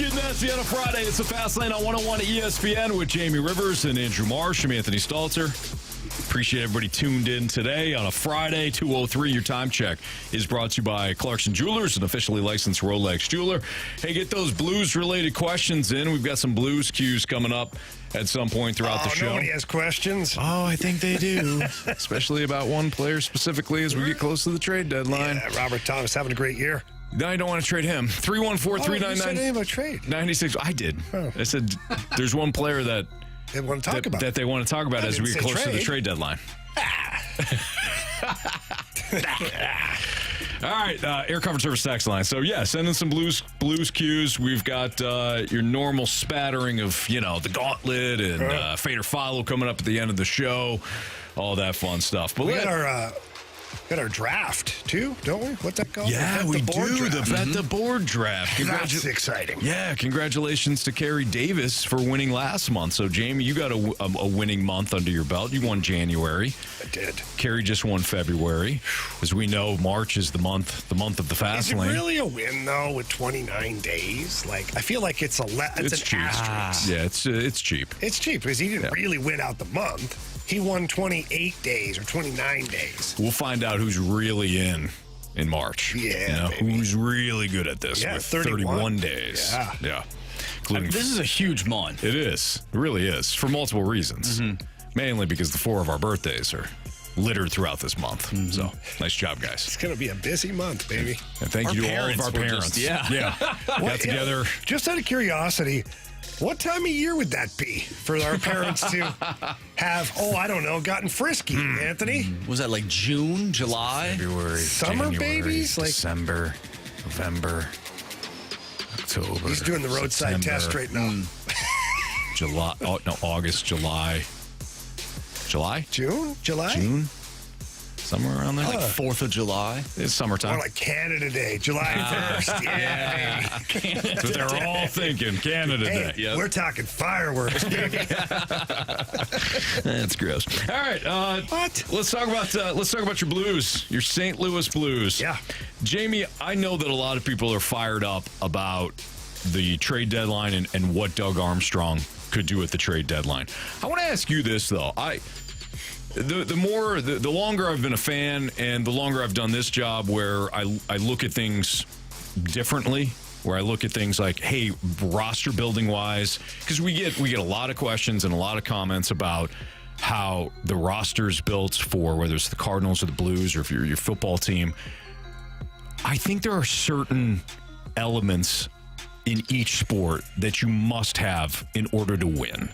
Getting nasty on a Friday. It's the Fast Lane on 101 ESPN with Jamie Rivers and Andrew Marsh. I'm Anthony Stalter. Appreciate everybody tuned in today on a Friday. 2:03. Your time check is brought to you by Clarkson Jewelers, an officially licensed Rolex jeweler. Hey, get those Blues-related questions in. We've got some Blues cues coming up at some point throughout the show. Nobody has questions. Oh, I think they do. Especially about one player specifically as we get close to the trade deadline. Yeah, Robert Thomas having a great year. No, I don't want to trade him. 314-399. You said anything about trade. 96. I did. Oh. I said there's one player that They want to talk about. that they want to talk about as we get close to the trade deadline. All right, Air Comfort Service text line. So, yeah, send in some blues cues. We've got your normal spattering of, the Gauntlet and Fade or Follow coming up at the end of the show. All that fun stuff. But we got our draft, too, don't we? What's that called? Yeah, we do. The Bet the Board draft. That's exciting. Yeah, congratulations to Carey Davis for winning last month. So, Jamie, you got a winning month under your belt. You won January. I did. Carey just won February. As we know, March is the month of the Fast Lane. Is it really a win, though, with 29 days? I feel like it's an cheap. asterisk. Yeah, it's cheap. It's cheap because he didn't really win out the month. He won 28 days or 29 days. We'll find out who's really in March. Yeah, who's really good at this with 31 days. Yeah. This is a huge month. It is. It really is. For multiple reasons. Mm-hmm. Mainly because the 4 of our birthdays are littered throughout this month. Mm-hmm. So, nice job, guys. It's going to be a busy month, baby. And thank you to all of our parents. Got together. Just out of curiosity, what time of year would that be for our parents to have, gotten frisky, Anthony? Was that like June, July? February, Summer January, babies? December, November, October. He's doing the roadside test right now. July. Oh, no, August, July. June? July? June? Somewhere around there. Like 4th of July? It's summertime. More like Canada Day, July 1st. Yeah. That's what they're all thinking. Canada Day. Yep. We're talking fireworks, baby. That's gross. All right. What? Let's talk about your Blues, your St. Louis Blues. Yeah. Jamie, I know that a lot of people are fired up about the trade deadline and what Doug Armstrong could do at the trade deadline. I want to ask you this, though. The longer I've been a fan and the longer I've done this job where I look at things differently, where I look at things like, hey, roster building wise, because we get a lot of questions and a lot of comments about how the roster's built for whether it's the Cardinals or the Blues or if you're your football team. I think there are certain elements in each sport that you must have in order to win.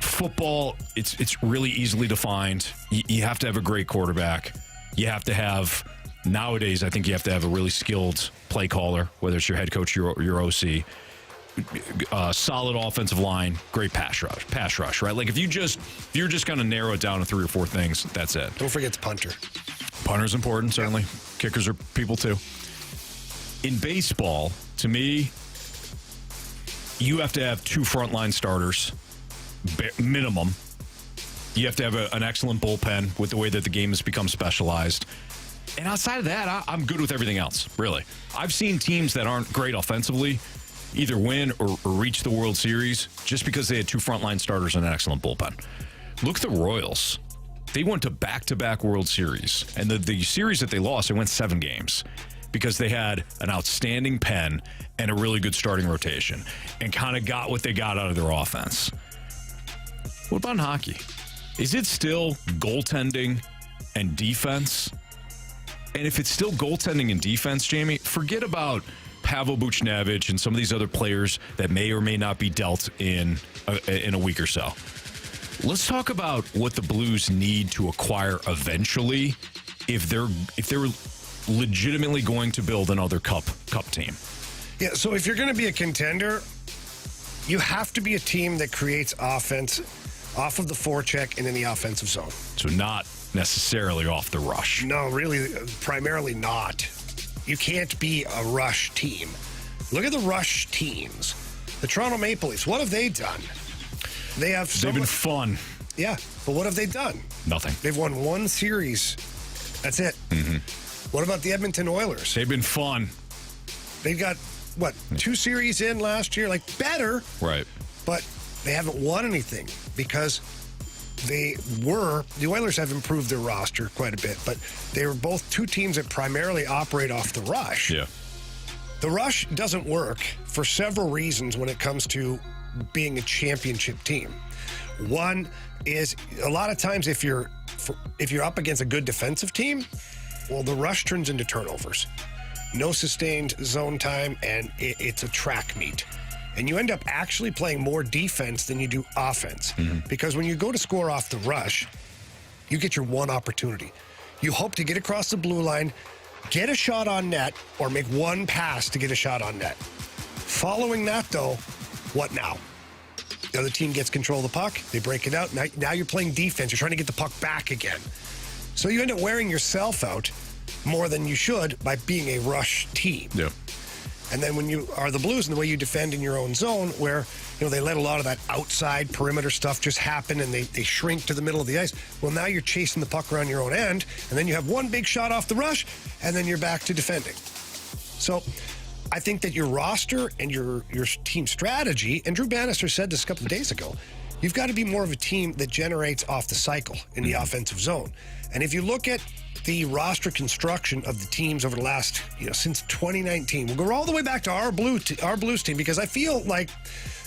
Football, it's really easily defined. You have to have a great quarterback. You have to have, nowadays, I think you have to have a really skilled play caller, whether it's your head coach or your OC. Solid offensive line, great pass rush, right? Like if you're just going to narrow it down to 3 or 4 things, that's it. Don't forget the punter. Punter's important, certainly. Yep. Kickers are people too. In baseball, to me, you have to have 2 frontline starters. Minimum. You have to have an excellent bullpen with the way that the game has become specialized. And outside of that, I'm good with everything else, really. I've seen teams that aren't great offensively either win or reach the World Series just because they had 2 frontline starters and an excellent bullpen. Look at the Royals. They went to back-to-back World Series. And the series that they lost, they went 7 games because they had an outstanding pen and a really good starting rotation and kind of got what they got out of their offense. What about in hockey? Is it still goaltending and defense? And if it's still goaltending and defense, Jamie, forget about Pavel Buchnevich and some of these other players that may or may not be dealt in a week or so. Let's talk about what the Blues need to acquire eventually if they're legitimately going to build another cup team. Yeah, so if you're going to be a contender, you have to be a team that creates offense off of the forecheck and in the offensive zone. So not necessarily off the rush. No, really, primarily not. You can't be a rush team. Look at the rush teams. The Toronto Maple Leafs, what have they done? They've been fun. Yeah, but what have they done? Nothing. They've won 1 series. That's it. Mm-hmm. What about the Edmonton Oilers? They've been fun. They've got 2 series in last year? Like, better. Right. But they haven't won anything because the Oilers have improved their roster quite a bit, but they were both 2 teams that primarily operate off the rush. Yeah. The rush doesn't work for several reasons when it comes to being a championship team. One is a lot of times if you're up against a good defensive team, well, the rush turns into turnovers. No sustained zone time, and it's a track meet. And you end up actually playing more defense than you do offense. Because when you go to score off the rush, you get your one opportunity. You hope to get across the blue line, get a shot on net, or make one pass to get a shot on net. Following that, though, what now? The other team gets control of the puck. They break it out. Now you're playing defense. You're trying to get the puck back again. So you end up wearing yourself out more than you should by being a rush team. Yeah. And then when you are the Blues and the way you defend in your own zone, where they let a lot of that outside perimeter stuff just happen and they shrink to the middle of the ice. Well, now you're chasing the puck around your own end, and then you have one big shot off the rush, and then you're back to defending. So I think that your roster and your team strategy, and Drew Bannister said this a couple of days ago, you've got to be more of a team that generates off the cycle in the offensive zone. And if you look at the roster construction of the teams over the last, since 2019, we'll go all the way back to our Blues team, because I feel like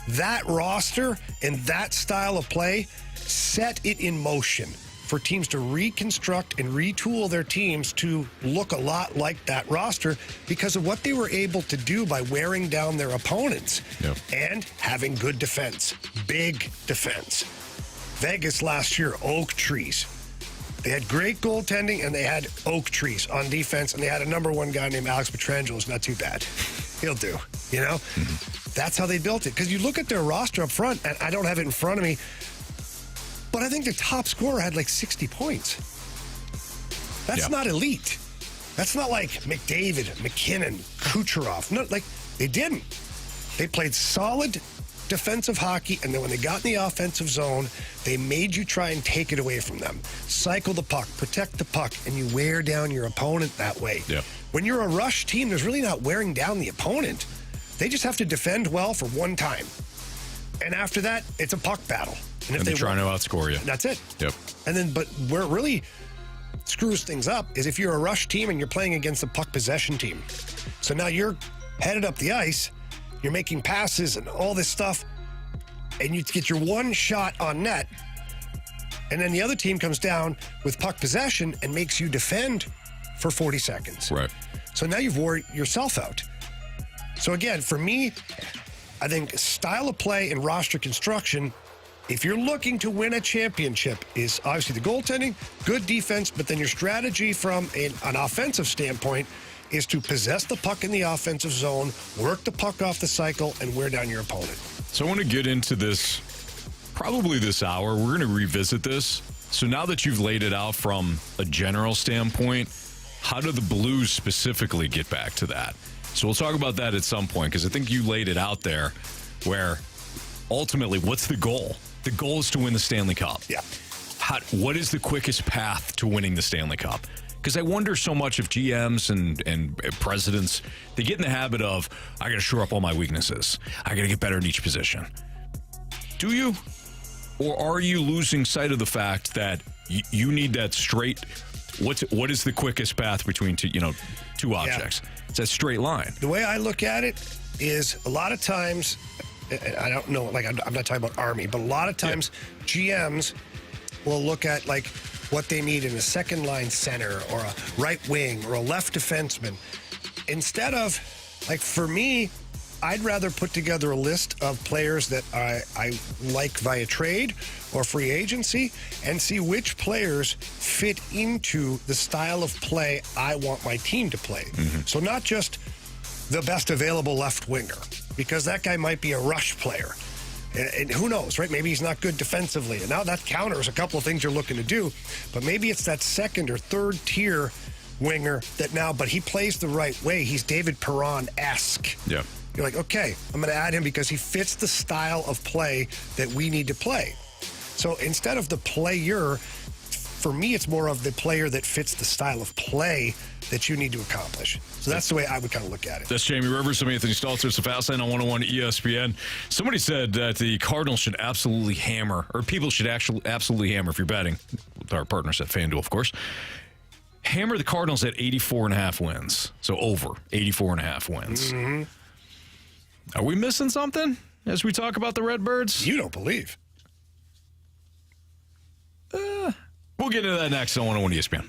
that roster and that style of play set it in motion for teams to reconstruct and retool their teams to look a lot like that roster because of what they were able to do by wearing down their opponents and having good defense, big defense. Vegas last year, oak trees. They had great goaltending, and they had oak trees on defense, and they had a number 1 guy named Alex Pietrangelo. Who's not too bad. He'll do, That's how they built it. Because you look at their roster up front, and I don't have it in front of me, but I think their top scorer had like 60 points. That's not elite. That's not like McDavid, McKinnon, Kucherov. No, they didn't. They played solid defensive hockey, and then when they got in the offensive zone, they made you try and take it away from them. Cycle the puck, protect the puck, and you wear down your opponent that way. Yeah. When you're a rush team, there's really not wearing down the opponent. They just have to defend well for one time. And after that, it's a puck battle. And if they're trying to outscore you. That's it. Yep. And then, but where it really screws things up is if you're a rush team and you're playing against a puck possession team. So now you're headed up the ice, you're making passes and all this stuff, and you get your one shot on net, and then the other team comes down with puck possession and makes you defend for 40 seconds. Right. So now you've wore yourself out. So again, for me, I think style of play and roster construction, if you're looking to win a championship, is obviously the goaltending, good defense, but then your strategy from an offensive standpoint is to possess the puck in the offensive zone, work the puck off the cycle, and wear down your opponent. So I want to get into this probably this hour. We're going to revisit this. So now that you've laid it out from a general standpoint, how do the Blues specifically get back to that? So we'll talk about that at some point, because I think you laid it out there where ultimately, what's the goal? The goal is to win the Stanley Cup. Yeah. What is the quickest path to winning the Stanley Cup? Because I wonder so much if GMs and presidents, they get in the habit of, I got to shore up all my weaknesses. I got to get better in each position. Do you? Or are you losing sight of the fact that you need that straight, what is the quickest path between two objects? Yeah. It's that straight line. The way I look at it is a lot of times, I don't know, I'm not talking about Army, but a lot of times GMs will look at what they need in a second line center or a right wing or a left defenseman. Instead of, for me, I'd rather put together a list of players that I like via trade or free agency and see which players fit into the style of play I want my team to play. Mm-hmm. So not just the best available left winger, because that guy might be a rush player. And who knows, right? Maybe he's not good defensively. And now that counters a couple of things you're looking to do. But maybe it's that second or third tier winger but he plays the right way. He's David Perron-esque. Yeah. You're like, okay, I'm going to add him because he fits the style of play that we need to play. So instead of the player For me, it's more of the player that fits the style of play that you need to accomplish. So that's the way I would kind of look at it. That's Jamie Rivers. I'm Anthony Stalter. It's the Fast Lane on 101 ESPN. Somebody said that the Cardinals should absolutely hammer, or people should actually absolutely hammer, if you're betting, with our partners at FanDuel, of course, hammer the Cardinals at 84.5 wins. So over 84.5 wins. Mm-hmm. Are we missing something as we talk about the Redbirds? You don't believe. We'll get into that next on 101 ESPN.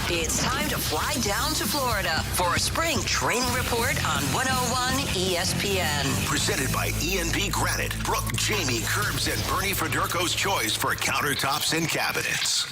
It's time to fly down to Florida for a spring training report on 101 ESPN. Presented by E&P Granite, Brooke, Jamie, Curbs, and Bernie Federko's choice for countertops and cabinets.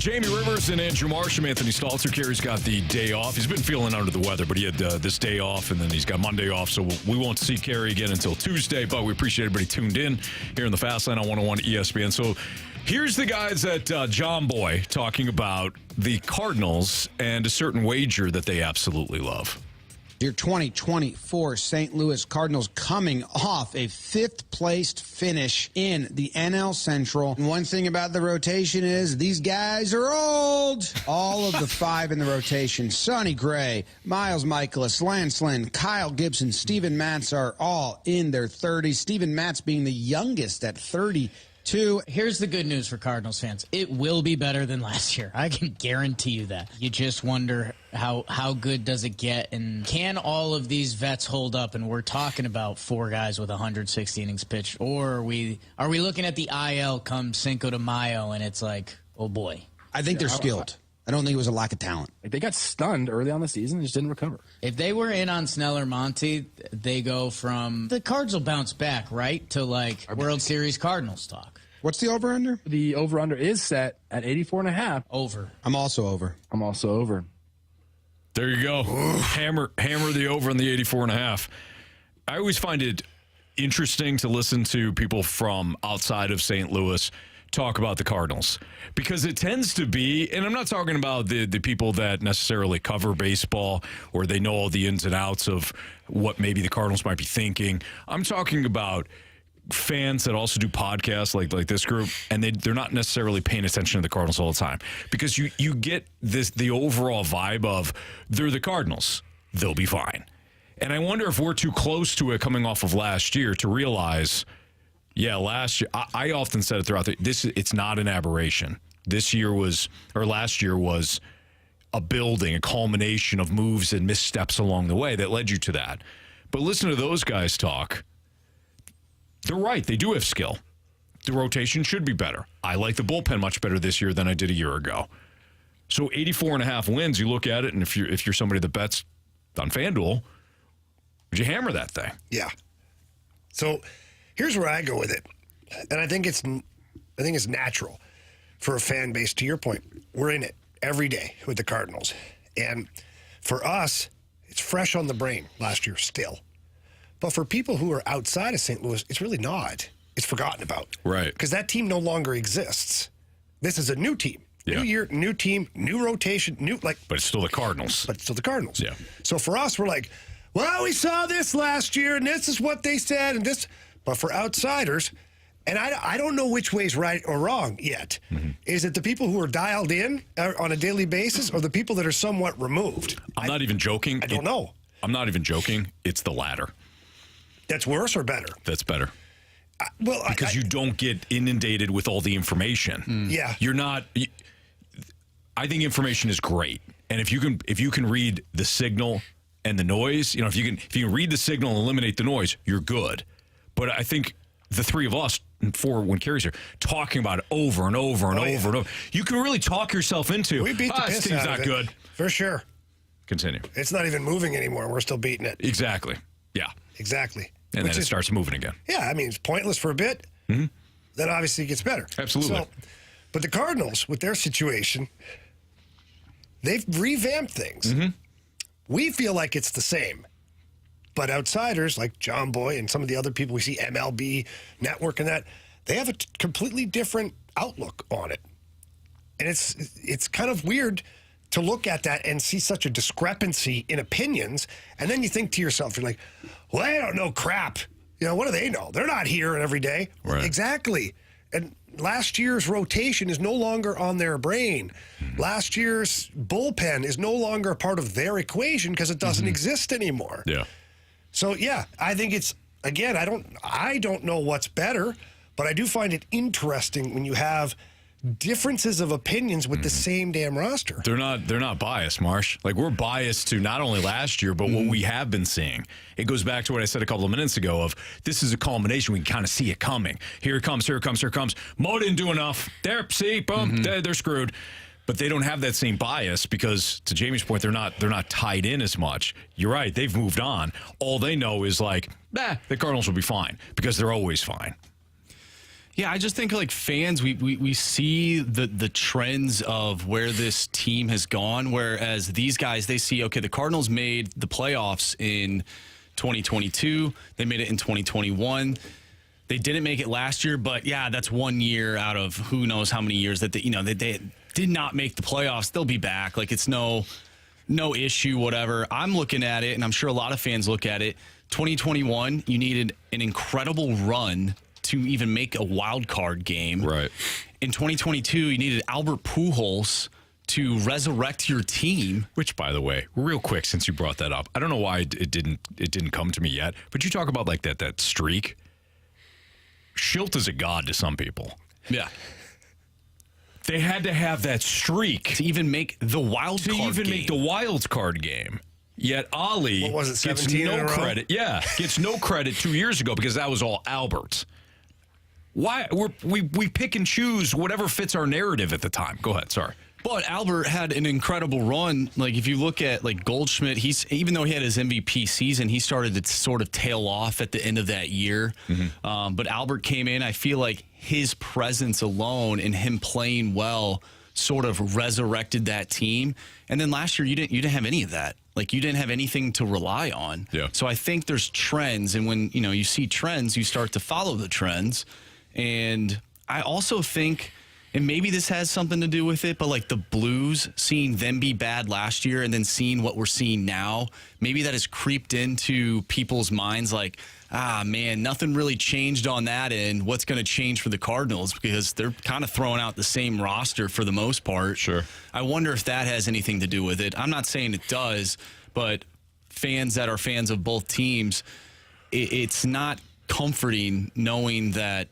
Jamie Rivers and Andrew Marsham. Anthony Stalter. Carey's got the day off. He's been feeling under the weather, but he had this day off, and then he's got Monday off, so we won't see Carey again until Tuesday, but we appreciate everybody tuned in here in the Fast Lane on 101 ESPN. So here's the guys at John Boy talking about the Cardinals and a certain wager that they absolutely love. Your 2024 St. Louis Cardinals coming off a fifth-placed finish in the NL Central. And one thing about the rotation is these guys are old. All of the five in the rotation, Sonny Gray, Miles Michaelis, Lance Lynn, Kyle Gibson, Steven Matz are all in their 30s. Steven Matz being the youngest at 32. Here's the good news for Cardinals fans. It will be better than last year. I can guarantee you that. You just wonder how good does it get, and can all of these vets hold up? And we're talking about four guys with 160 innings pitched, or are we looking at the IL come Cinco de Mayo and it's like, oh boy. I think they're skilled. I don't think it was a lack of talent. Like, they got stunned early on the season and just didn't recover. If they were in on Snell or Monty, they go from the Cards will bounce back, right, to like World Series Cardinals talk. What's the over-under? The over-under is set at 84.5. Over. I'm also over. I'm also over. There you go. Hammer the over on the 84.5. I always find it interesting to listen to people from outside of St. Louis talk about the Cardinals, because it tends to be, and I'm not talking about the people that necessarily cover baseball or they know all the ins and outs of what maybe the Cardinals might be thinking. I'm talking about fans that also do podcasts like this group, and they're not necessarily paying attention to the Cardinals all the time, because you get the overall vibe of they're the Cardinals, they'll be fine. And I wonder if we're too close to it coming off of last year to realize, yeah, last year, I often said it throughout it's not an aberration. Last year was a building, a culmination of moves and missteps along the way that led you to that. But listen to those guys talk. They're right. They do have skill. The rotation should be better. I like the bullpen much better this year than I did a year ago. So 84.5 wins, you look at it, and if you're somebody that bets on FanDuel, would you hammer that thing? Yeah. So here's where I go with it. And I think it's natural for a fan base. To your point, we're in it every day with the Cardinals. And for us, it's fresh on the brain last year still. But for people who are outside of St. Louis, it's really not. It's forgotten about. Right. Because that team no longer exists. This is a new team. Yeah. New year, new team, new rotation, But it's still the Cardinals. Yeah. So for us, we're like, well, we saw this last year, and this is what they said, and this. But for outsiders, and I don't know which way's right or wrong yet. Mm-hmm. Is it the people who are dialed in on a daily basis, or the people that are somewhat removed? I'm not even joking. I don't know. I'm not even joking. It's the latter. That's worse or better? That's better. Because you don't get inundated with all the information. Yeah. You're not. I think information is great, and if you can read the signal and the noise, if you can read the signal and eliminate the noise, you're good. But I think the three of us, when Carey's here, talking about it over and over and over and over, you can really talk yourself into. We beat the piss this team's out not of it. good. For sure. Continue. It's not even moving anymore. We're still beating it. Exactly. Yeah. Exactly. And then it starts moving again. Yeah, I mean, it's pointless for a bit. Mm-hmm. Then obviously it gets better. Absolutely. But the Cardinals, with their situation, they've revamped things. Mm-hmm. We feel like it's the same. But outsiders like John Boy and some of the other people we see, MLB Network and that, they have a completely different outlook on it. And it's kind of weird to look at that and see such a discrepancy in opinions. And then you think to yourself, you're like, well, they don't know crap. What do they know? They're not here every day. Right. Exactly. And last year's rotation is no longer on their brain. Mm-hmm. Last year's bullpen is no longer a part of their equation because it doesn't exist anymore. Yeah. So, yeah, I think it's, again, I don't know what's better, but I do find it interesting when you have differences of opinions with the same damn roster. They're not biased, Marsh. Like, we're biased to not only last year, but what we have been seeing. It goes back to what I said a couple of minutes ago of this is a culmination. We can kind of see it coming. Here it comes, here it comes, here it comes. Mo didn't do enough. There, see, boom, they're screwed. But they don't have that same bias because, to Jamie's point, they're not tied in as much. You're right. They've moved on. All they know is like, the Cardinals will be fine because they're always fine. Yeah, I just think like fans, we see the trends of where this team has gone, whereas these guys, they see, okay, the Cardinals made the playoffs in 2022. They made it in 2021. They didn't make it last year, but yeah, that's 1 year out of who knows how many years that they did not make the playoffs. They'll be back. Like, it's no issue, whatever. I'm looking at it, and I'm sure a lot of fans look at it. 2021, you needed an incredible run to even make a wild card game. Right. In 2022, you needed Albert Pujols to resurrect your team. Which, by the way, real quick, since you brought that up, I don't know why it didn't come to me yet, but you talk about like that streak. Schilt is a god to some people. Yeah. They had to have that streak To even make the wild card game. make the wild card game. Yet Ali What was it, gets 17 in a no row? credit. Yeah, gets no credit 2 years ago because that was all Albert. Why we pick and choose whatever fits our narrative at the time. Go ahead. Sorry. But Albert had an incredible run. Like, if you look at like Goldschmidt, even though he had his MVP season, he started to sort of tail off at the end of that year. But Albert came in. I feel like his presence alone and him playing well sort of resurrected that team. And then last year, you didn't have any of that. Like, you didn't have anything to rely on. Yeah. So I think there's trends, and when you see trends, you start to follow the trends. And I also think, and maybe this has something to do with it, but like the Blues, seeing them be bad last year and then seeing what we're seeing now, maybe that has creeped into people's minds like, man, nothing really changed on that end. What's going to change for the Cardinals? Because they're kind of throwing out the same roster for the most part. Sure. I wonder if that has anything to do with it. I'm not saying it does, but fans that are fans of both teams, it's not comforting knowing that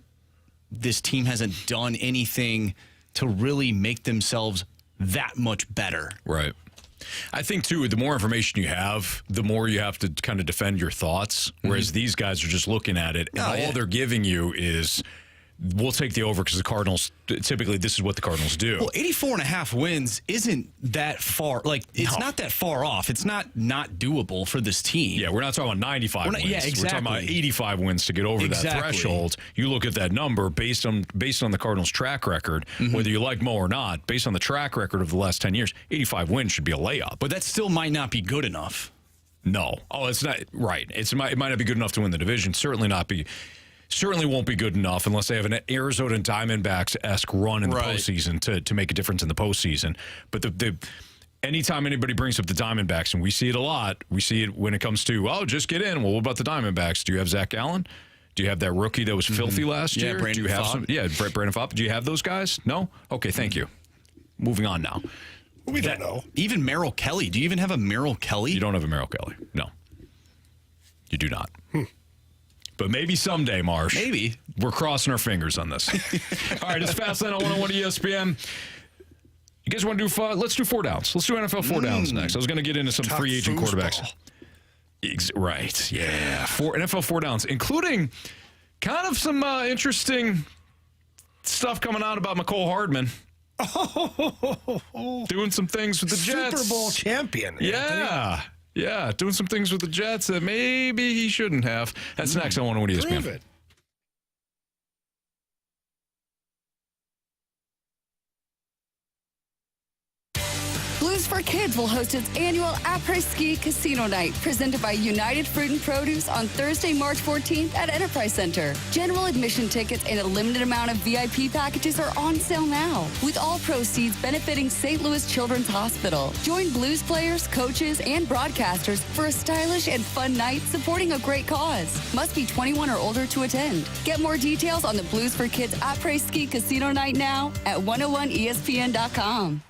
this team hasn't done anything to really make themselves that much better. Right. I think, too, the more information you have, the more you have to kind of defend your thoughts, whereas these guys are just looking at it, and all they're giving you is, we'll take the over because the Cardinals, typically this is what the Cardinals do. Well, 84.5 wins isn't that far. Like, it's not that far off. It's not doable for this team. Yeah, we're not talking about 95 wins. Yeah, exactly. We're talking about 85 wins to get over that threshold. You look at that number based on the Cardinals' track record, whether you like Mo or not, based on the track record of the last 10 years, 85 wins should be a layup. But that still might not be good enough. No. Oh, it's not. Right. It might not be good enough to win the division. Certainly won't be good enough unless they have an Arizona Diamondbacks-esque run in the postseason to make a difference in the postseason. But anytime anybody brings up the Diamondbacks, and we see it a lot, we see it when it comes to, just get in. Well, what about the Diamondbacks? Do you have Zach Allen? Do you have that rookie that was filthy last year? Brandon Do you have Pfaadt. Brandon Pfaadt. Do you have those guys? No? Okay, thank you. Moving on now. We don't know. Even Merrill Kelly. Do you even have a Merrill Kelly? You don't have a Merrill Kelly. No. You do not. But maybe someday, Marsh. Maybe. We're crossing our fingers on this. All right, it's Fastlane on 101 ESPN. You guys want to do let's do 4 downs. Let's do NFL 4 downs next. I was going to get into some free agent quarterbacks. Right, yeah. NFL 4 downs, including kind of some interesting stuff coming out about McCole Hardman. Doing some things with the Jets. Super Bowl champion. Yeah. Yeah, doing some things with the Jets that maybe he shouldn't have. That's next on 101 ESPN. Prove it. Blues for Kids will host its annual après-ski casino night presented by United Fruit and Produce on Thursday, March 14th at Enterprise Center. General admission tickets and a limited amount of VIP packages are on sale now, with all proceeds benefiting St. Louis Children's Hospital. Join Blues players, coaches, and broadcasters for a stylish and fun night supporting a great cause. Must be 21 or older to attend. Get more details on the Blues for Kids après-ski casino night now at 101ESPN.com.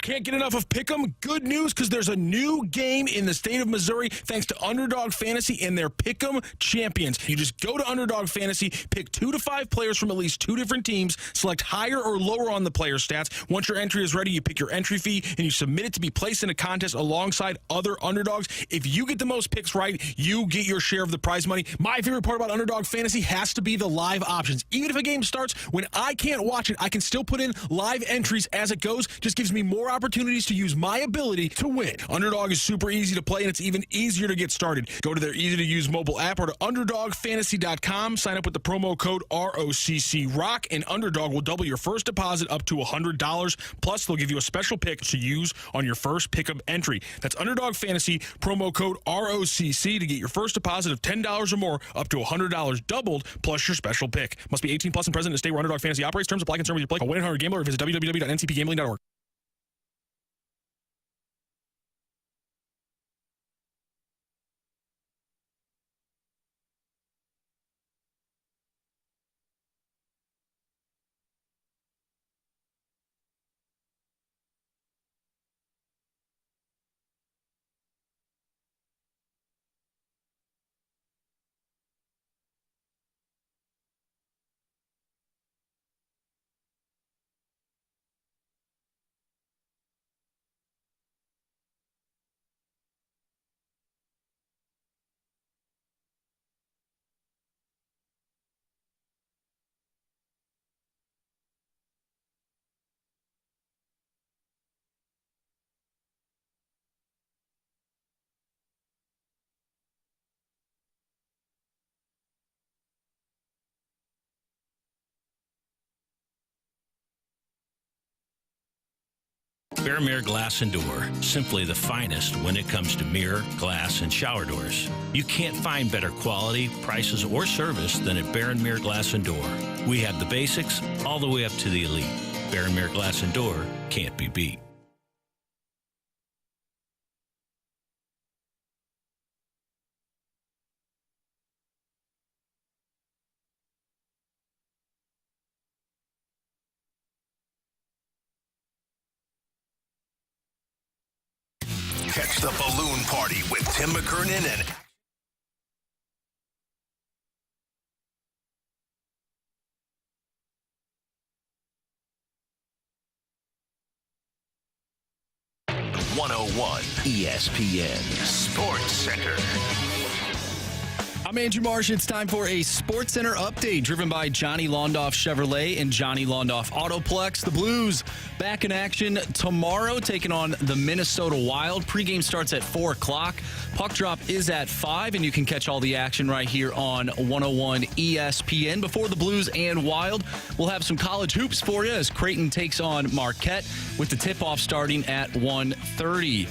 Can't get enough of Pick'em? Good news, because there's a new game in the state of Missouri thanks to Underdog Fantasy and their Pick'em champions. You just go to Underdog Fantasy, pick 2 to 5 players from at least 2 different teams, select higher or lower on the player stats. Once your entry is ready, you pick your entry fee, and you submit it to be placed in a contest alongside other underdogs. If you get the most picks right, you get your share of the prize money. My favorite part about Underdog Fantasy has to be the live options. Even if a game starts, when I can't watch it, I can still put in live entries as it goes. Just gives me more opportunities to use my ability to win. Underdog is super easy to play, and it's even easier to get started. Go to their easy-to-use mobile app or to UnderdogFantasy.com. Sign up with the promo code ROCCROCK, and Underdog will double your first deposit up to $100. Plus, they'll give you a special pick to use on your first Pick'em entry. That's Underdog Fantasy, promo code ROCC to get your first deposit of $10 or more up to $100 doubled, plus your special pick. Must be 18 plus and present in the state where Underdog Fantasy operates. Terms apply. Concern with your play. Call 1-800-GAMBLER or visit www.ncpgambling.org. Bear Mirror Glass and Door, simply the finest when it comes to mirror, glass, and shower doors. You can't find better quality, prices, or service than at Bear Mirror Glass and Door. We have the basics all the way up to the elite. Bear Mirror Glass and Door can't be beat. Catch the Balloon Party with Tim McKernan and .101 ESPN Sports Center. I'm Andrew Marsh. It's time for a Sports Center update driven by Johnny Londoff Chevrolet and Johnny Londoff Autoplex. The Blues back in action tomorrow, taking on the Minnesota Wild. Pregame starts at 4 o'clock. Puck drop is at 5, and you can catch all the action right here on 101 ESPN. Before the Blues and Wild, we'll have some college hoops for you as Creighton takes on Marquette with the tip-off starting at 1:30.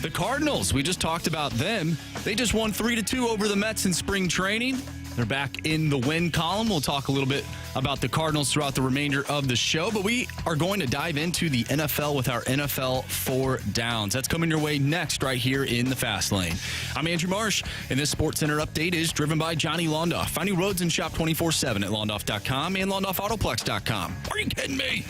The Cardinals, we just talked about them. They just won 3-2 over the Mets in spring training. They're back in the win column. We'll talk a little bit about the Cardinals throughout the remainder of the show, but we are going to dive into the NFL with our NFL 4 Downs. That's coming your way next right here in the Fast Lane. I'm Andrew Marsh, and this Sports Center update is driven by Johnny Londoff. Find new roads and shop 24/7 at Londoff.com and LondoffAutoplex.com. Are you kidding me?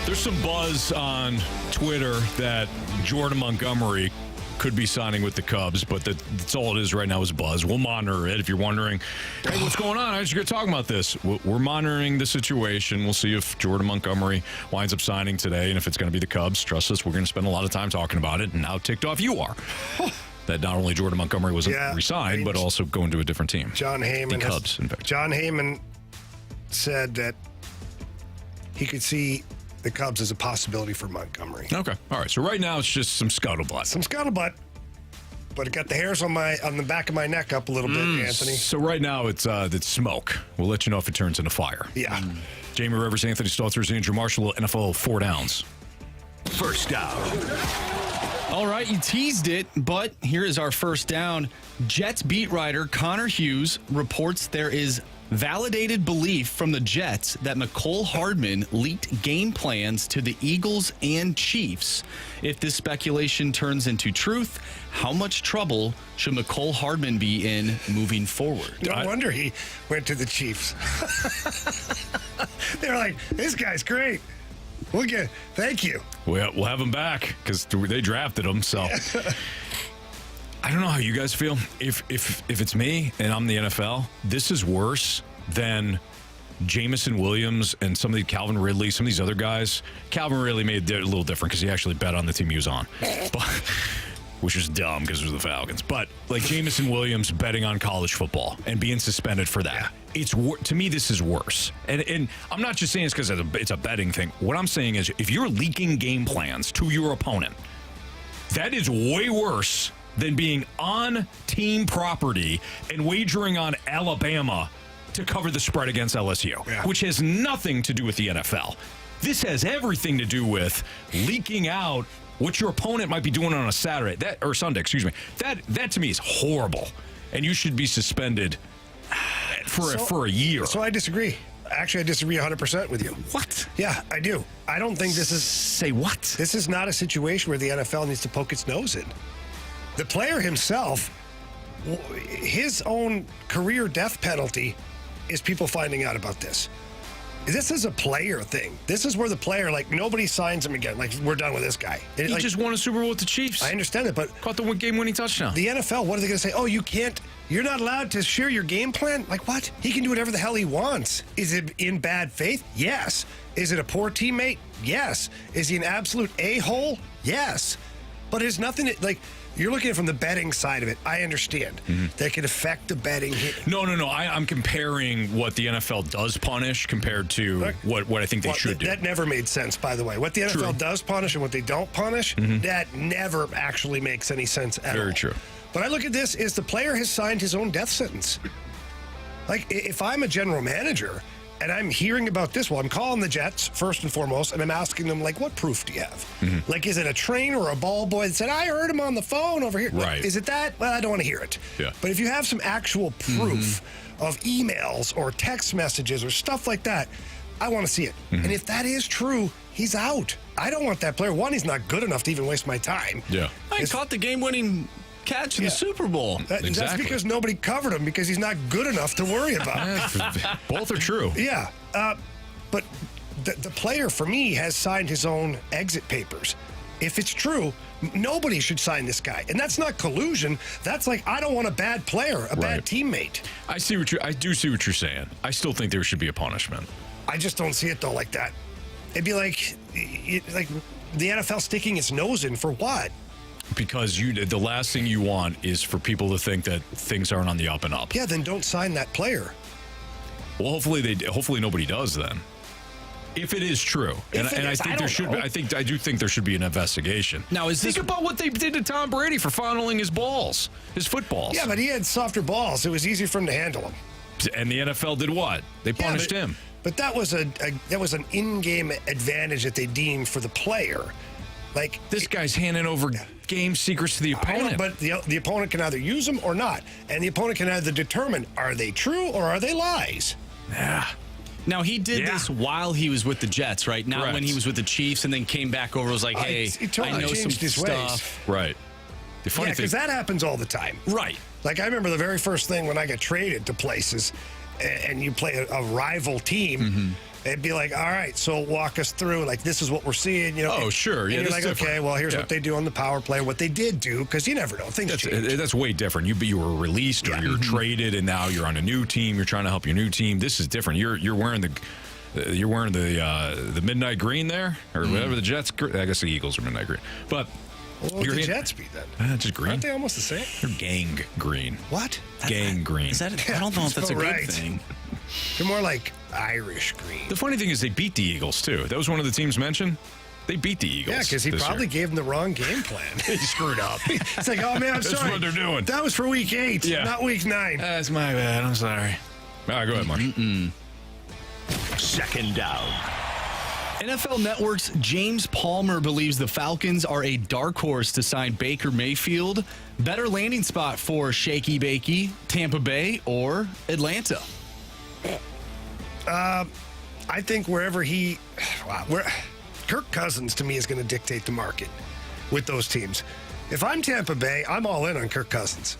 There's some buzz on Twitter that Jordan Montgomery could be signing with the Cubs, but that's all it is right now is buzz. We'll monitor it. If you're wondering, hey, what's going on? I just got talking about this. We're monitoring the situation. We'll see if Jordan Montgomery winds up signing today, and if it's going to be the Cubs. Trust us, we're going to spend a lot of time talking about it, and how ticked off you are. That not only Jordan Montgomery wasn't re-signed, but also going to a different team. John Heyman. The Cubs, in fact. John Heyman said that he could see the Cubs as a possibility for Montgomery. Okay. All right. So right now it's just some scuttlebutt. Some scuttlebutt. But it got the hairs on the back of my neck up a little bit, Anthony. So right now it's smoke. We'll let you know if it turns into fire. Yeah. Jamie Rivers, Anthony Stalter, Andrew Marshall, NFL 4 Downs. First down. All right, you teased it, but here is our first down. Jets beat writer Connor Hughes reports there is validated belief from the Jets that McCole Hardman leaked game plans to the Eagles and Chiefs. If this speculation turns into truth, how much trouble should McCole Hardman be in moving forward? No wonder he went to the Chiefs. They're like, this guy's great. Thank you. We'll have him back because they drafted him. So I don't know how you guys feel. If it's me and I'm the NFL, this is worse than Jameson Williams and some of the Calvin Ridley, some of these other guys. Calvin Ridley made it a little different because he actually bet on the team he was on, which is dumb because it was the Falcons. But like Jameson Williams betting on college football and being suspended for that. To me, this is worse. And I'm not just saying it's because it's a betting thing. What I'm saying is if you're leaking game plans to your opponent, that is way worse than being on team property and wagering on Alabama to cover the spread against LSU, which has nothing to do with the NFL. This has everything to do with leaking out what your opponent might be doing on a Saturday or Sunday, excuse me. That to me is horrible, and you should be suspended for a year. So I disagree. Actually, I disagree 100% with you. What? Yeah, I do. I don't think this is... Say what? This is not a situation where the NFL needs to poke its nose in. The player himself, his own career death penalty is people finding out about this. This is a player thing. This is where the player, nobody signs him again. We're done with this guy. He just won a Super Bowl with the Chiefs. I understand it, but... Caught the game-winning touchdown. The NFL, what are they going to say? Oh, you're not allowed to share your game plan? Like what? He can do whatever the hell he wants. Is it in bad faith? Yes. Is it a poor teammate? Yes. Is he an absolute a-hole? Yes. But it's nothing you're looking at it from the betting side of it. I understand. That could affect the betting. No. I'm comparing what the NFL does punish compared to what I think they should do. That never made sense, by the way. What the NFL does punish and what they don't punish, that never actually makes any sense at all. Very true. But I look at this as the player has signed his own death sentence. If I'm a general manager and I'm hearing about this, I'm calling the Jets first and foremost, and I'm asking them, what proof do you have? Is it a trainer or a ball boy that said, I heard him on the phone over here? Right. Is it that? Well, I don't want to hear it. Yeah. But if you have some actual proof of emails or text messages or stuff like that, I want to see it. And if that is true, he's out. I don't want that player. One, he's not good enough to even waste my time. Yeah. I caught the game-winning catch in the Super Bowl. Exactly. That's because nobody covered him because he's not good enough to worry about. Both are true. Yeah. But the player, for me, has signed his own exit papers. If it's true, nobody should sign this guy. And that's not collusion. That's I don't want a bad player, a bad teammate. I do see what you're saying. I still think there should be a punishment. I just don't see it, though, like that. It'd be like the NFL sticking its nose in for what? Because the last thing you want is for people to think that things aren't on the up and up. Yeah, then don't sign that player. Well, hopefully nobody does then. If it is true, and I think there should be, I do think there should be an investigation. Now, think about what they did to Tom Brady for fondling his footballs. Yeah, but he had softer balls. It was easier for him to handle them. And the NFL did what? They punished him. But that was an in-game advantage that they deemed for the player. This guy's handing over game secrets to the opponent. But the opponent can either use them or not. And the opponent can either determine, are they true or are they lies? Yeah. Now, he did this while he was with the Jets, right? Not when he was with the Chiefs and then came back over and was like, hey, I know some stuff. Right. The funny thing, because that happens all the time. Right. I remember the very first thing when I got traded to places and you play a rival team, it'd be all right, so walk us through, this is what we're seeing, Oh, sure. And you're like, okay, well, here's what they do on the power play, what they did do, because you never know. Things change. That's way different. You were released or you're traded, and now you're on a new team. You're trying to help your new team. This is different. You're wearing the midnight green there, or whatever the Jets. I guess the Eagles are midnight green, but. What would the Jets be then? Just green. Aren't they almost the same? They're gang green. What? Gang green. I don't know if that's a good thing. They're more like Irish green. The funny thing is they beat the Eagles, too. That was one of the teams mentioned. They beat the Eagles. Yeah, because he probably gave them the wrong game plan. He screwed up. It's oh, man, I'm sorry. That's what they're doing. That was for week 8, not week 9. That's my bad. I'm sorry. All right, go ahead, Mark. Second down. NFL Network's James Palmer believes the Falcons are a dark horse to sign Baker Mayfield. Better landing spot for Shaky Bakey, Tampa Bay or Atlanta? I think wherever Kirk Cousins to me is going to dictate the market with those teams. If I'm Tampa Bay, I'm all in on Kirk Cousins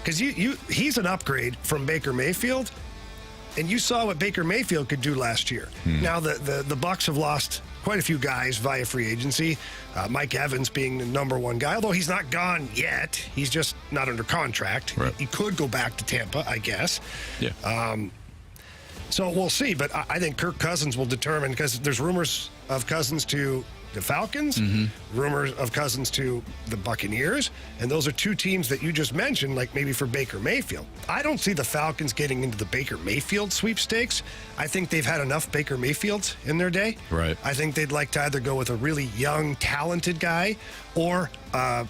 because he's an upgrade from Baker Mayfield. And you saw what Baker Mayfield could do last year. Now, the Bucs have lost quite a few guys via free agency. Mike Evans being the number one guy, although he's not gone yet. He's just not under contract. Right. He could go back to Tampa, I guess. Yeah. So we'll see. But I think Kirk Cousins will determine, because there's rumors of Cousins to the Falcons, rumors of Cousins to the Buccaneers, and those are two teams that you just mentioned, like maybe for Baker Mayfield. I don't see the Falcons getting into the Baker Mayfield sweepstakes. I think they've had enough Baker Mayfields in their day. Right. I think they'd like to either go with a really young, talented guy or a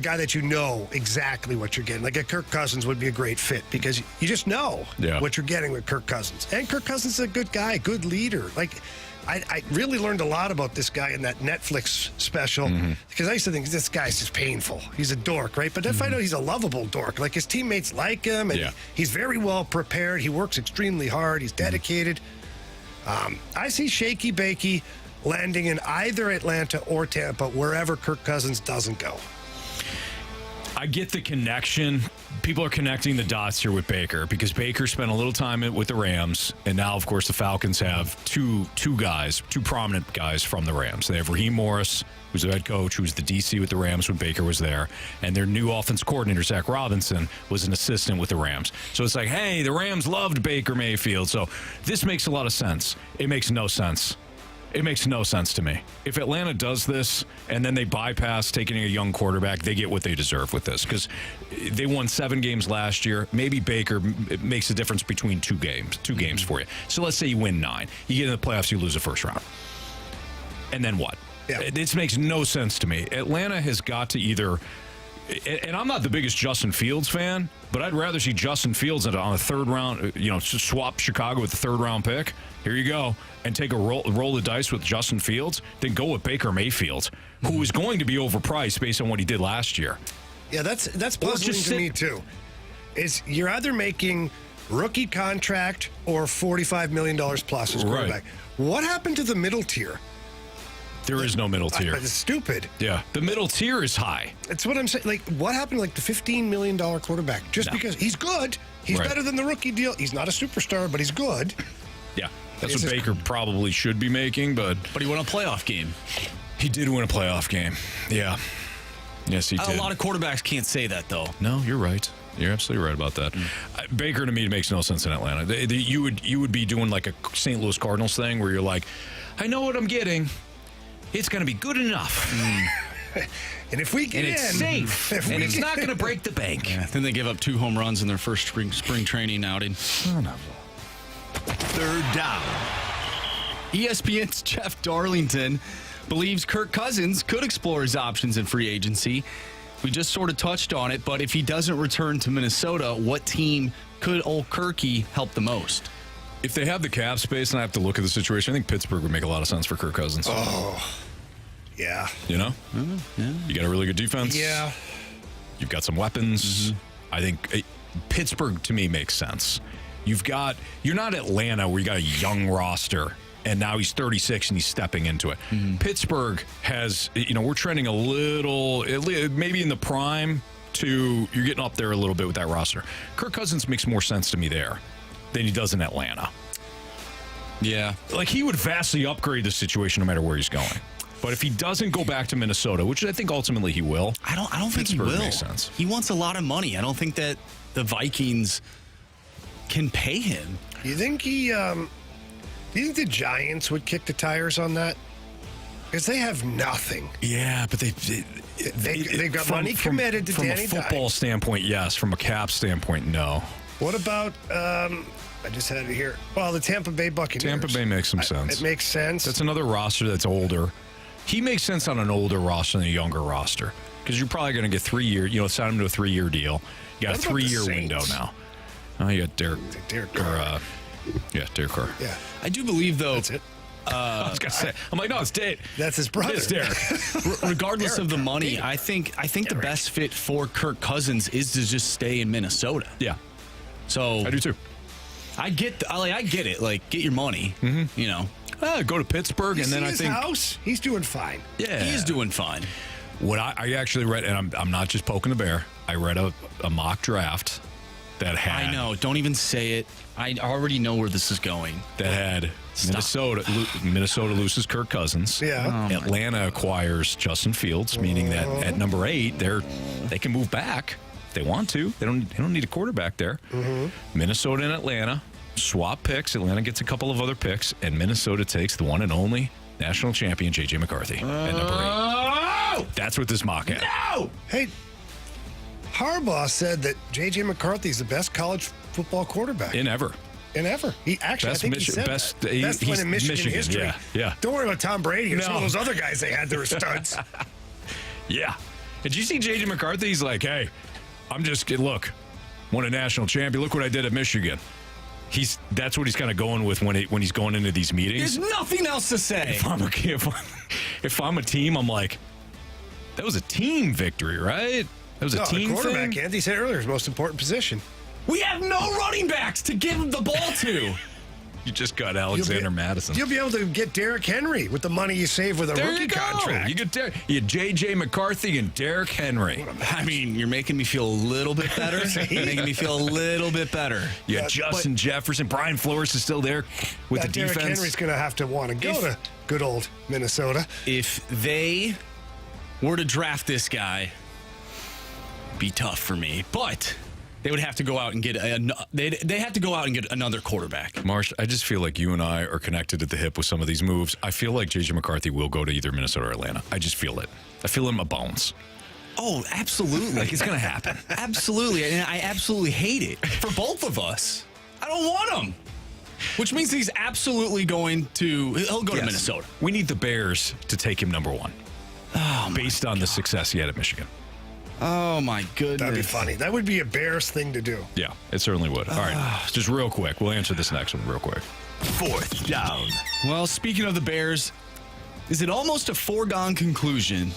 guy that you know exactly what you're getting. Like a Kirk Cousins would be a great fit because you just know what you're getting with Kirk Cousins. And Kirk Cousins is a good guy, good leader. Like, I really learned a lot about this guy in that Netflix special because I used to think this guy's just painful. He's a dork, right? But if I know he's a lovable dork, like his teammates like him, and he's very well prepared. He works extremely hard. He's dedicated. I see Shaky Bakey landing in either Atlanta or Tampa, wherever Kirk Cousins doesn't go. I get the connection. People are connecting the dots here with Baker because Baker spent a little time with the Rams, and now, of course, the Falcons have two prominent guys from the Rams. They have Raheem Morris, who's the head coach, who's the DC with the Rams when Baker was there, and their new offense coordinator, Zach Robinson, was an assistant with the Rams. So it's like, hey, the Rams loved Baker Mayfield, so this makes a lot of sense. It makes no sense. It makes no sense to me. If Atlanta does this and then they bypass taking a young quarterback, they get what they deserve with this because they won 7 games last year. Maybe Baker makes a difference between two games for you. So let's say you win 9. You get in the playoffs, you lose the first round. And then what? Yeah. This makes no sense to me. Atlanta has got to either... And I'm not the biggest Justin Fields fan, but I'd rather see Justin Fields on a third round, swap Chicago with the third round pick. Here you go. And take a roll the dice with Justin Fields, then go with Baker Mayfield, who is going to be overpriced based on what he did last year. Yeah, that's puzzling to me too. Is you're either making rookie contract or $45 million plus as quarterback. Right. What happened to the middle tier? There is no middle tier. It's stupid. Yeah, the middle tier is high. That's what I'm saying. Like, what happened to like the $15 million quarterback? Just because he's good, he's better than the rookie deal. He's not a superstar, but he's good. Yeah, that's what Baker probably should be making, but he won a playoff game. He did win a playoff game. Yeah. Yes, he did. A lot of quarterbacks can't say that, though. No, you're right. You're absolutely right about that. Baker, to me, makes no sense in Atlanta. You would be doing like a St. Louis Cardinals thing where you're like, I know what I'm getting. It's going to be good enough. And if we get and it's safe. And it's not going to break the bank. Yeah, then they give up 2 home runs in their first spring training outing. Third down. ESPN's Jeff Darlington believes Kirk Cousins could explore his options in free agency. We just sort of touched on it, but if he doesn't return to Minnesota, what team could old Kirky help the most? If they have the cap space and I have to look at the situation, I think Pittsburgh would make a lot of sense for Kirk Cousins. Oh, yeah. You know? Yeah. You got a really good defense. Yeah. You've got some weapons. I think Pittsburgh, to me, makes sense. You're not Atlanta where you got a young roster and now he's 36 and he's stepping into it. Pittsburgh has, we're trending a little, maybe in the prime to, you're getting up there a little bit with that roster. Kirk Cousins makes more sense to me there than he does in Atlanta. Yeah. Like, he would vastly upgrade the situation no matter where he's going. But if he doesn't go back to Minnesota, which I think ultimately he will, I don't think he will. Makes sense. He wants a lot of money. I don't think that the Vikings can pay him. You think do you think the Giants would kick the tires on that? Because they have nothing. Yeah, but they've got money committed to Danny Dimes. From a football standpoint, yes. From a cap standpoint, no. What about, I just had it here. Well, the Tampa Bay Buccaneers. Tampa Bay makes some sense. It makes sense. That's another roster that's older. He makes sense on an older roster than a younger roster because you're probably going to get 3 year, sign him to a 3-year deal. You got a 3-year window now. Oh, you got Derek Carr. Derek Carr. Yeah. I do believe, though, That's it. I was gonna say, I'm like, no, it's Dave. That's his brother. It's Derek. Regardless of the money, I think the best fit for Kirk Cousins is to just stay in Minnesota. Yeah. So I do too. I get it. Like, get your money. You know. Go to Pittsburgh, You and then see I his think house? He's doing fine. yeah, He is doing fine. What I actually read, and I'm not just poking the bear. I read a mock draft that had. I know. Don't even say it. I already know where this is going. That had Stop. Minnesota loses Kirk Cousins. Yeah. Atlanta acquires Justin Fields, meaning that at number 8, they can move back if they want to. They don't need a quarterback there. Minnesota and Atlanta swap picks. Atlanta gets a couple of other picks, and Minnesota takes the one and only national champion J.J. McCarthy at number 8. That's what this mock had. No! Hey, Harbaugh said that J.J. McCarthy is the best college football quarterback In ever. ever. He actually, I think he said best one in Michigan history. Yeah. Don't worry about Tom Brady or some No. of those other guys they had that were studs. Yeah. Did you see J.J. McCarthy? He's like, hey, look, won a national champion. Look what I did at Michigan. That's what he's kind of going with when he's going into these meetings. There's nothing else to say. If I'm a team, I'm like, that was a team victory, right? That was a team the quarterback, thing. Andy said earlier, is the most important position. We have no running backs to give the ball to. You just got Alexander Madison. You'll be able to get Derrick Henry with the money you save with a There rookie you go. contract. You get J.J. McCarthy and Derrick Henry. I mean, you're making me feel a little bit better. You're making me feel a little bit better. Yeah, Justin Jefferson. Brian Flores is still there with the Derrick defense. Henry's going to have to want to go to good old Minnesota. If they were to draft this guy, be tough for me, but they would have to go out and get they have to go out and get another quarterback. Marsh, I just feel like you and I are connected at the hip with some of these moves. I feel like J.J. McCarthy will go to either Minnesota or Atlanta. I just feel it. I feel it in my bones. Oh, absolutely. Like it's going to happen. Absolutely. And I absolutely hate it for both of us. I don't want him. Which means he's absolutely he'll go to Minnesota. We need the Bears to take him number 1. Based on the success he had at Michigan. Oh, my goodness. That'd be funny. That would be a Bears thing to do. Yeah, it certainly would. All right, just real quick. We'll answer this next one real quick. 4th down. Well, speaking of the Bears, is it almost a foregone conclusion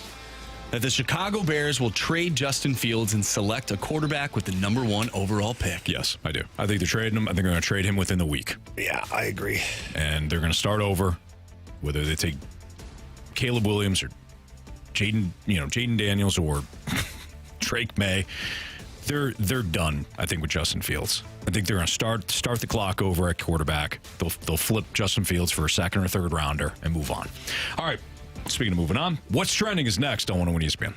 that the Chicago Bears will trade Justin Fields and select a quarterback with the number 1 overall pick? Yes, I do. I think they're trading him. I think they're going to trade him within the week. Yeah, I agree. And they're going to start over, whether they take Caleb Williams or Jaden Daniels or Drake May. They're done, I think, with Justin Fields. I think they're going to start the clock over at quarterback. They'll flip Justin Fields for a second or third rounder and move on. All right, speaking of moving on, what's trending is next on 101 ESPN.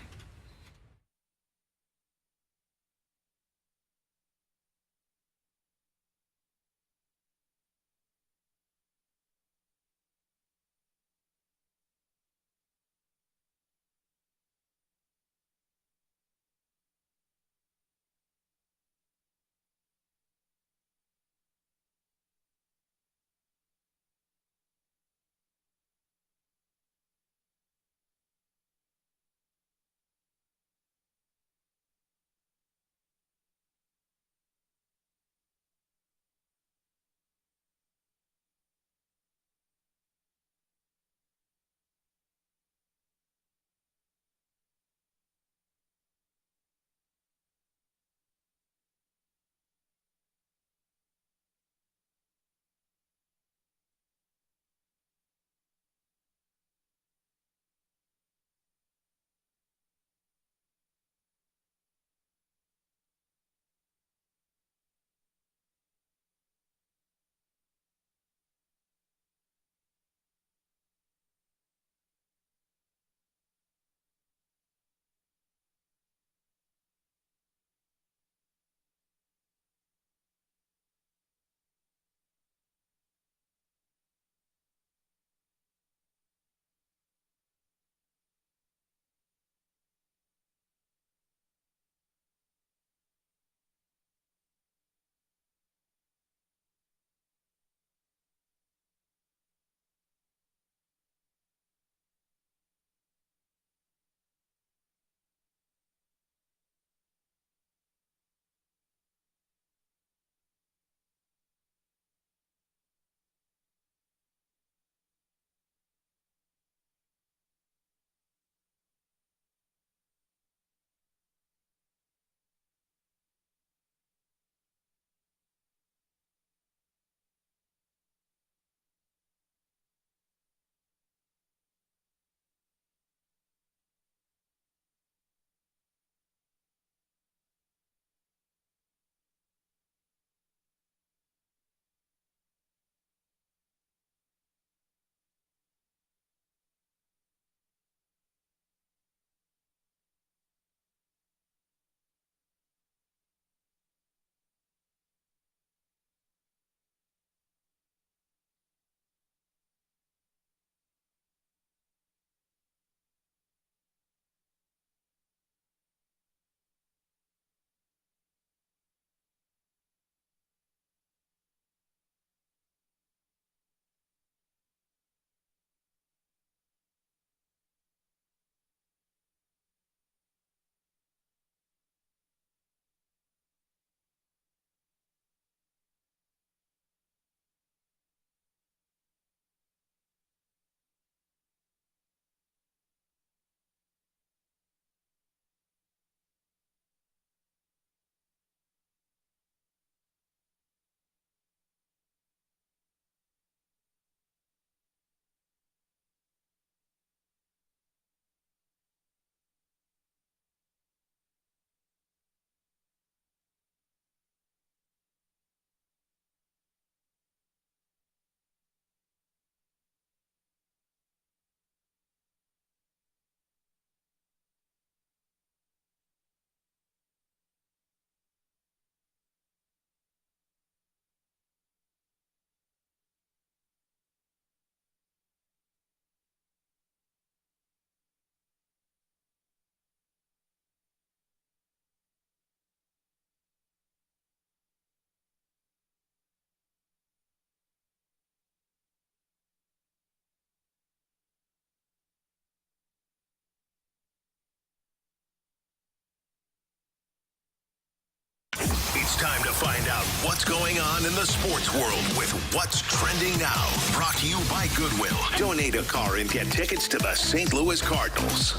time to find out what's going on in the sports world with What's Trending Now. Brought to you by Goodwill. Donate a car and get tickets to the St. Louis Cardinals.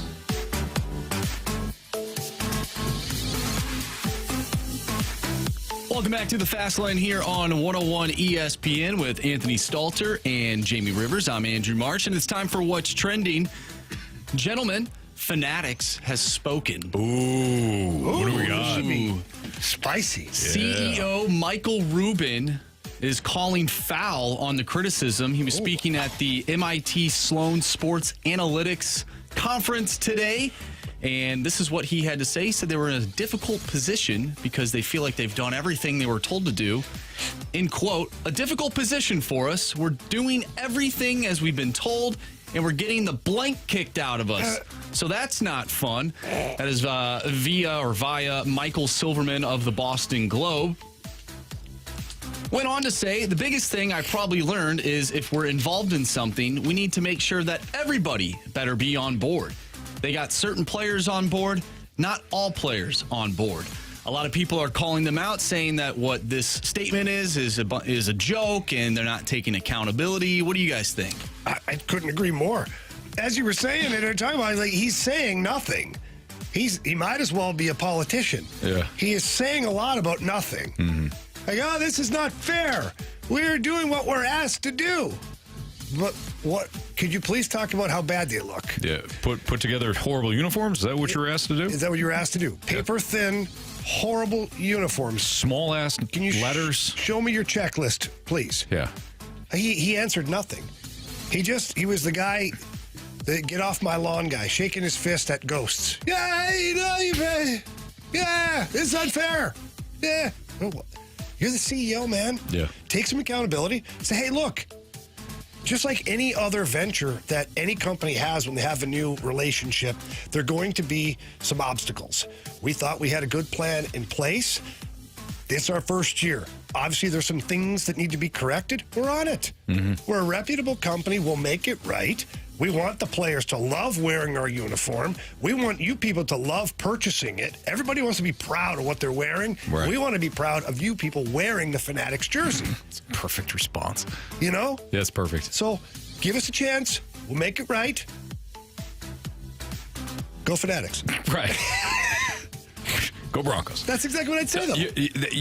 Welcome back to the Fast Lane here on 101 ESPN with Anthony Stalter and Jamie Rivers. I'm Andrew Marsh, and it's time for What's Trending. Gentlemen, Fanatics has spoken. Ooh, what do we got? Spicy. CEO Michael Rubin is calling foul on the criticism. He was speaking at the MIT Sloan Sports Analytics Conference today, and this is what he had to say. He said they were in a difficult position because they feel like they've done everything they were told to do. In quote, a difficult position for us. We're doing everything as we've been told, and we're getting the blank kicked out of us. So that's not fun. That is via Michael Silverman of the Boston Globe. Went on to say, the biggest thing I probably learned is if we're involved in something, we need to make sure that everybody better be on board. They got certain players on board, not all players on board. A lot of people are calling them out, saying that what this statement is a joke and they're not taking accountability. What do you guys think? I couldn't agree more. As you were saying it, talking about, like, he's saying nothing. He might as well be a politician. Yeah. He is saying a lot about nothing. Mm-hmm. Like, oh, this is not fair. We're doing what we're asked to do. But what? Could you please talk about how bad they look? Yeah, put together horrible uniforms. Is that what you're asked to do? Is that what you're asked to do? Paper thin, horrible uniforms. Small ass Can you letters. Show me your checklist, please. Yeah. He answered nothing. He was the guy, the get off my lawn guy, shaking his fist at ghosts. Yeah, this is unfair. Yeah. You're the CEO, man. Yeah. Take some accountability. Say, hey, look, just like any other venture that any company has when they have a new relationship, there are going to be some obstacles. We thought we had a good plan in place. It's our first year. Obviously, there's some things that need to be corrected. We're on it. Mm-hmm. We're a reputable company. We'll make it right. We want the players to love wearing our uniform. We want you people to love purchasing it. Everybody wants to be proud of what they're wearing. Right. We want to be proud of you people wearing the Fanatics jersey. It's a perfect response. You know? Yeah, it's perfect. So give us a chance. We'll make it right. Go Fanatics. Right. Go Broncos. That's exactly what I'd say, though.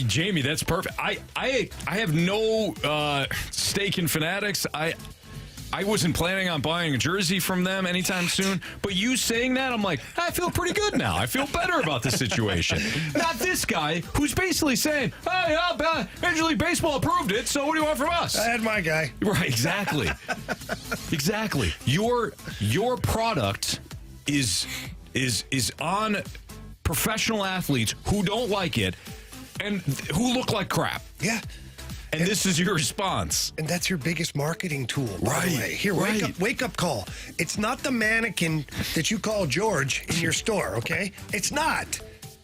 Jamie, that's perfect. I have no stake in Fanatics. I wasn't planning on buying a jersey from them anytime soon, but you saying that, I'm like, I feel pretty good now. I feel better about the situation. Not this guy who's basically saying, hey, Major League Baseball approved it, so what do you want from us? I had my guy. Right, exactly. Exactly. Your product is on professional athletes who don't like it and who look like crap. Yeah. And this is your response. And that's your biggest marketing tool, by the way. Here, wake up call. It's not the mannequin that you call George in your store, okay? It's not.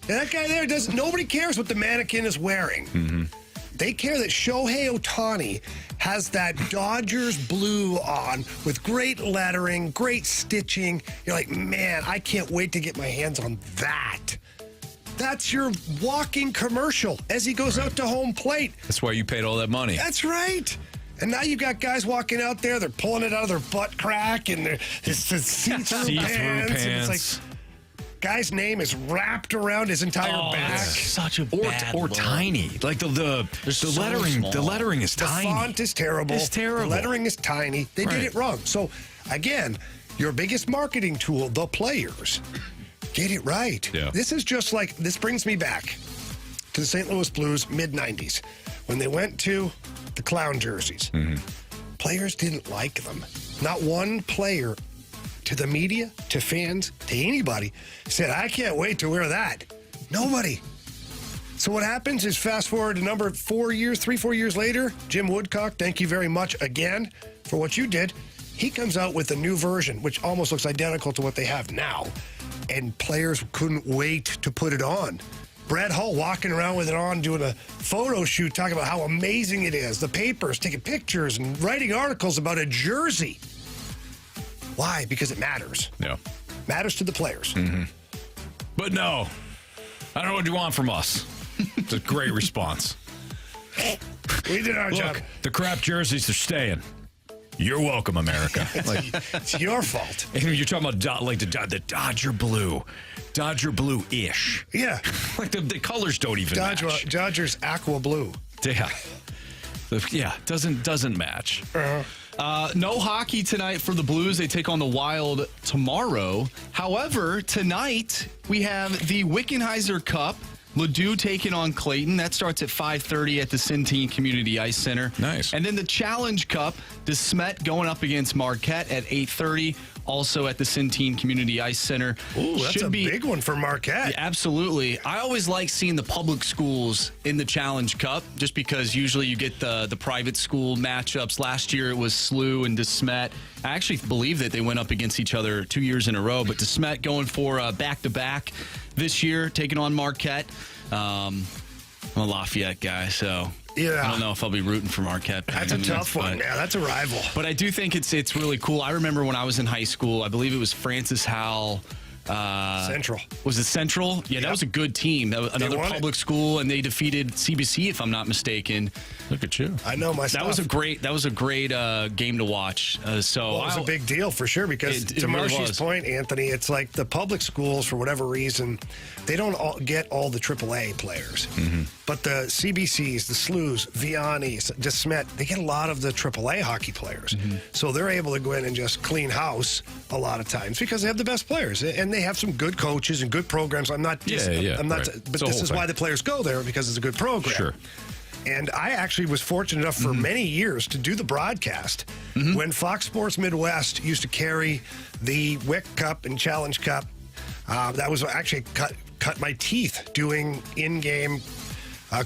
And that guy there nobody cares what the mannequin is wearing. Mm-hmm. They care that Shohei Ohtani has that Dodgers blue on with great lettering, great stitching. You're like, man, I can't wait to get my hands on that. That's your walking commercial as he goes out to home plate. That's why you paid all that money. That's right. And now you've got guys walking out there, they're pulling it out of their butt crack and their see-through pants. And it's like, guy's name is wrapped around his entire back. Such a bad or look. tiny. Like the lettering. Small. The lettering is tiny. The font is terrible. It's terrible. The lettering is tiny. They did it wrong. So again, your biggest marketing tool, the players. Get it right. Yeah. This brings me back to the St. Louis Blues mid-90s when they went to the clown jerseys. Mm-hmm. Players didn't like them. Not one player to the media, to fans, to anybody said, I can't wait to wear that. Nobody. So what happens is fast forward a 4 years later, Jim Woodcock, thank you very much again for what you did. He comes out with a new version, which almost looks identical to what they have now. And players couldn't wait to put it on. Brad Hull walking around with it on, doing a photo shoot, talking about how amazing it is. The papers taking pictures and writing articles about a jersey. Why? Because it matters. Yeah. Matters to the players. Mm-hmm. But no, I don't know what you want from us. It's a great response. We did our job. Look, the crap jerseys are staying. You're welcome, America. Like, It's your fault. and you're talking about the Dodger blue. Dodger blue-ish. Yeah. Like the colors don't even match. Dodgers aqua blue. Yeah. Yeah, doesn't match. No hockey tonight for the Blues. They take on the Wild tomorrow. However, tonight we have the Wickenheiser Cup. Ladue taking on Clayton. That starts at 5:30 at the Centene Community Ice Center. Nice. And then the Challenge Cup, DeSmet going up against Marquette at 8:30, also at the Centene Community Ice Center. Ooh, that's a big one for Marquette. Yeah, absolutely. I always like seeing the public schools in the Challenge Cup just because usually you get the private school matchups. Last year it was SLU and DeSmet. I actually believe that they went up against each other 2 years in a row, but DeSmet going for back-to-back this year, taking on Marquette. I'm a Lafayette guy, so Yeah. I don't know if I'll be rooting for Marquette. That's a tough one. Yeah, that's a rival. But I do think it's really cool. I remember when I was in high school, I believe it was Francis Howell. Central. Was it Central? Yeah, that was a good team. That was another won public school, and they defeated CBC, if I'm not mistaken. Look at you. I know my stuff. That was a great game to watch. Well, it was a big deal for sure because It to really Marshy's was. point, Anthony, it's like the public schools, for whatever reason, they don't get all the AAA players. But the CBCs, the SLUs, Vianney's, DeSmet, they get a lot of the AAA hockey players. So they're able to go in and just clean house a lot of times because they have the best players. And they have some good coaches and good programs. I'm not, I'm not, right. but this is why the players go there because it's a good program. Sure. And I actually was fortunate enough for many years to do the broadcast when Fox Sports Midwest used to carry the WIC Cup and Challenge Cup. That was actually cut my teeth doing in-game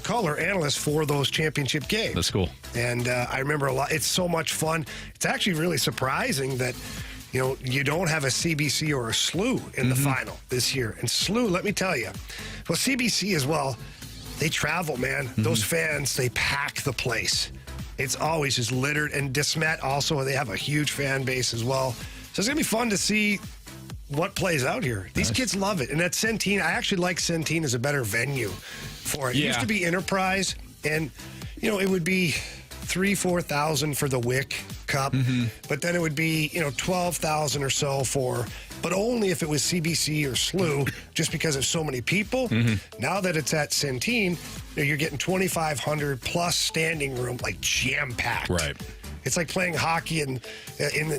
color analyst for those championship games. That's cool. And I remember a lot. It's so much fun. It's actually really surprising that you don't have a CBC or a SLU in the final this year. And SLU, let me tell you, well, CBC as well, they travel, man. Those fans, they pack the place. It's always just littered. And DeSmet also, they have a huge fan base as well. So it's going to be fun to see what plays out here. These kids love it. And at Centene, I actually like Centene as a better venue for it. It used to be Enterprise, and, it would be 3,000-4,000 for the WIC Cup, but then it would be 12,000 or so but only if it was CBC or SLU, just because of so many people. Now that it's at Centene, you're getting 2,500 plus standing room, like jam packed. Right. It's like playing hockey in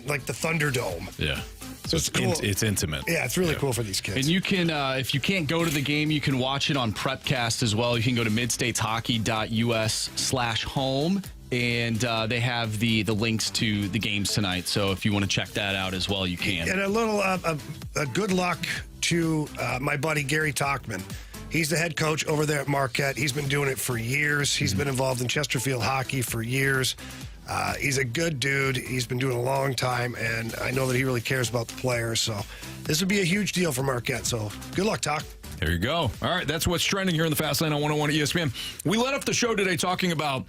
like the Thunderdome. Yeah. So it's cool. It's intimate. Yeah, it's really cool for these kids. And you can, if you can't go to the game, you can watch it on Prepcast as well. You can go to midstateshockey.us/home, and they have the links to the games tonight. So if you want to check that out as well, you can. And a little good luck to my buddy Gary Talkman. He's the head coach over there at Marquette. He's been doing it for years. He's been involved in Chesterfield hockey for years. He's a good dude. He's been doing it a long time, and I know that he really cares about the players. So this would be a huge deal for Marquette. So good luck, Talk. There you go. All right, that's what's trending here in the Fast Lane on 101 ESPN. We led up the show today talking about,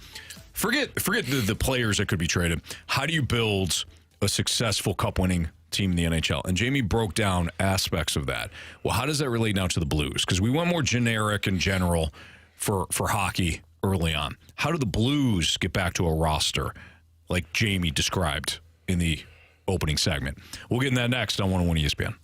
forget the players that could be traded. How do you build a successful cup-winning team in the NHL? And Jamie broke down aspects of that. Well, how does that relate now to the Blues? Because we went more generic and general for hockey early on. How do the Blues get back to a roster like Jamie described in the opening segment? We'll get in that next on 101 ESPN.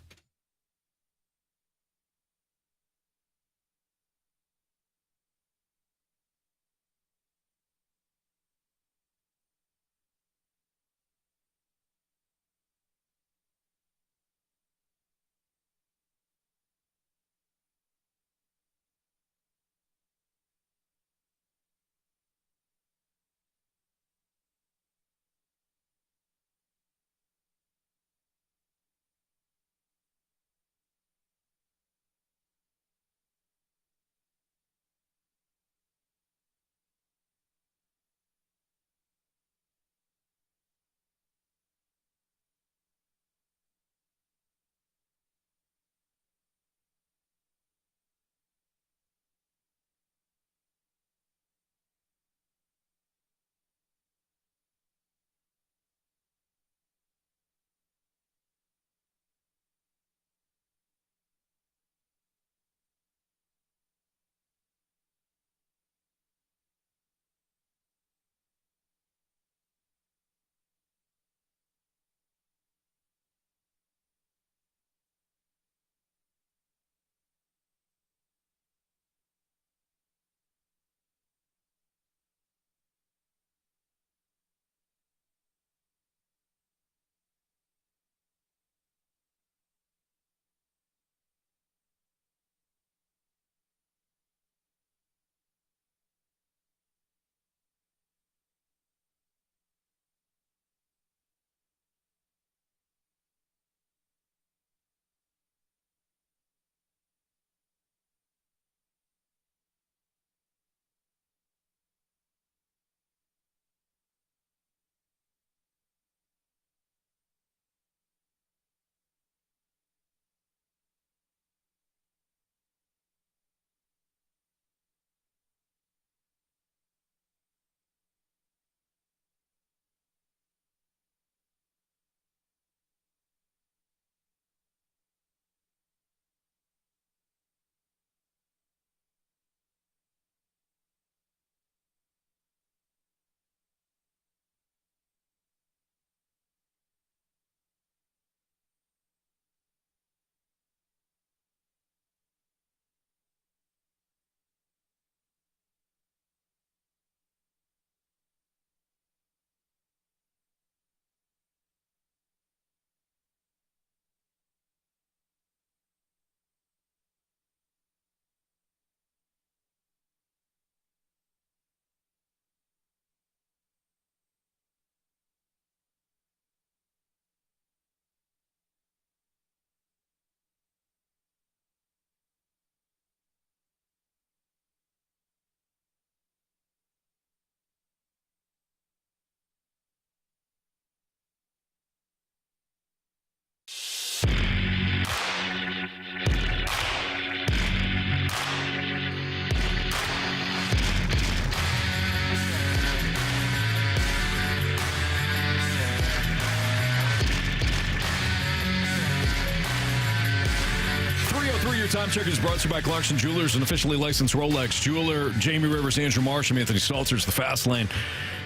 Time Check is brought to you by Clarkson Jewelers, an officially licensed Rolex jeweler. Jamie Rivers, Andrew Marsh, and Anthony Stalter's the Fast Lane.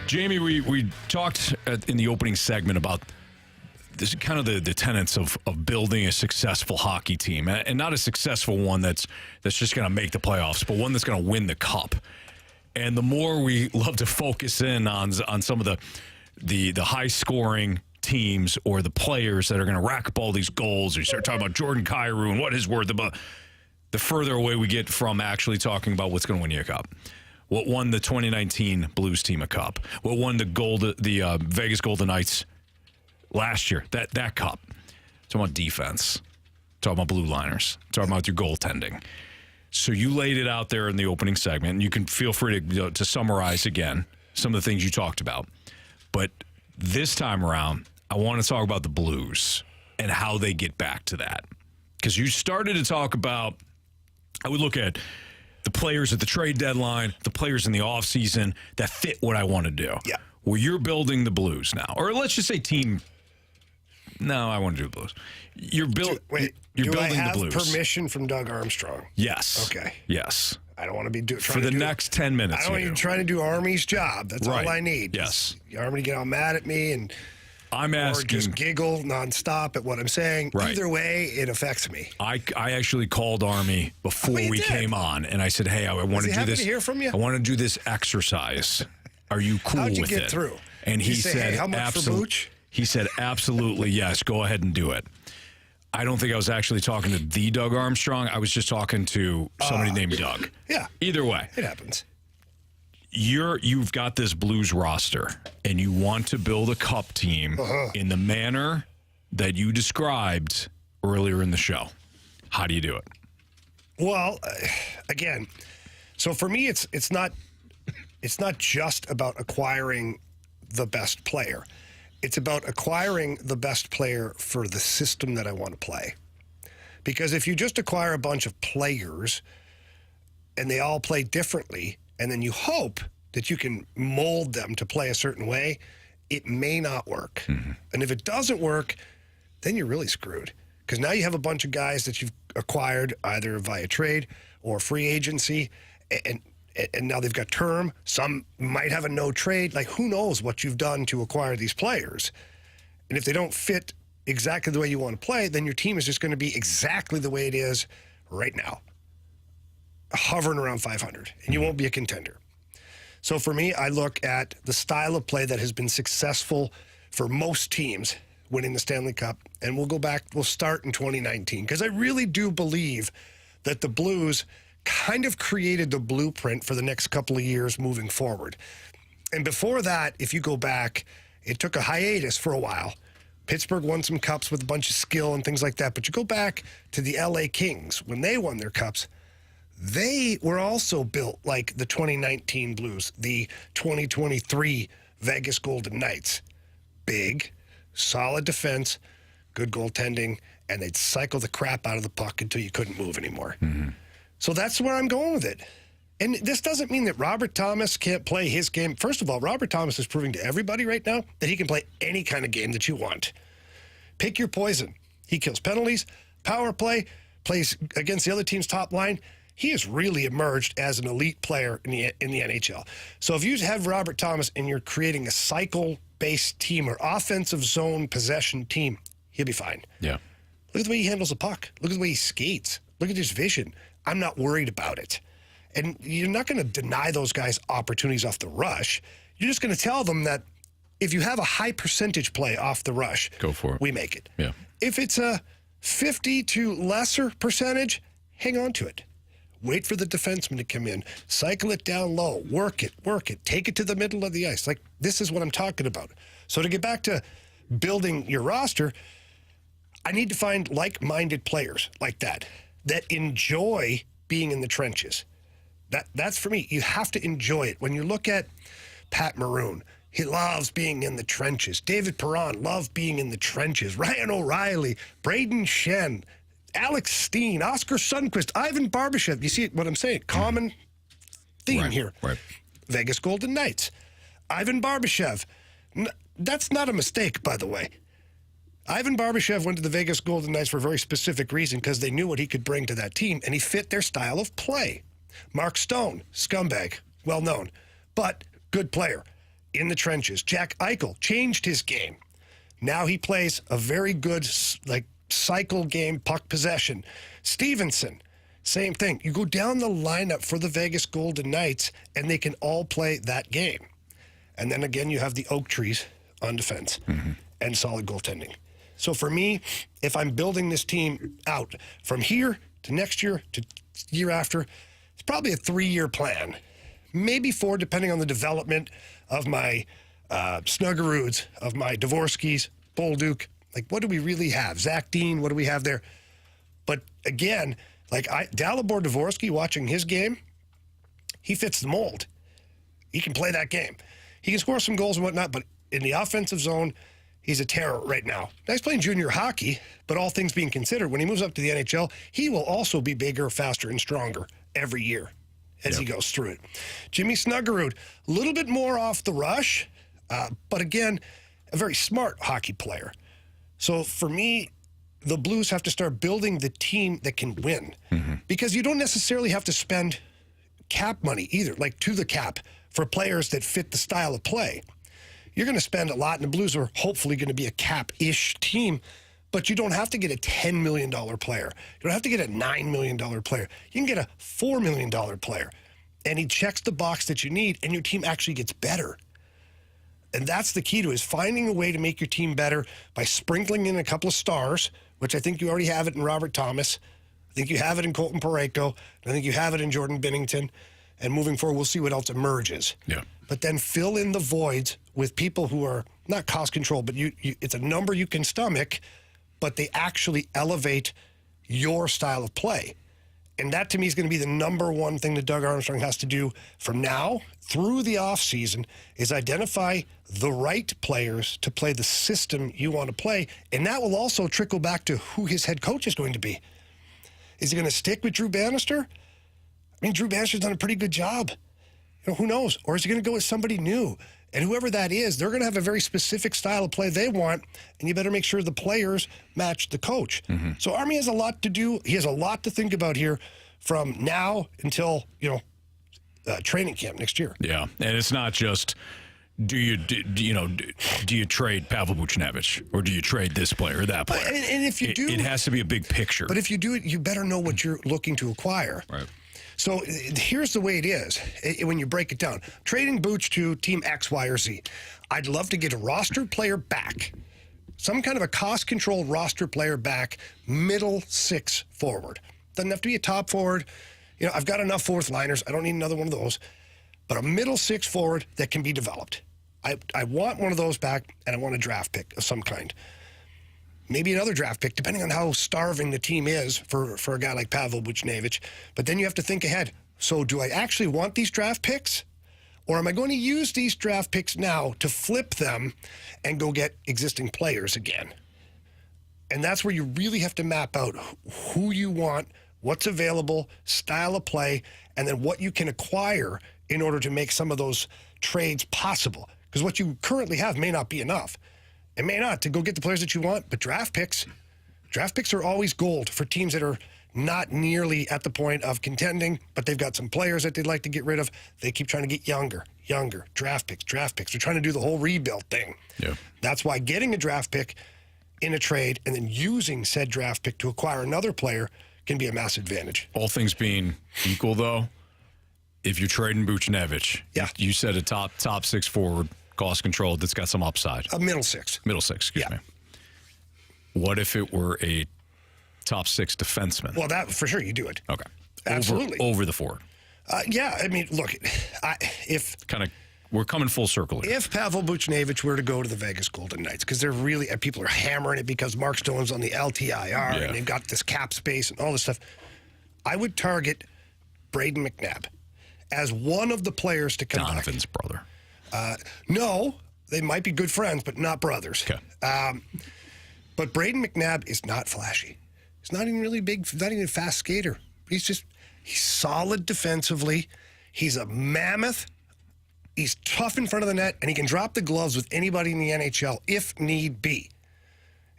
Jamie, we talked in the opening segment about this kind of the tenets of building a successful hockey team, and not a successful one that's just going to make the playoffs, but one that's going to win the cup. And the more we love to focus in on some of the high scoring teams or the players that are going to rack up all these goals, or you start talking about Jordan Cairo and what his worth about, the further away we get from actually talking about what's going to win you a cup. What won the 2019 Blues team a cup? What won the Vegas Golden Knights last year? That cup. Talking about defense. Talking about blue liners. Talking about your goaltending. So you laid it out there in the opening segment, and you can feel free to summarize again some of the things you talked about. But this time around, I want to talk about the Blues and how they get back to that. Because you started to talk about, I would look at the players at the trade deadline, the players in the offseason that fit what I want to do. Yeah. Well, you're building the Blues now. Or let's just say team. No, I want to do the Blues. You're building the Blues. Permission from Doug Armstrong? Yes. Okay. Yes. I don't want to be trying for the next 10 minutes. I don't want you trying to do Army's job. That's right. all I need. Yes. Army to get all mad at me and or just giggle nonstop at what I'm saying. Right. Either way, it affects me. I actually called Army before we came on, and I said, "Hey, I want to do this. To hear from you? I want to do this exercise. Are you cool with it?" How'd you get through? And he said, "Hey, how much for Booch?" He said, "Absolutely, yes. Go ahead and do it." I don't think I was actually talking to the Doug Armstrong. I was just talking to somebody named Doug. Yeah. Either way, it happens. You've got this Blues roster, and you want to build a cup team in the manner that you described earlier in the show. How do you do it? Well, again, so for me, it's not just about acquiring the best player. It's about acquiring the best player for the system that I want to play. Because if you just acquire a bunch of players and they all play differently, and then you hope that you can mold them to play a certain way, it may not work. Mm-hmm. And if it doesn't work, then you're really screwed. Because now you have a bunch of guys that you've acquired either via trade or free agency, and now they've got term. Some might have a no trade. Like, who knows what you've done to acquire these players. And if they don't fit exactly the way you want to play, then your team is just going to be exactly the way it is right now, hovering around 500, and you won't be a contender. So for me, I look at the style of play that has been successful for most teams winning the Stanley Cup, and we'll start in 2019, because I really do believe that the Blues kind of created the blueprint for the next couple of years moving forward. And before that, if you go back, it took a hiatus for a while. Pittsburgh won some cups with a bunch of skill and things like that. But you go back to the LA Kings, when they won their cups, they were also built like the 2019 Blues, the 2023 Vegas Golden Knights. Big, solid defense, good goaltending, and they'd cycle the crap out of the puck until you couldn't move anymore. Mm-hmm. So that's where I'm going with it. And this doesn't mean that Robert Thomas can't play his game. First of all, Robert Thomas is proving to everybody right now that he can play any kind of game that you want. Pick your poison. He kills penalties, power play, plays against the other team's top line. He has really emerged as an elite player in the NHL. So if you have Robert Thomas and you're creating a cycle-based team or offensive zone possession team, he'll be fine. Yeah. Look at the way he handles the puck. Look at the way he skates. Look at his vision. I'm not worried about it. And you're not going to deny those guys opportunities off the rush. You're just going to tell them that if you have a high percentage play off the rush, go for it. We make it. Yeah. If it's a 50 to lesser percentage, hang on to it. Wait for the defenseman to come in. Cycle it down low. Work it. Take it to the middle of the ice. Like, this is what I'm talking about. So to get back to building your roster, I need to find like-minded players like that enjoy being in the trenches. That's for me. You have to enjoy it. When you look at Pat Maroon, he loves being in the trenches. David Perron loved being in the trenches. Ryan O'Reilly, Braden Shen, Alex Steen, Oscar Sundqvist, Ivan Barbashev. You see what I'm saying? Common theme here. Right. Vegas Golden Knights. Ivan Barbashev. That's not a mistake, by the way. Ivan Barbashev went to the Vegas Golden Knights for a very specific reason because they knew what he could bring to that team, and he fit their style of play. Mark Stone, scumbag, well known, but good player in the trenches. Jack Eichel changed his game. Now he plays a very good, cycle game, puck possession. Stevenson, same thing. You go down the lineup for the Vegas Golden Knights, and they can all play that game. And then again, you have the oak trees on defense and solid goaltending. So for me, if I'm building this team out from here to next year to year after, it's probably a 3-year plan. Maybe 4, depending on the development of my Snuggeroods, of my Dvorskys, Bolduc. Like, what do we really have? Zach Dean, what do we have there? But again, Dalibor Dvorsky, watching his game, he fits the mold. He can play that game. He can score some goals and whatnot, but in the offensive zone, he's a terror right now. Now, he's playing junior hockey, but all things being considered, when he moves up to the NHL, he will also be bigger, faster, and stronger every year as he goes through it. Jimmy Snuggerud, a little bit more off the rush, but again, a very smart hockey player. So for me, the Blues have to start building the team that can win because you don't necessarily have to spend cap money either, like to the cap, for players that fit the style of play. You're going to spend a lot, and the Blues are hopefully going to be a cap-ish team, but you don't have to get a $10 million player. You don't have to get a $9 million player. You can get a $4 million player, and he checks the box that you need, and your team actually gets better. And that's the key to it, is finding a way to make your team better by sprinkling in a couple of stars, which I think you already have it in Robert Thomas. I think you have it in Colton Parayko. I think you have it in Jordan Binnington. And moving forward, we'll see what else emerges. Yeah. But then fill in the voids with people who are not cost control, but it's a number you can stomach, but they actually elevate your style of play. And that, to me, is going to be the number one thing that Doug Armstrong has to do from now through the offseason, is identify the right players to play the system you want to play. And that will also trickle back to who his head coach is going to be. Is he going to stick with Drew Bannister? I mean, Drew Bannister's done a pretty good job. Who knows? Or is he going to go with somebody new? And whoever that is, they're going to have a very specific style of play they want, and you better make sure the players match the coach. So Army has a lot to do. He has a lot to think about here from now until, training camp next year. Yeah, and it's not just do you trade Pavel Buchnevich, or do you trade this player or that player? And if you do, it has to be a big picture. But if you do it, you better know what you're looking to acquire. Right. So here's the way it is when you break it down. Trading Booch to team X, Y, or Z. I'd love to get a roster player back, some kind of a cost-controlled roster player back, middle 6 forward. Doesn't have to be a top forward. I've got enough fourth liners. I don't need another one of those. But a middle 6 forward that can be developed. I want one of those back, and I want a draft pick of some kind. Maybe another draft pick, depending on how starving the team is for a guy like Pavel Buchnevich. But then you have to think ahead. So do I actually want these draft picks? Or am I going to use these draft picks now to flip them and go get existing players again? And that's where you really have to map out who you want, what's available, style of play, and then what you can acquire in order to make some of those trades possible. Because what you currently have may not be enough. It may not to go get the players that you want, but draft picks are always gold for teams that are not nearly at the point of contending, but they've got some players that they'd like to get rid of. They keep trying to get younger, draft picks. They're trying to do the whole rebuild thing. Yeah. That's why getting a draft pick in a trade and then using said draft pick to acquire another player can be a massive advantage. All things being equal, though, if you're trading Buchnevich, you said a top 6 forward, cost controlled, that's got some upside. A middle 6. Middle 6, excuse me. What if it were a top 6 defenseman? Well, that for sure you do it. Okay. Absolutely. Over the forward. Yeah, I mean, look, we're coming full circle here. If Pavel Buchnevich were to go to the Vegas Golden Knights, because they're really, people are hammering it because Mark Stone's on the LTIR and they've got this cap space and all this stuff, I would target Braden McNabb as one of the players to come back. Donovan's brother. No, they might be good friends, but not brothers. Okay. But Braden McNabb is not flashy. He's not even really big, not even a fast skater. He's solid defensively. He's a mammoth. He's tough in front of the net, and he can drop the gloves with anybody in the NHL if need be.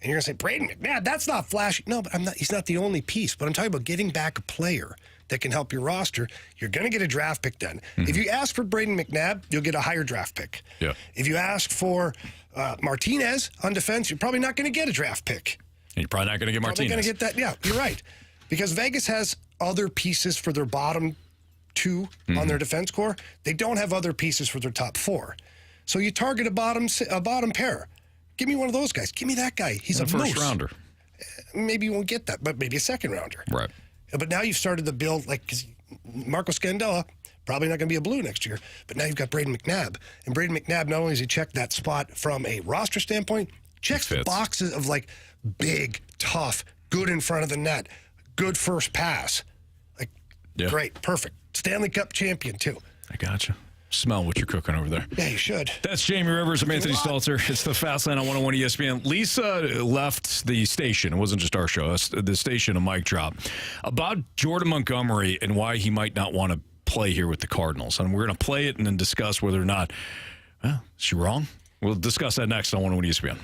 And you're going to say, Braden McNabb, that's not flashy. No, but he's not the only piece. But I'm talking about getting back a player that can help your roster. You're going to get a draft pick then. If you ask for Braden McNabb, you'll get a higher draft pick. Yeah. If you ask for Martinez on defense, you're probably not going to get a draft pick. And you're probably not going to get Martinez. Probably going to get that. Yeah, you're right. Because Vegas has other pieces for their bottom two on their defense core. They don't have other pieces for their top four. So you target a bottom pair. Give me one of those guys. Give me that guy. He's a first rounder. Maybe you won't get that, but maybe a second rounder. Right. But now you've started to build, cause Marco Scandella, probably not going to be a Blue next year, but now you've got Braden McNabb. And Braden McNabb, not only has he checked that spot from a roster standpoint, checks the boxes of big, tough, good in front of the net, good first pass. Great, perfect. Stanley Cup champion, too. I gotcha. Smell what you're cooking over there. Yeah, you should. That's Jamie Rivers. I'm Anthony Stalter. It's the Fast Lane on 101 ESPN. Lisa left the station. It wasn't just our show. It's the station, a mic drop. About Jordan Montgomery and why he might not want to play here with the Cardinals. And we're going to play it and then discuss whether or not, is she wrong? We'll discuss that next on 101 ESPN.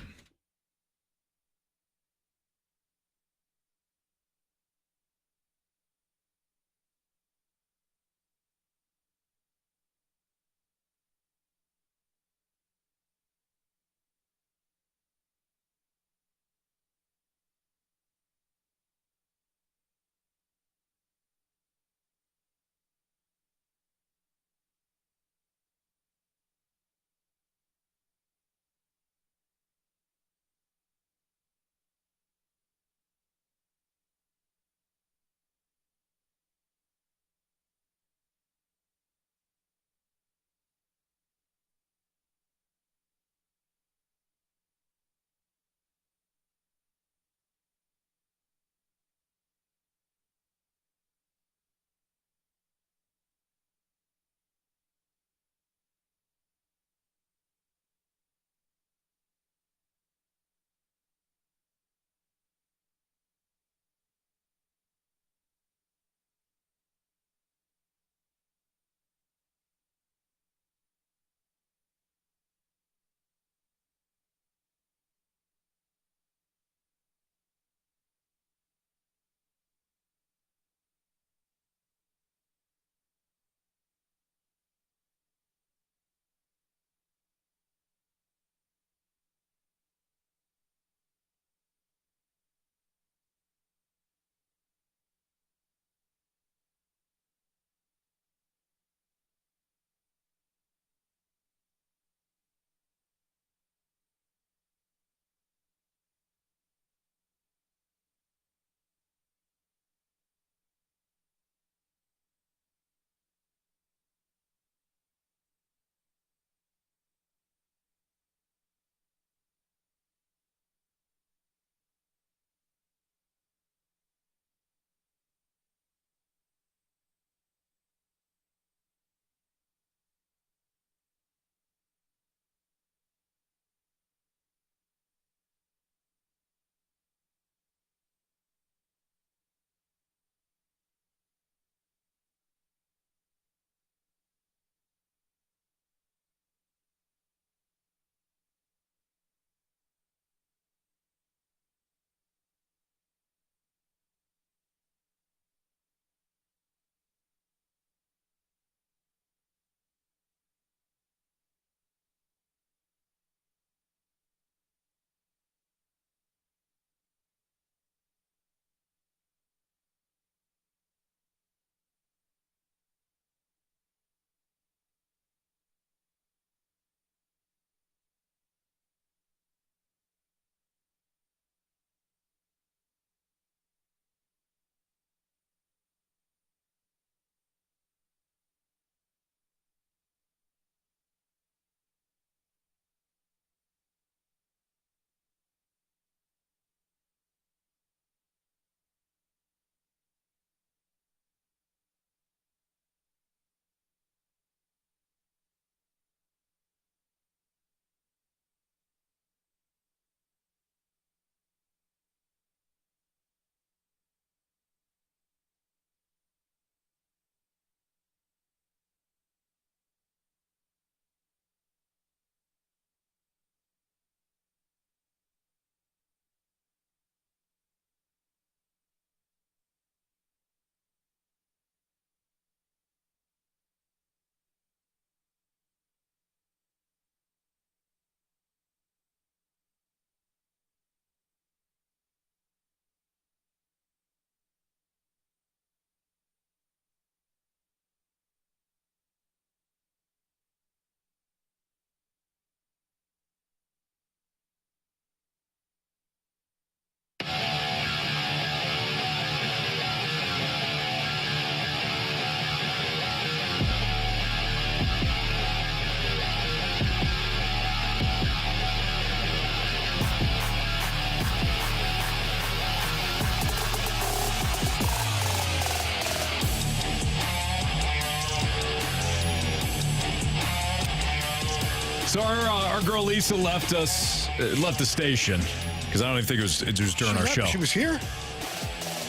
So our girl Lisa left the station because I don't even think it was during our show. She was here?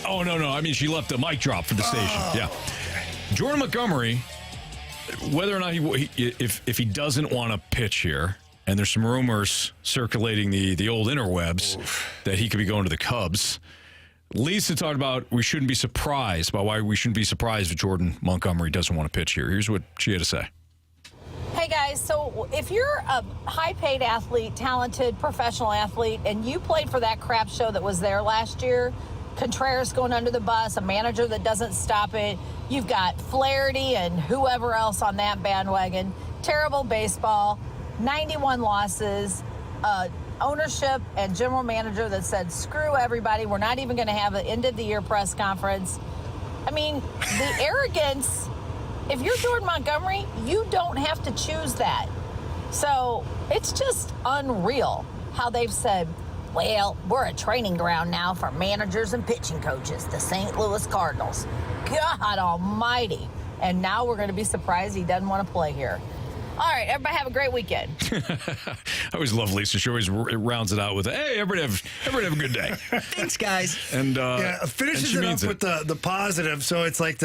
Oh, no. I mean, she left a mic drop for the station. Yeah. Jordan Montgomery, whether or not if he doesn't want to pitch here, and there's some rumors circulating the old interwebs that he could be going to the Cubs. Lisa talked about why we shouldn't be surprised if Jordan Montgomery doesn't want to pitch here. Here's what she had to say. Hey guys, so if you're a high-paid athlete, talented professional athlete, and you played for that crap show that was there last year, Contreras going under the bus, a manager that doesn't stop it, you've got Flaherty and whoever else on that bandwagon, terrible baseball, 91 losses, ownership and general manager that said, screw everybody, we're not even going to have an end-of-the-year press conference. I mean, the arrogance... If you're Jordan Montgomery, you don't have to choose that. So it's just unreal how they've said, well, we're a training ground now for managers and pitching coaches, the St. Louis Cardinals. God almighty. And now we're going to be surprised he doesn't want to play here. All right, everybody have a great weekend. I always love Lisa. She always rounds it out with, hey, everybody have a good day. Thanks, guys. And finishes it up with the positive. So it's like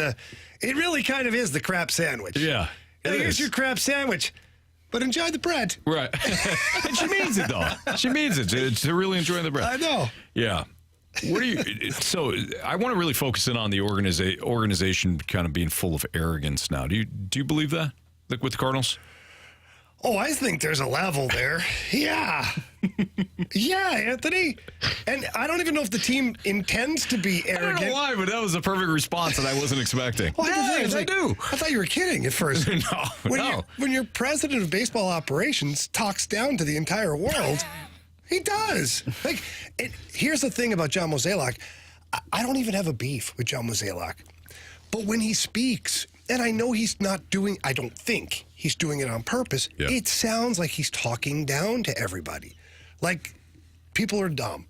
it really kind of is the crap sandwich. Yeah. Here's your crap sandwich, but enjoy the bread. Right. And she means it, though. She means it. To really enjoy the bread. I know. Yeah. So I want to really focus in on the organization kind of being full of arrogance now. Do you believe that? Like with the Cardinals? Oh, I think there's a level there. Yeah. Yeah, Anthony. And I don't even know if the team intends to be arrogant. I don't know why, but that was a perfect response that I wasn't expecting. Well, I do. I thought you were kidding at first. No. When your president of baseball operations talks down to the entire world, he does. Here's the thing about John Mozeliak. I don't even have a beef with John Mozeliak. But when he speaks, and I know I don't think he's doing it on purpose. Yeah. It sounds like he's talking down to everybody. Like, people are dumb.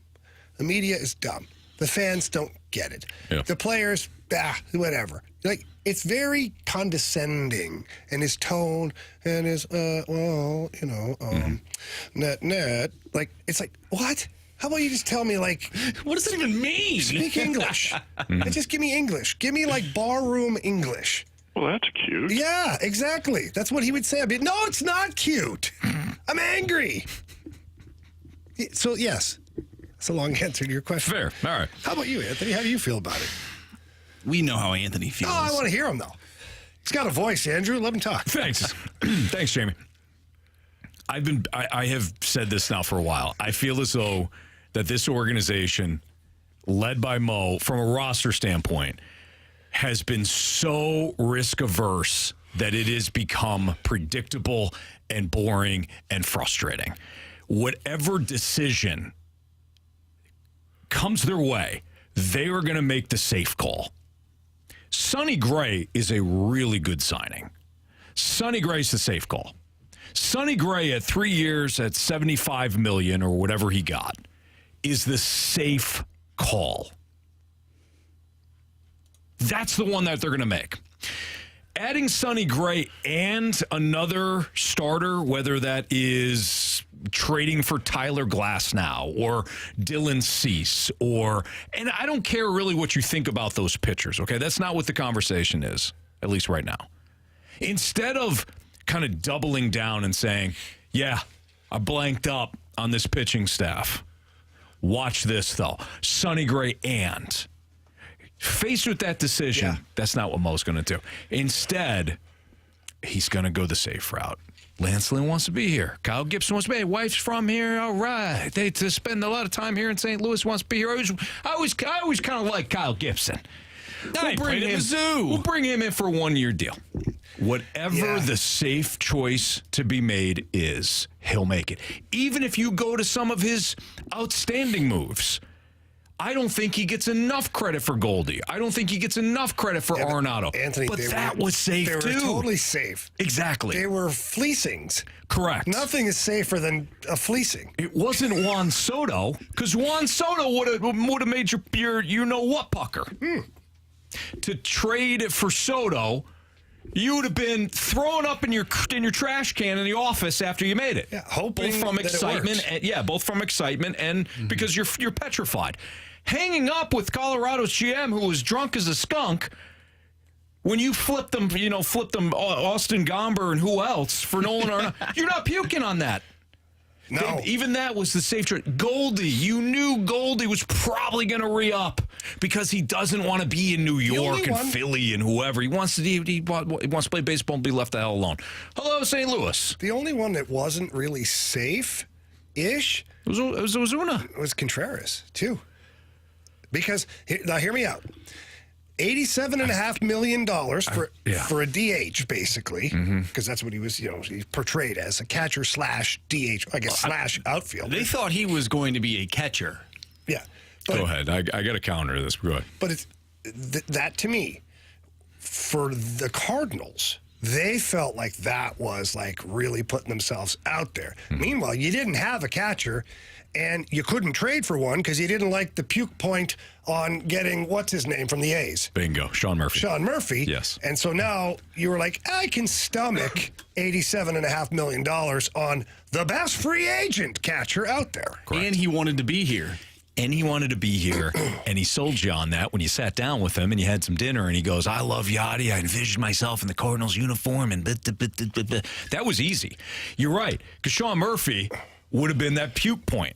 The media is dumb. The fans don't get it. Yeah. The players, whatever. Like, it's very condescending. And his tone and his, net. Like, it's like, what? How about you just tell me, like... What does it even mean? Speak English. And just give me English. Give me, like, barroom English. Well, that's cute. Yeah, exactly. That's what he would say. No, it's not cute. I'm angry. So, yes. That's a long answer to your question. Fair. All right. How about you, Anthony? How do you feel about it? We know how Anthony feels. Oh, I want to hear him, though. He's got a voice, Andrew. Let him talk. Thanks. Thanks, Jamie. I have said this now for a while. I feel as though that this organization, led by Mo, from a roster standpoint, has been so risk-averse that it has become predictable and boring and frustrating. Whatever decision comes their way, they are going to make the safe call. Sonny Gray is a really good signing. Sonny Gray's the safe call. Sonny Gray at 3 years at $75 million or whatever he got is the safe call. That's the one that they're going to make. Adding Sonny Gray and another starter, whether that is trading for Tyler Glasnow or Dylan Cease and I don't care really what you think about those pitchers, okay? That's not what the conversation is, at least right now. Instead of kind of doubling down and saying, yeah, I blanked up on this pitching staff. Watch this, though. Sonny Gray and... Faced with that decision, That's not what Mo's going to do. Instead, he's going to go the safe route. Lance Lynn wants to be here. Kyle Gibson wants to be here. Wife's from here. All right. They to spend a lot of time here in St. Louis, wants to be here. I always kind of like Kyle Gibson. We'll bring him in for a one-year deal. Whatever the safe choice to be made is, he'll make it. Even if you go to some of his outstanding moves, I don't think he gets enough credit for Goldie. I don't think he gets enough credit for Arenado. Anthony, but that was safe, too. They were totally safe. Exactly. They were fleecings. Correct. Nothing is safer than a fleecing. It wasn't Juan Soto, because Juan Soto would have made your you-know-what pucker. To trade for Soto you would have been throwing up in your trash can in the office after you made it. Yeah, hoping both from that it excitement works. both from excitement and because you're petrified. Hanging up with Colorado's GM who was drunk as a skunk when you flipped them Austin Gomber and who else for Nolan Arenado. You're not puking on that. No. Even that was the safe choice. Goldie, you knew Goldie was probably going to re-up because he doesn't want to be in New York and Philly and whoever. He wants to play baseball and be left the hell alone. Hello, St. Louis. The only one that wasn't really safe-ish was Ozuna. It was Contreras, too. Because, now hear me out. $87.5 million for a DH, basically, because that's what he was, he portrayed as, a catcher slash DH, I guess, slash outfielder. They thought he was going to be a catcher. Yeah. Go ahead. I got to counter this. Go ahead. But it's, that, to me, for the Cardinals, they felt like that was, like, really putting themselves out there. Meanwhile, you didn't have a catcher, and you couldn't trade for one because you didn't like the puke point on getting, what's his name, from the A's? Bingo. Sean Murphy. Yes. And so now you were like, I can stomach $87.5 million on the best free agent catcher out there. Correct. And he wanted to be here. And he sold you on that when you sat down with him and you had some dinner, and he goes, I love Yachty. I envisioned myself in the Cardinals uniform, and that was easy. You're right, because Sean Murphy would have been that puke point.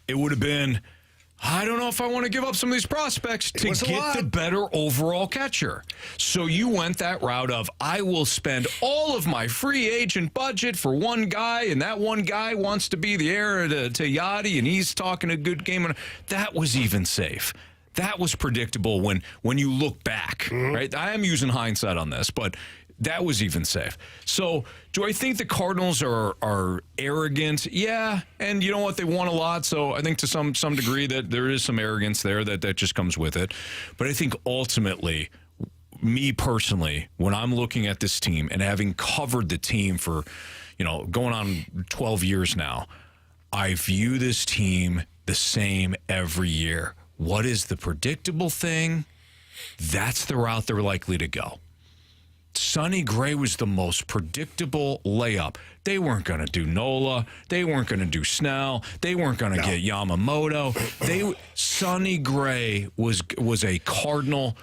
It would have been, I don't know if I want to give up some of these prospects to get the better overall catcher. So you went that route of, I will spend all of my free agent budget for one guy, and that one guy wants to be the heir to Yachty, and he's talking a good game. That was even safe. That was predictable when you look back, right? I am using hindsight on this, but that was even safe. So do I think the Cardinals are arrogant? Yeah, and you know what? They won a lot, so I think to some degree that there is some arrogance there that just comes with it. But I think ultimately, me personally, when I'm looking at this team and having covered the team for, going on 12 years now, I view this team the same every year. What is the predictable thing? That's the route they're likely to go. Sonny Gray was the most predictable layup. They weren't going to do Nola. They weren't going to do Snell. They weren't going to get Yamamoto. Sonny Gray was a Cardinal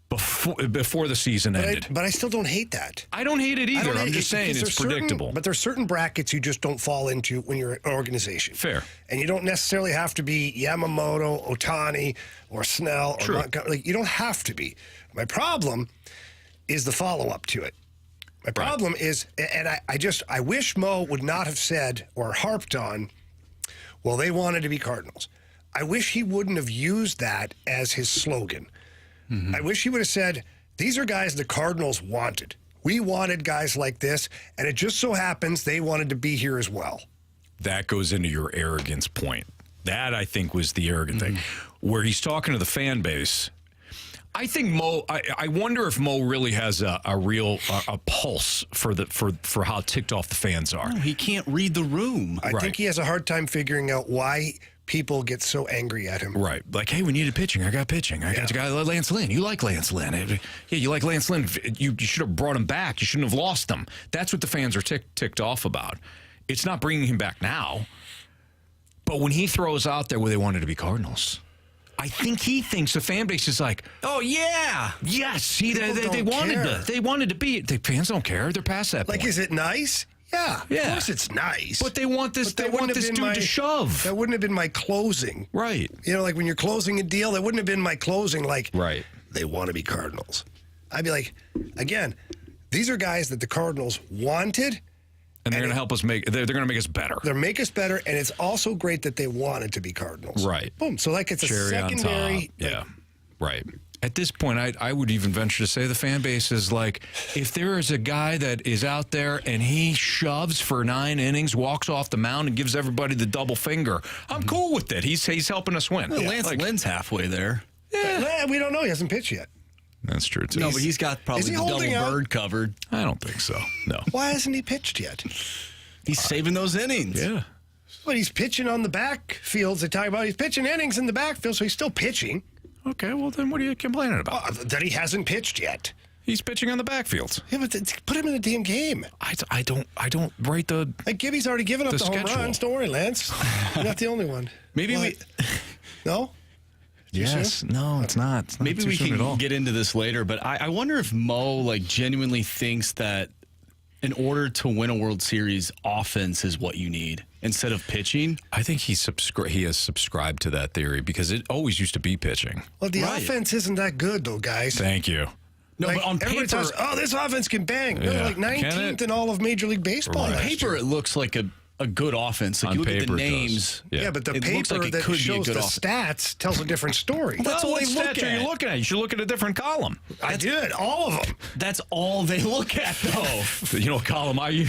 before the season ended. But I still don't hate that. I don't hate it either. I'm just saying it's predictable. But there's certain brackets you just don't fall into when you're an organization. Fair. And you don't necessarily have to be Yamamoto, Ohtani, or Snell. Or Montgomery. You don't have to be. My problem is the follow-up to it. My problem is, and I wish Mo would not have said or harped on, well, they wanted to be Cardinals. I wish he wouldn't have used that as his slogan. I wish he would have said, these are guys the Cardinals wanted. We wanted guys like this, and it just so happens they wanted to be here as well. That goes into your arrogance point. That, I think, was the arrogant thing. Where he's talking to the fan base, I think Mo. I wonder if Mo really has a real pulse for how ticked off the fans are. No, he can't read the room. I think he has a hard time figuring out why people get so angry at him. Right. Like, hey, we needed pitching. I got pitching. I got a guy, Lance Lynn. You like Lance Lynn. Yeah, you like Lance Lynn. You should have brought him back. You shouldn't have lost him. That's what the fans are ticked off about. It's not bringing him back now. But when he throws out there where they wanted to be Cardinals, I think he thinks the fan base is like, oh, yeah. Yes. They wanted to be. The fans don't care. They're past that point. Like, is it nice? Yeah, of course it's nice. But they want this dude to shove. That wouldn't have been my closing. Right. Like when you're closing a deal, that wouldn't have been my closing. Like, right. They want to be Cardinals. I'd be like, again, these are guys that the Cardinals wanted. And they're going to help us they're going to make us better. They'll make us better, and it's also great that they wanted to be Cardinals. Right. Boom. So, like, it's Cherry a secondary. On top. Yeah. Right. At this point, I would even venture to say the fan base is like, if there is a guy that is out there and he shoves for 9 innings, walks off the mound, and gives everybody the double finger, I'm cool with it. He's helping us win. Well, Lance Lynn's halfway there. Yeah. We don't know. He hasn't pitched yet. That's true, too. No, but he's got probably the double bird covered. I don't think so. No. Why hasn't he pitched yet? He's saving those innings. Yeah. But he's pitching on the backfields. They talk about he's pitching innings in the backfield, so he's still pitching. Okay, well, then what are you complaining about? That he hasn't pitched yet. He's pitching on the backfield. Yeah, but put him in a damn game. I don't write the. Like Gibby's already given up the home schedule. runs. Don't worry, Lance. You're not the only one. Maybe What? No. Yes. No, it's not. It's not Maybe too we soon at all. can get into this later, but I wonder if Mo like genuinely thinks that in order to win a World Series, offense is what you need instead of pitching. I think he has subscribed to that theory because it always used to be pitching. Well, the offense isn't that good, though, guys. Thank you. No, Like, but on everybody paper, talks, oh, this offense can bang. No, Yeah. like Can 19th it? in all of Major League Baseball. on last paper year. it looks like a good offense. Like On you look at paper the it does. names. Yeah, but the it looks paper like it that could be a shows good the offense. stats tells a different story. That's all what they look stats are you at. looking at? You should look at a different column. I did, all of them. That's all they look at, though. You know, a column I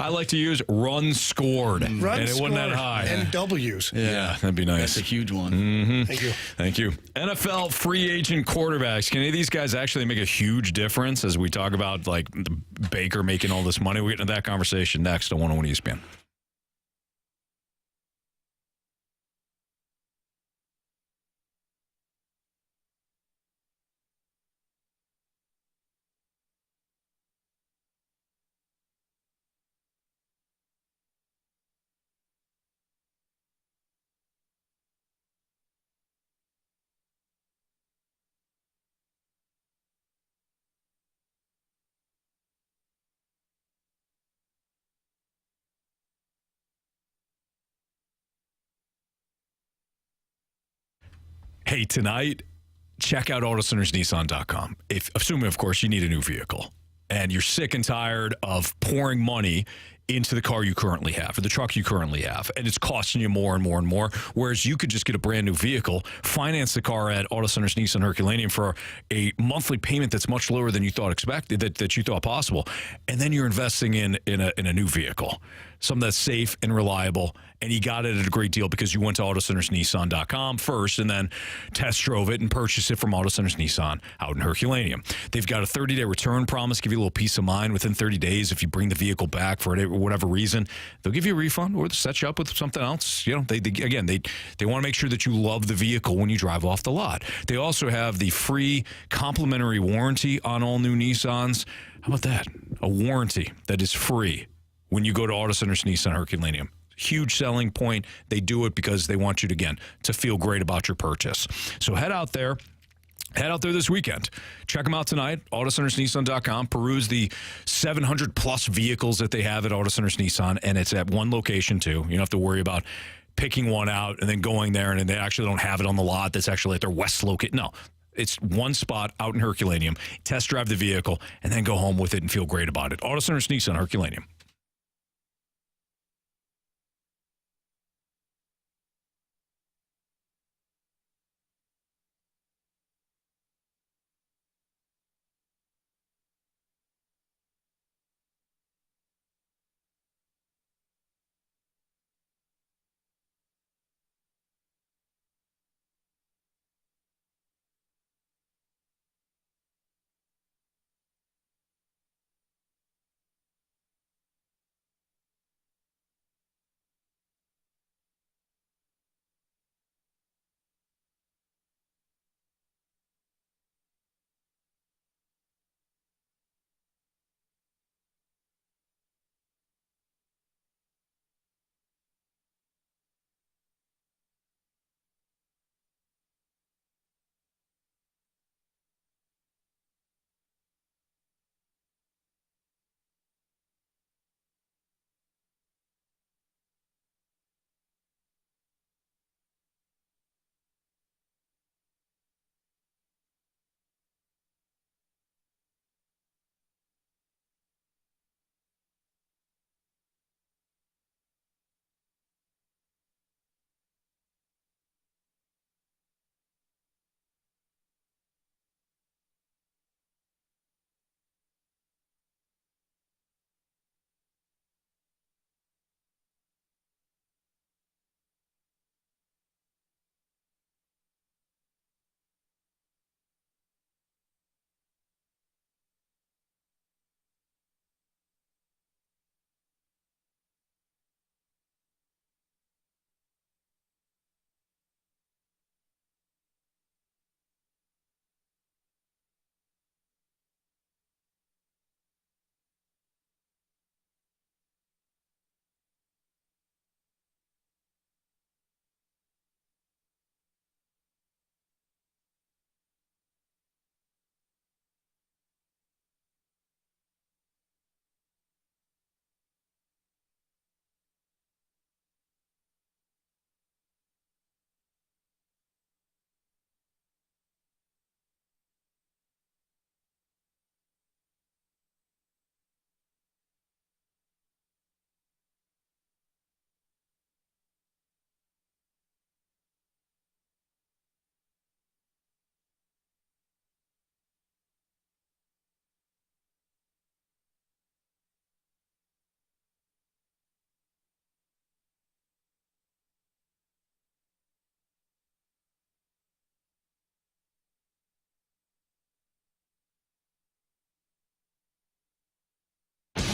like to use runs scored, and it wasn't that scored, high. and W's. Yeah, that'd be nice. That's a huge one. Thank you. Thank you. NFL free agent quarterbacks. Can any of these guys actually make a huge difference as we talk about like Baker making all this money? We'll get into that conversation next on 101 ESPN. Hey, tonight, check out AutoCentersNissan.com. Assuming, of course, you need a new vehicle and you're sick and tired of pouring money into the car you currently have or the truck you currently have, and it's costing you more and more and more, whereas you could just get a brand new vehicle, finance the car at Auto Centers Nissan Herculaneum for a monthly payment that's much lower than you thought expected, that you thought possible, and then you're investing in a new vehicle, something that's safe and reliable, and you got it at a great deal because you went to AutoCentersNissan.com first and then test drove it and purchased it from Auto Centers Nissan out in Herculaneum. They've got a 30-day return promise, give you a little peace of mind within 30 days. If you bring the vehicle back for whatever reason, they'll give you a refund or they'll set you up with something else. You know, they want to make sure that you love the vehicle when you drive off the lot. They also have the free complimentary warranty on all new Nissans. How about that? A warranty that is free when you go to Auto Centers Nissan Herculaneum. Huge selling point. They do it because they want you to, again, to feel great about your purchase. So head out there this weekend. Check them out tonight, AutoCentersNissan.com. Peruse the 700-plus vehicles that they have at Auto Centers Nissan, and it's at one location, too. You don't have to worry about picking one out and then going there, and they actually don't have it on the lot. That's actually at their west location. No. It's one spot out in Herculaneum. Test drive the vehicle, and then go home with it and feel great about it. Auto Centers Nissan Herculaneum.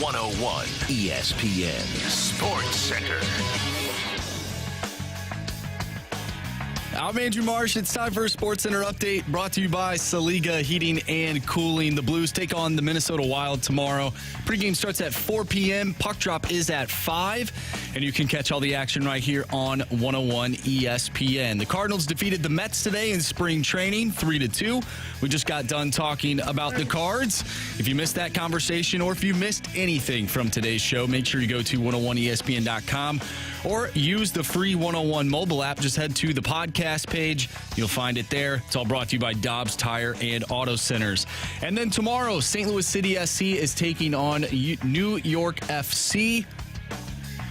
101 ESPN Sports Center. I'm Andrew Marsh. It's time for a Sports Center update brought to you by Saliga Heating and Cooling. The Blues take on the Minnesota Wild tomorrow. Pregame starts at 4 p.m. Puck drop is at 5. And you can catch all the action right here on 101 ESPN. The Cardinals defeated the Mets today in spring training 3-2. We just got done talking about the Cards. If you missed that conversation or if you missed anything from today's show, make sure you go to 101ESPN.com or use the free 101 mobile app. Just head to the podcast page. You'll find it there. It's all brought to you by Dobbs Tire and Auto Centers. And then tomorrow, St. Louis City SC is taking on New York FC.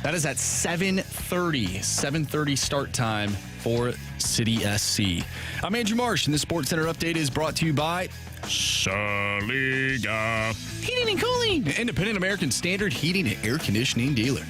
That is at 7:30. 7:30 start time for City SC. I'm Andrew Marsh, and the Sports Center update is brought to you by Saliga Heating and Cooling, independent American Standard heating and air conditioning dealer.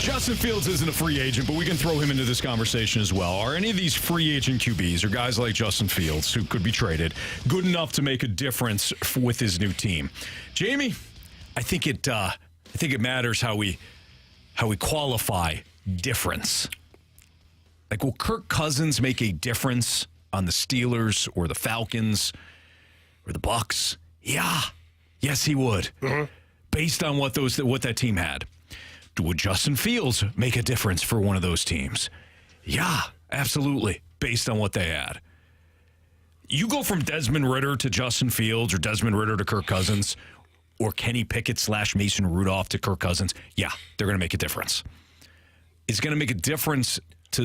Justin Fields isn't a free agent, but we can throw him into this conversation as well. Are any of these free agent QBs or guys like Justin Fields who could be traded good enough to make a difference with his new team? Jamie, I think it matters how we qualify difference. Like, will Kirk Cousins make a difference on the Steelers or the Falcons or the Bucks? Yeah. Yes, he would. Mm-hmm. Based on what that team had. Would Justin Fields make a difference for one of those teams? Yeah, absolutely, based on what they had. You go from Desmond Ridder to Justin Fields or Desmond Ridder to Kirk Cousins or Kenny Pickett / Mason Rudolph to Kirk Cousins, yeah, they're going to make a difference. It's going to make a difference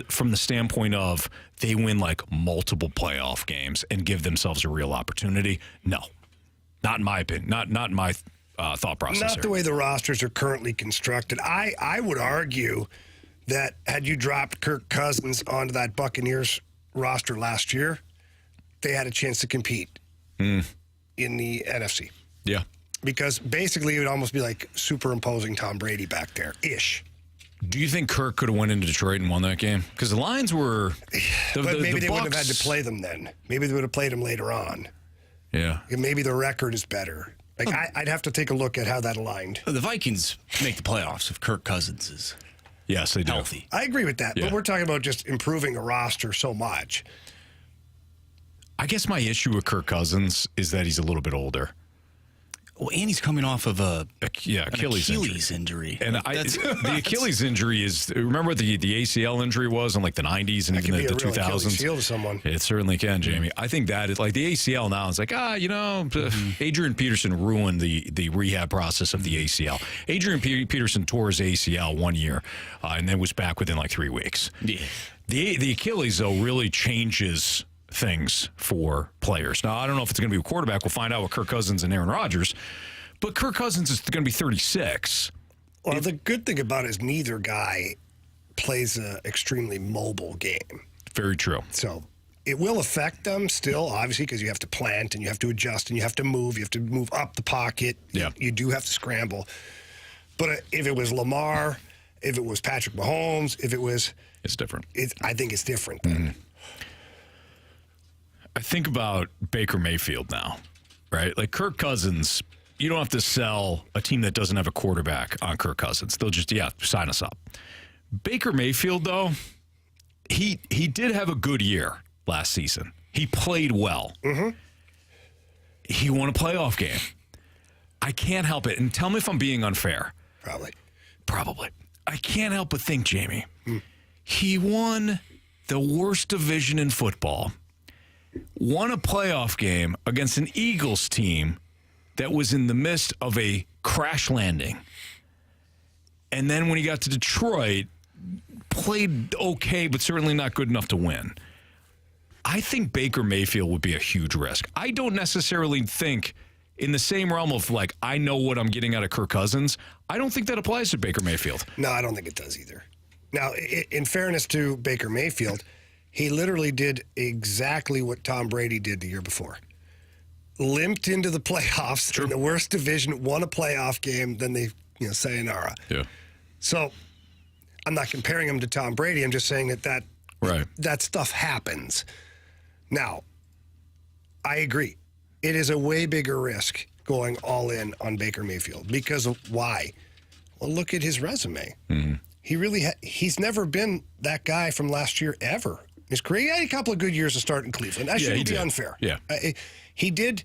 from the standpoint of they win like multiple playoff games and give themselves a real opportunity. No, not in my opinion, not in my thought process. Not here. the way the rosters are currently constructed. I would argue that had you dropped Kirk Cousins onto that Buccaneers roster last year, they had a chance to compete in the NFC. Yeah. Because basically it would almost be like superimposing Tom Brady back there, ish. Do you think Kirk could have went into Detroit and won that game? Because the Lions were... but maybe they Bucs, wouldn't have had to play them then. Maybe they would have played them later on. Yeah. And maybe the record is better. Like, I'd have to take a look at how that aligned. The Vikings make the playoffs if Kirk Cousins is they do. healthy. I agree with that, but we're talking about just improving a roster so much. I guess my issue with Kirk Cousins is that he's a little bit older. Well, and he's coming off of Achilles injury. And the Achilles injury is, remember what the ACL injury was in like the 90s and even the 2000s? Heel to someone. It certainly can, Jamie. I think that is like the ACL now is like, Adrian Peterson ruined the rehab process of the ACL. Adrian Peterson tore his ACL 1 year and then was back within like 3 weeks. Yeah. The Achilles, though, really changes things for players. Now, I don't know if it's going to be a quarterback. We'll find out with Kirk Cousins and Aaron Rodgers. But Kirk Cousins is going to be 36. Well, the good thing about it is neither guy plays an extremely mobile game. Very true. So it will affect them still, obviously, because you have to plant and you have to adjust and you have to move. You have to move up the pocket. Yeah. You do have to scramble. But if it was Lamar, if it was Patrick Mahomes, if it was... It's different. I think it's different then. Mm-hmm. I think about Baker Mayfield now, right? Like Kirk Cousins, you don't have to sell a team that doesn't have a quarterback on Kirk Cousins. They'll just, sign us up. Baker Mayfield, though, he did have a good year last season. He played well. Mm-hmm. He won a playoff game. I can't help it. And tell me if I'm being unfair. Probably. I can't help but think, Jamie, he won the worst division in football. Won a playoff game against an Eagles team that was in the midst of a crash landing. And then when he got to Detroit, played okay, but certainly not good enough to win. I think Baker Mayfield would be a huge risk. I don't necessarily think in the same realm of like, I know what I'm getting out of Kirk Cousins. I don't think that applies to Baker Mayfield. No, I don't think it does either. Now, in fairness to Baker Mayfield, he literally did exactly what Tom Brady did the year before. Limped into the playoffs in the worst division, won a playoff game, then they, sayonara. Yeah. So I'm not comparing him to Tom Brady. I'm just saying that stuff happens. Now, I agree. It is a way bigger risk going all in on Baker Mayfield because of why? Well, look at his resume. Mm-hmm. He really he's never been that guy from last year ever. His career, he had a couple of good years to start in Cleveland. I shouldn't be unfair. Yeah. He did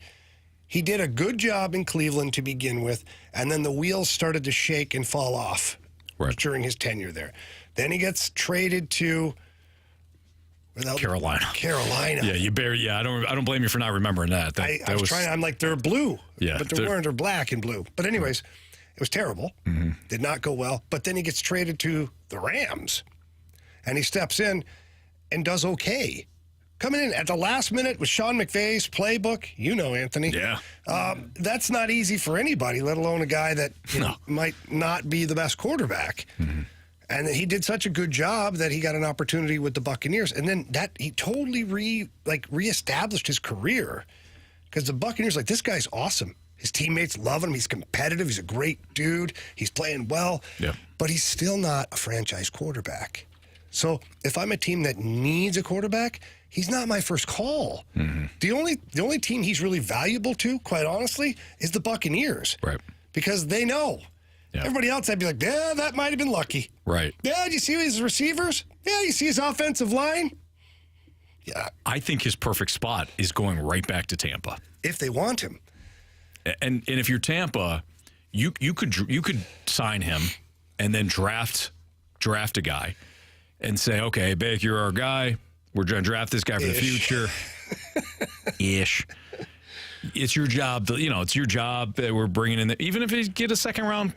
a good job in Cleveland to begin with, and then the wheels started to shake and fall off during his tenure there. Then he gets traded to Carolina. Yeah, I don't blame you for not remembering that. I was trying. I'm like, they're blue. Yeah, but they're wearing their black and blue. But anyways, it was terrible. Mm-hmm. Did not go well. But then he gets traded to the Rams, and he steps in and does okay. Coming in at the last minute with Sean McVay's playbook, Anthony. Yeah. That's not easy for anybody, let alone a guy that might not be the best quarterback. Mm-hmm. And he did such a good job that he got an opportunity with the Buccaneers. And then he totally reestablished his career because the Buccaneers, this guy's awesome. His teammates love him. He's competitive. He's a great dude. He's playing well. Yeah. But he's still not a franchise quarterback. So if I'm a team that needs a quarterback, he's not my first call. Mm-hmm. The only team he's really valuable to, quite honestly, is the Buccaneers. Right. Because they know. Yeah. Everybody else, I'd be like, yeah, that might have been lucky. Right. Yeah, did you see his receivers? Yeah, you see his offensive line? Yeah. I think his perfect spot is going right back to Tampa. If they want him. And if you're Tampa, you could sign him and then draft a guy and say, okay, Baker, you're our guy. We're going to draft this guy for the future. Ish. It's your job. It's your job that we're bringing in. Even if you get a second round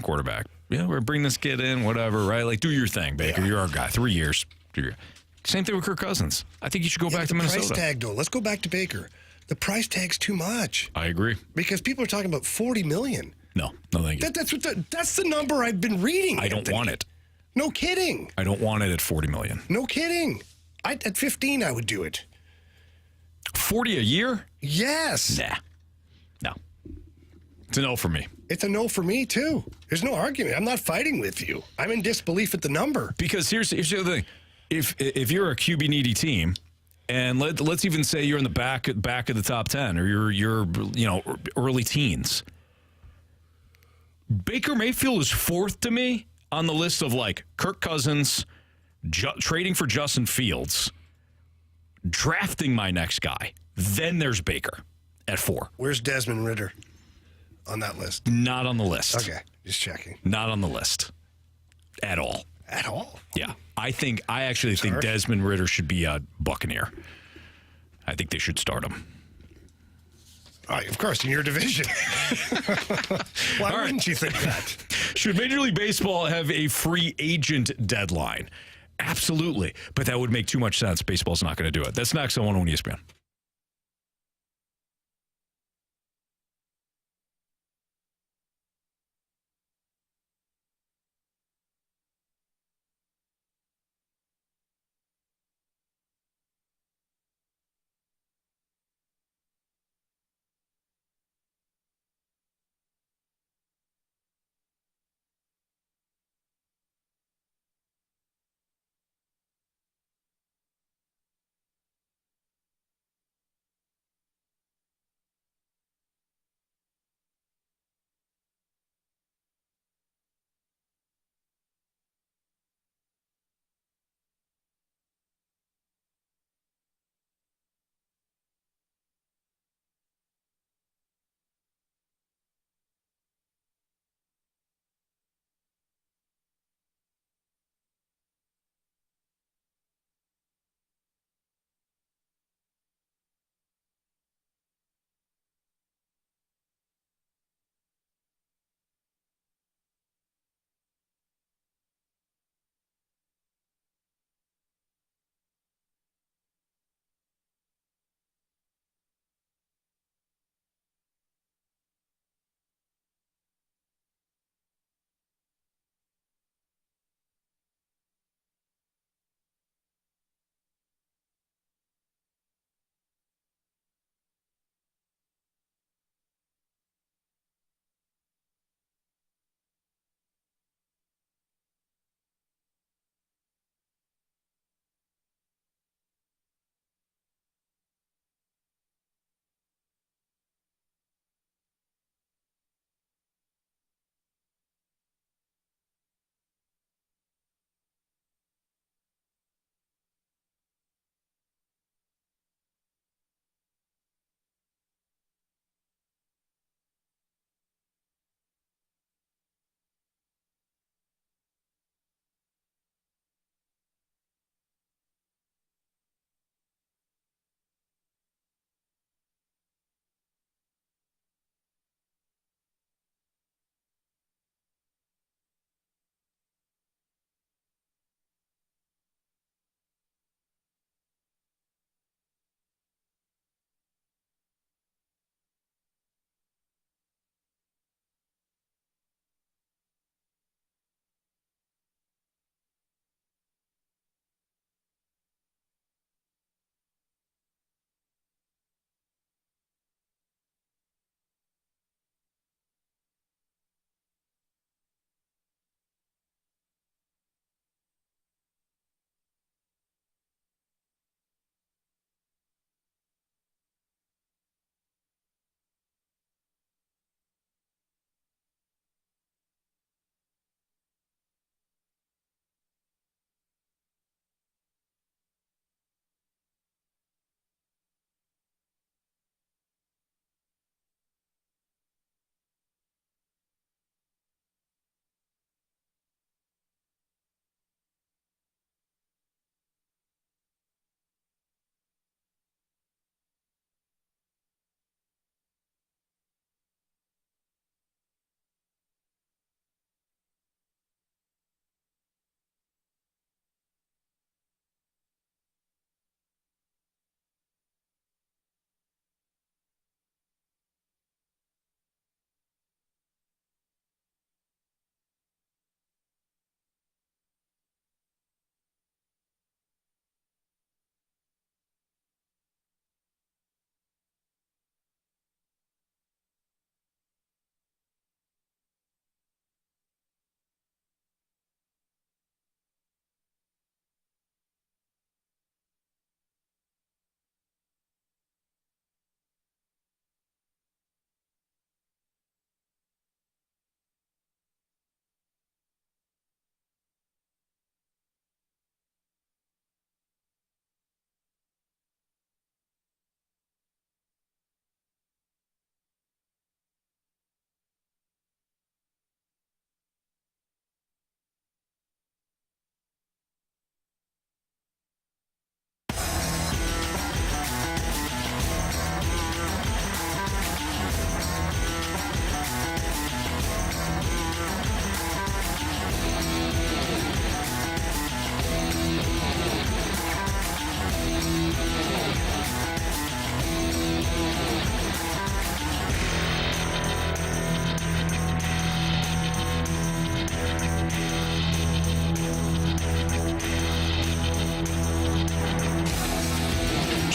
quarterback, we're bringing this kid in, whatever, right? Do your thing, Baker. Yeah. You're our guy. 3 years. Same thing with Kirk Cousins. I think you should go back to Minnesota. Price tag, though. Let's go back to Baker. The price tag's too much. I agree. Because people are talking about $40 million. No, thank you. That's the number I've been reading. I don't want it. No kidding. I don't want it at $40 million. No kidding. At 15, I would do it. 40 a year? Yes. Nah. No. It's a no for me. It's a no for me, too. There's no argument. I'm not fighting with you. I'm in disbelief at the number. Because here's the other thing. If you're a QB needy team, and let's even say you're in the back of the top 10 or you're early teens, Baker Mayfield is fourth to me on the list of Kirk Cousins, trading for Justin Fields, drafting my next guy. Then there's Baker at 4. Where's Desmond Ridder on that list? Not on the list. Okay, just checking. Not on the list at all. At all? Yeah. I actually think Desmond Ridder should be a Buccaneer. I think they should start him. Of course, in your division. Why wouldn't you think that? Should Major League Baseball have a free agent deadline? Absolutely. But that would make too much sense. Baseball's not going to do it. That's next on 101 ESPN.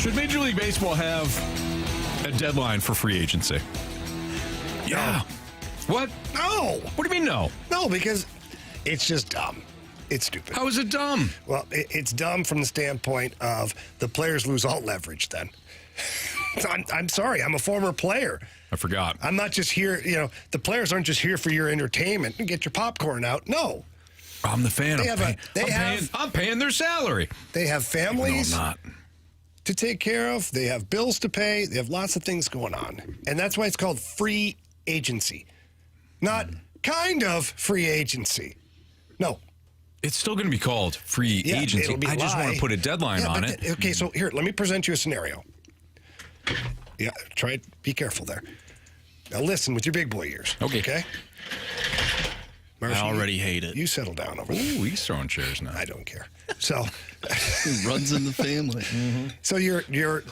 Should Major League Baseball have a deadline for free agency? Yeah. What? No. What do you mean no? No, because it's just dumb. It's stupid. How is it dumb? Well, it's dumb from the standpoint of the players lose all leverage then. I'm sorry. I'm a former player. I forgot. I'm not just here, the players aren't just here for your entertainment. Get your popcorn out. No. I'm the fan. I'm paying their salary. They have families No, I'm not. to take care of. They have bills to pay. They have lots of things going on. And that's why it's called free agency. Not kind of free agency. No. It's still going to be called free agency. I just want to put a deadline on it. Okay, so here, let me present you a scenario. Yeah, try it. Be careful there. Now listen with your big boy ears. Okay? Murphy, I already hate it. You settle down over there. Ooh, he's throwing chairs now. I don't care. So runs in the family. Mm-hmm. So you're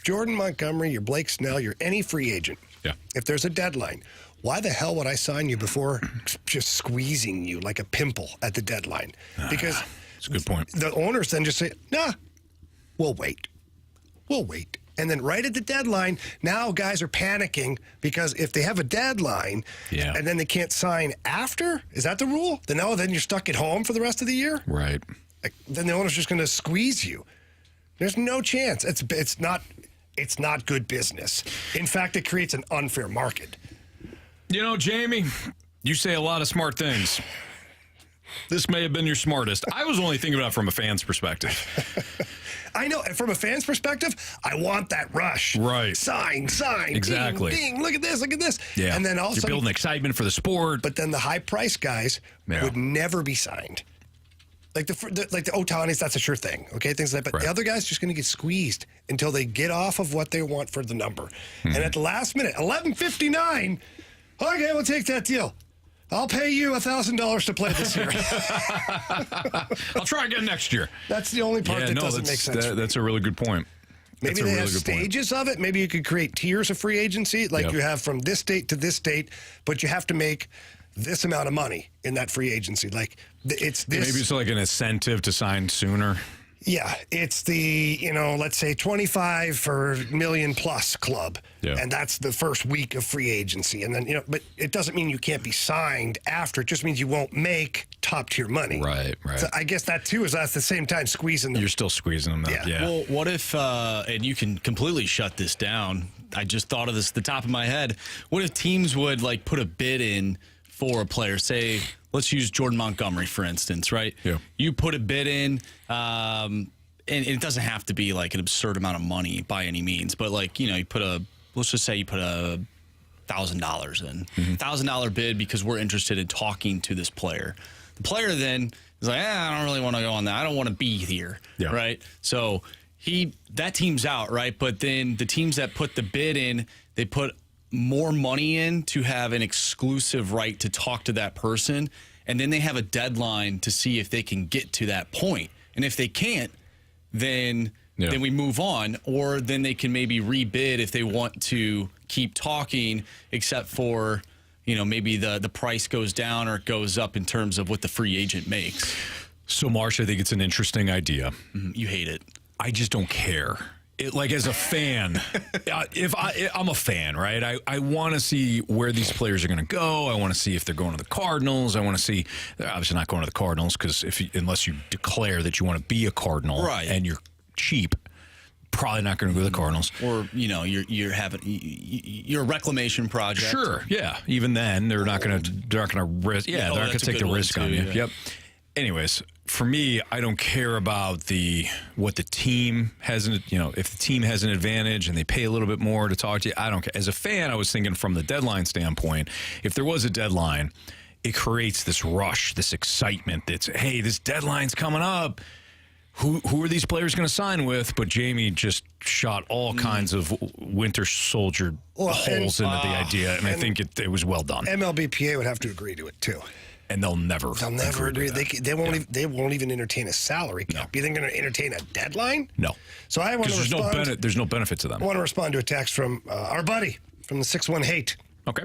Jordan Montgomery, you're Blake Snell, you're any free agent. Yeah. If there's a deadline, why the hell would I sign you before just squeezing you like a pimple at the deadline? Because that's a good point. The owners then just say, nah, we'll wait. We'll wait. And then right at the deadline, now guys are panicking because if they have a deadline and then they can't sign after, is that the rule? Then you're stuck at home for the rest of the year? Right. Then the owner's just going to squeeze you. There's no chance. It's not good business. In fact, it creates an unfair market. Jamie, you say a lot of smart things. This may have been your smartest. I was only thinking about it from a fan's perspective. I know. And from a fan's perspective, I want that rush. Right. Sign. Exactly. Ding, look at this. Yeah. And then also you're building excitement for the sport. But then the high-priced guys would never be signed. Like the Ohtani's, that's a sure thing. Okay, things like that. But the other guys just going to get squeezed until they get off of what they want for the number. And at the last minute, 11:59, okay, we'll take that deal. I'll pay you $1,000 to play this year. I'll try again next year. That's the only part that doesn't make sense. That's a really good point. Maybe they have stages of it. Maybe you could create tiers of free agency, like you have from this date to this date, but you have to make this amount of money in that free agency. Like it's this. Maybe it's like an incentive to sign sooner. Yeah, it's the, let's say 25 for million plus club. Yeah. And that's the first week of free agency. And then, but it doesn't mean you can't be signed after. It just means you won't make top tier money. Right. So I guess that too is at the same time squeezing them. You're still squeezing them though. Yeah. Well, what if, and you can completely shut this down. I just thought of this at the top of my head. What if teams would put a bid in for a player? Say, let's use Jordan Montgomery, for instance, right? Yeah. You put a bid in, and it doesn't have to be an absurd amount of money by any means, but let's just say you put $1,000 in, $1,000 bid because we're interested in talking to this player. The player then is like, I don't really want to go on that. I don't want to be here, right? So that team's out, right? But then the teams that put the bid in, they put more money in to have an exclusive right to talk to that person, and then they have a deadline to see if they can get to that point. And if they can't, then we move on, or then they can maybe rebid if they want to keep talking, except for maybe the price goes down or it goes up in terms of what the free agent makes. So, Marsh, I think it's an interesting idea. You hate it. I just don't care. As a fan, I'm a fan, right? I want to see where these players are going to go. I want to see if they're going to the Cardinals. I want to see they're obviously not going to the Cardinals because unless you declare that you want to be a Cardinal, right, and you're cheap, probably not going to go to the Cardinals. Or you're a reclamation project. Sure, yeah. Even then, they're not going to risk. Yeah, they're not going to take the risk on you. Yeah. Yep. Anyways, for me, I don't care about what the team has. If the team has an advantage and they pay a little bit more to talk to you, I don't care. As a fan, I was thinking from the deadline standpoint, if there was a deadline, it creates this rush, this excitement. That's, hey, this deadline's coming up. Who are these players going to sign with? But Jamie just shot all kinds of Winter Soldier holes into the idea, and I think it was well done. MLBPA would have to agree to it too. And they'll never agree. They won't even entertain a salary cap. You think they're going to entertain a deadline? No. So I want to respond. There's no benefit to them. I want to respond to a text from our buddy from the 6-1 Hate. Okay.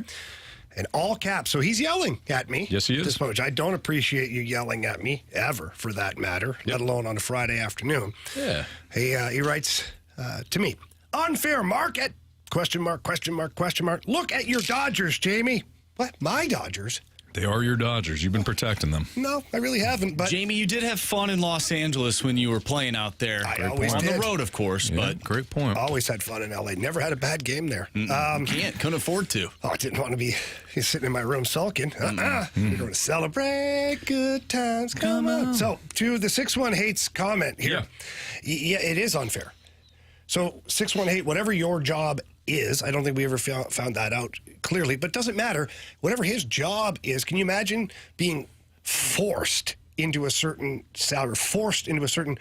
In all caps. So he's yelling at me. Yes, he is. At this moment, I don't appreciate you yelling at me ever, for that matter, let alone on a Friday afternoon. Yeah. He writes, to me. Unfair market? Question mark, question mark, question mark. Look at your Dodgers, Jamie. What? My Dodgers? They are your Dodgers. You've been protecting them. No, I really haven't. But Jamie, you did have fun in Los Angeles when you were playing out there. I always on did. the road, of course. Yeah, But great point. Always had fun in L.A. Never had a bad game there. couldn't afford to. I didn't want to be sitting in my room sulking. We're going to celebrate good times. Come on. So, to the 6-1 hates comment here. Yeah, it is unfair. So, 6-1 hate, whatever your job is, I don't think we ever found that out clearly, but it doesn't matter. Whatever his job is, can you imagine being forced into a certain salary, forced into a certain...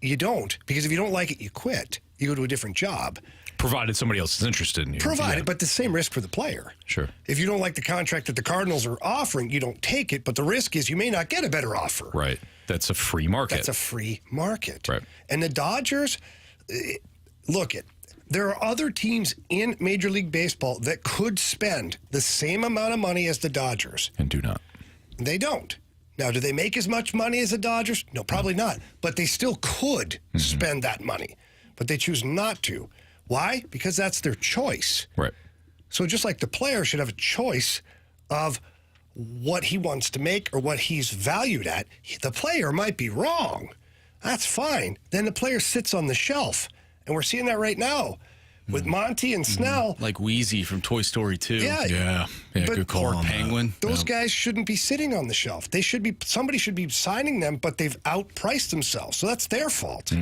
You don't, because if you don't like it, you quit. You go to a different job. Provided somebody else is interested in you. Provided, but the same risk for the player. Sure. If you don't like the contract that the Cardinals are offering, you don't take it, but the risk is you may not get a better offer. Right. That's a free market. That's a free market. Right. And the Dodgers, look it. There are other teams in Major League Baseball that could spend the same amount of money as the Dodgers. And do not. They don't. Now, do they make as much money as the Dodgers? No, probably not. But they still could spend that money. But they choose not to. Why? Because that's their choice. Right. So just like the player should have a choice of what he wants to make or what he's valued at, the player might be wrong. That's fine. Then the player sits on the shelf. And we're seeing that right now with Monty and Snell. Like Wheezy from Toy Story 2. Yeah. But good call on Penguin. Those guys shouldn't be sitting on the shelf. They should be. Somebody should be signing them, but they've outpriced themselves. So that's their fault.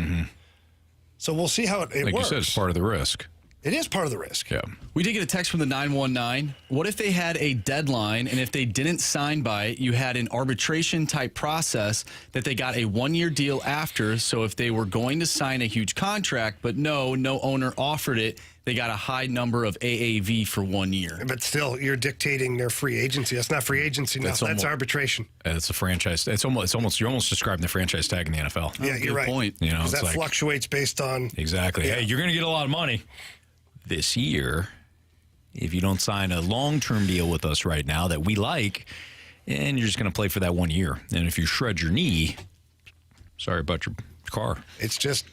So we'll see how it Like works. you said, it's part of the risk. It is part of the risk. Yeah. We did get a text from the 919. What if they had a deadline, and if they didn't sign by it, you had an arbitration-type process that they got a one-year deal after, so if they were going to sign a huge contract, but no owner offered it, they got a high number of AAV for 1 year. But still, you're dictating their free agency. That's not free agency now. That's arbitration. It's a franchise. It's almost you're almost describing the franchise tag in the NFL. Yeah, you're right. Point. You know, Because it's that like, fluctuates based on... Exactly. Yeah. Hey, you're going to get a lot of money this year if you don't sign a long-term deal with us right now that we like, and you're just going to play for that 1 year. And if you shred your knee, sorry about your car. It's just,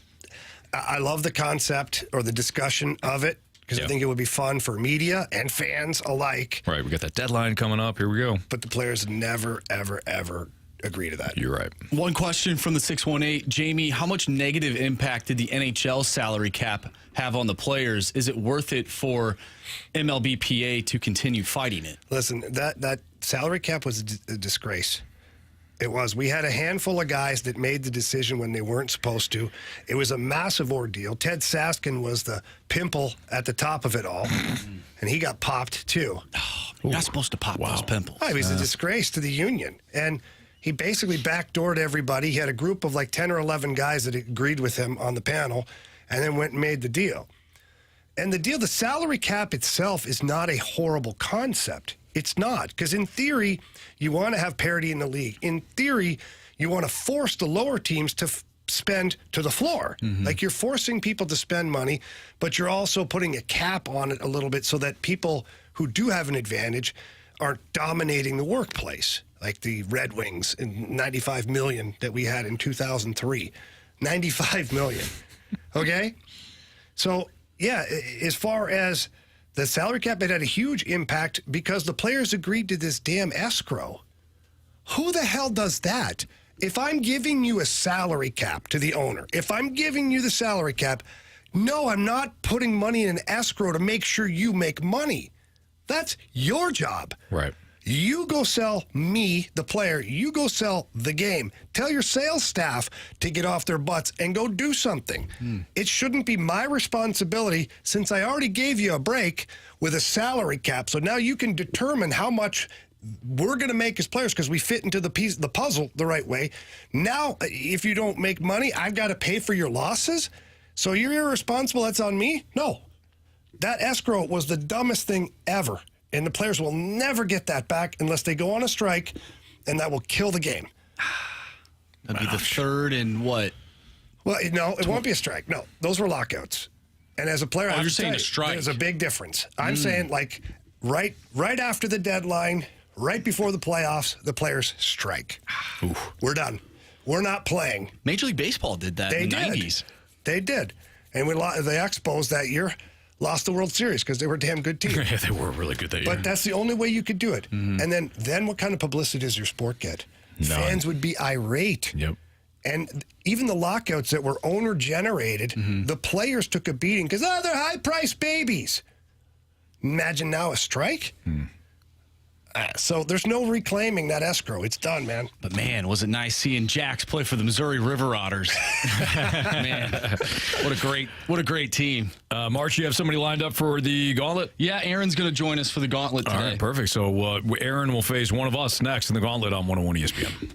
I love the concept or the discussion of it because I think it would be fun for media and fans alike. Right, we got that deadline coming up. Here we go. But the players never, ever, ever agree to that. You're right. One question from the 618. Jamie, how much negative impact did the NHL salary cap have on the players? Is it worth it for MLBPA to continue fighting it? Listen, that salary cap was a disgrace. It was. We had a handful of guys that made the decision when they weren't supposed to. It was a massive ordeal. Ted Saskin was the pimple at the top of it all, and he got popped too. You're not supposed to pop those pimples. He was a disgrace to the union, and he basically backdoored everybody. He had a group of like 10 or 11 guys that agreed with him on the panel and then went and made the deal. And the salary cap itself is not a horrible concept. It's not, because in theory, you want to have parity in the league. In theory, you want to force the lower teams to spend to the floor. Like you're forcing people to spend money, but you're also putting a cap on it a little bit so that people who do have an advantage aren't dominating the workplace. Like the Red Wings in 95 million that we had in 2003. 95 million. Okay? So, yeah, as far as the salary cap, it had a huge impact because the players agreed to this damn escrow. Who the hell does that? If I'm giving you a salary cap to the owner, if I'm giving you the salary cap, no, I'm not putting money in an escrow to make sure you make money. That's your job. Right. You go sell me, the player. You go sell the game. Tell your sales staff to get off their butts and go do something. It shouldn't be my responsibility since I already gave you a break with a salary cap. So now you can determine how much we're going to make as players because we fit into the puzzle the right way. Now, if you don't make money, I've got to pay for your losses. So you're irresponsible. That's on me? No. That escrow was the dumbest thing ever. And the players will never get that back unless they go on a strike, and that will kill the game. That'd be the third and what? Well, no, it won't be a strike. No, those were lockouts. And as a player, you're saying a strike. There's a big difference. I'm saying like right after the deadline, right before the playoffs, the players strike. We're done. We're not playing. Major League Baseball did that in the 90s. They did. And the Expos that year lost the World Series because they were a damn good team. Yeah, they were really good that year. But that's the only way you could do it. Mm-hmm. And then what kind of publicity does your sport get? None. Fans would be irate. Yep. And even the lockouts that were owner-generated, the players took a beating because, they're high-priced babies. Imagine now a strike? So there's no reclaiming that escrow. It's done, man. But, man, was it nice seeing Jax play for the Missouri River Otters. Man, what a great team. March, you have somebody lined up for the Gauntlet? Yeah, Aaron's going to join us for the Gauntlet today. All right, perfect. So Aaron will face one of us next in the Gauntlet on 101 ESPN.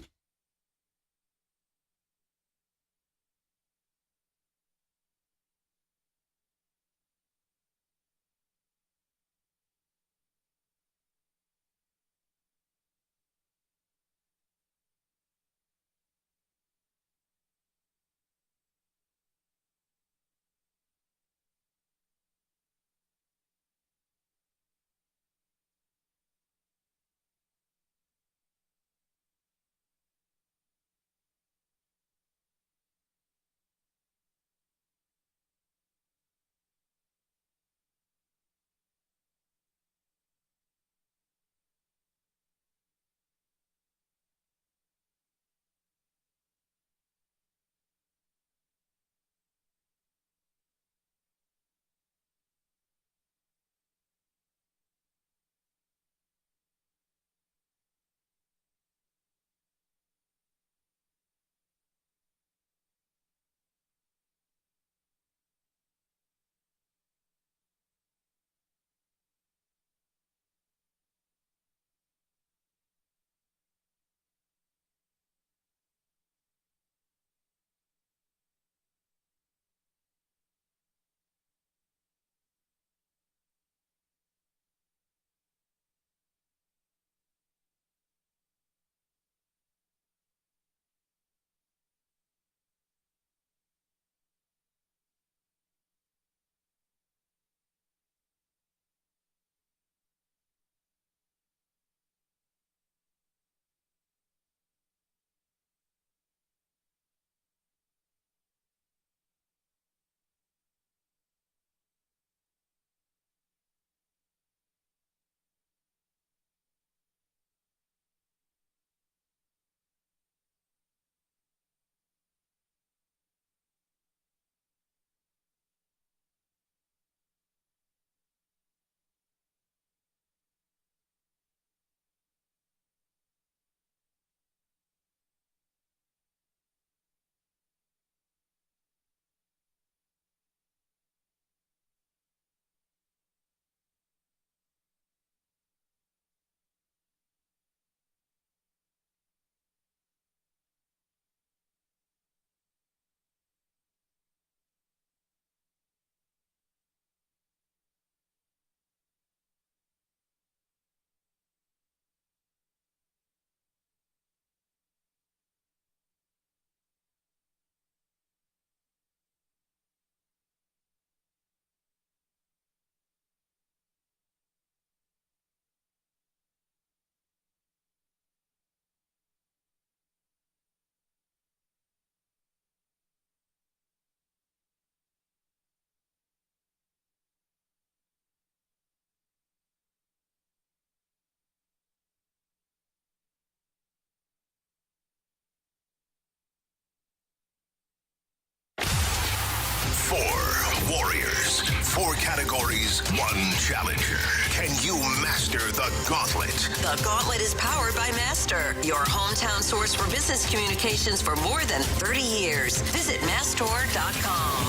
Four warriors, four categories, one challenger. Can you master the Gauntlet? The Gauntlet is powered by Master, your hometown source for business communications for more than 30 years. Visit Mastor.com.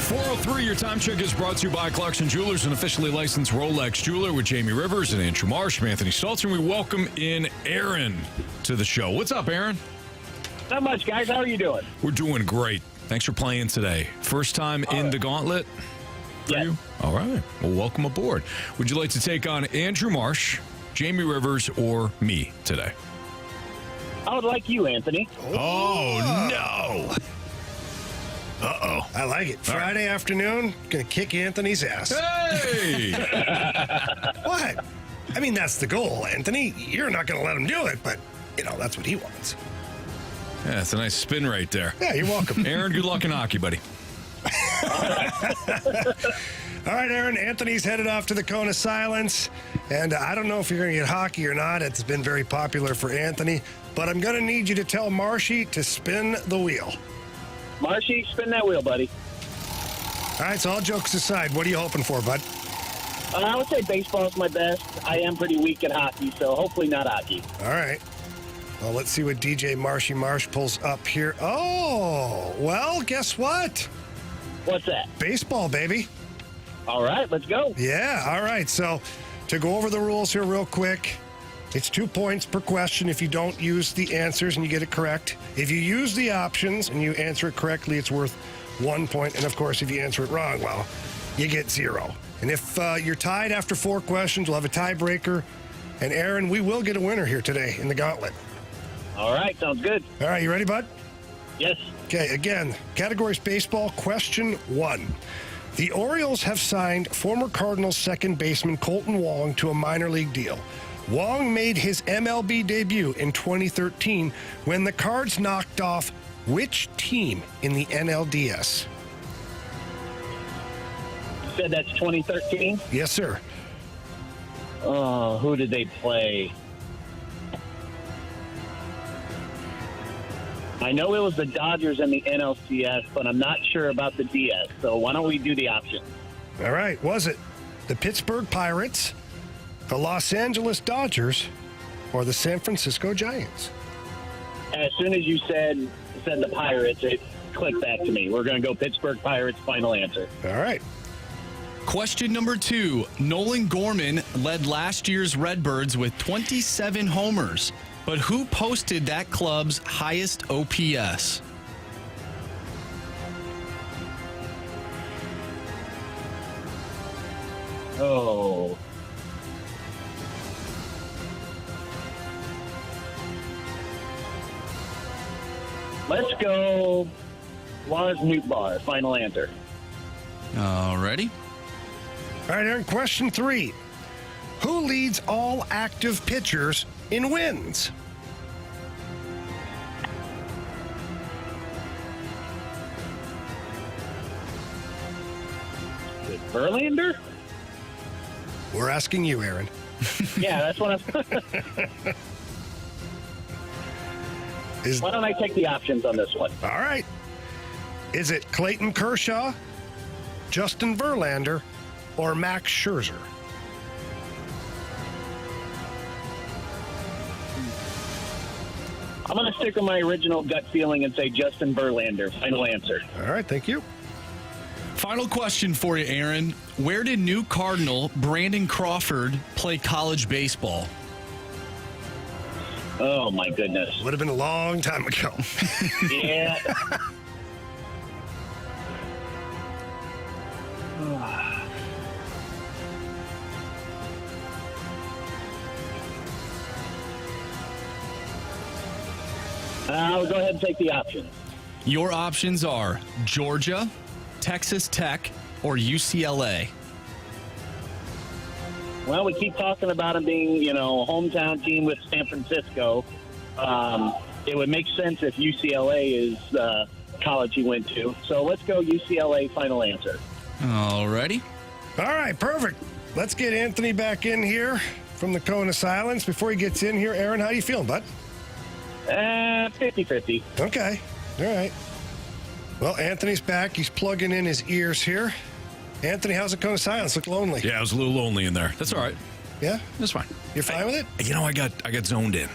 403, your time check is brought to you by Clarkson Jewelers, an officially licensed Rolex jeweler with Jamie Rivers and Andrew Marsh. I'm Anthony Stalter, and we welcome in Aaron to the show. What's up, Aaron? Not much, guys. How are you doing? We're doing great. Thanks for playing today. First time in the Gauntlet for you? All right. Well, welcome aboard. Would you like to take on Andrew Marsh, Jamie Rivers, or me today? I would like you, Anthony. Oh, no. Uh-oh. I like it. Friday afternoon, gonna kick Anthony's ass. Hey! What? I mean, that's the goal, Anthony. You're not gonna let him do it, but, that's what he wants. Yeah, it's a nice spin right there. Yeah, you're welcome. Aaron, good luck in hockey, buddy. All right, Aaron, Anthony's headed off to the Cone of Silence. And I don't know if you're going to get hockey or not. It's been very popular for Anthony. But I'm going to need you to tell Marshy to spin the wheel. Marshy, spin that wheel, buddy. All right, so all jokes aside, what are you hoping for, bud? I would say baseball's my best. I am pretty weak at hockey, so hopefully not hockey. All right. Well, let's see what DJ Marshy Marsh pulls up here. Oh, well, guess what? What's that? Baseball, baby. All right, let's go. Yeah, all right. So to go over the rules here real quick, it's 2 points per question if you don't use the answers and you get it correct. If you use the options and you answer it correctly, it's worth 1 point. And, of course, if you answer it wrong, well, you get 0. And if you're tied after 4 questions, we'll have a tiebreaker. And, Aaron, we will get a winner here today in the Gauntlet. All right, sounds good. All right, you ready, bud? Yes. Okay, again, categories baseball, question 1. The Orioles have signed former Cardinals second baseman Colton Wong to a minor league deal. Wong made his MLB debut in 2013 when the Cards knocked off which team in the NLDS? You said that's 2013? Yes, sir. Oh, who did they play? I know it was the Dodgers and the NLCS, but I'm not sure about the DS. So why don't we do the options? All right. Was it the Pittsburgh Pirates, the Los Angeles Dodgers, or the San Francisco Giants? As soon as you said the Pirates, it clicked back to me. We're going to go Pittsburgh Pirates, final answer. All right. Question number 2. Nolan Gorman led last year's Redbirds with 27 homers. But who posted that club's highest OPS? Oh. Let's go Lars Nootbaar, final answer. Alrighty. All right, Aaron, question 3. Who leads all active pitchers in wins? Is it Verlander? We're asking you, Aaron. Yeah, that's what I'm... Why don't I take the options on this one? All right. Is it Clayton Kershaw, Justin Verlander, or Max Scherzer? I'm going to stick with my original gut feeling and say Justin Verlander. Final answer. All right, thank you. Final question for you, Aaron. Where did new Cardinal Brandon Crawford play college baseball? Oh, my goodness. Would have been a long time ago. Yeah. I'll go ahead and take the options. Your options are Georgia, Texas Tech, or UCLA. Well, we keep talking about him being, a hometown team with San Francisco. It would make sense if UCLA is the college he went to. So let's go UCLA, final answer. Alrighty. All right, perfect. Let's get Anthony back in here from the Cone of Silence. Before he gets in here, Aaron, how you feeling, bud? 50-50. Okay. All right. Well, Anthony's back. He's plugging in his ears here. Anthony, how's the Cone of Silence? Look lonely. Yeah, I was a little lonely in there. That's all right. Yeah? That's fine. You're fine with it? I got zoned in.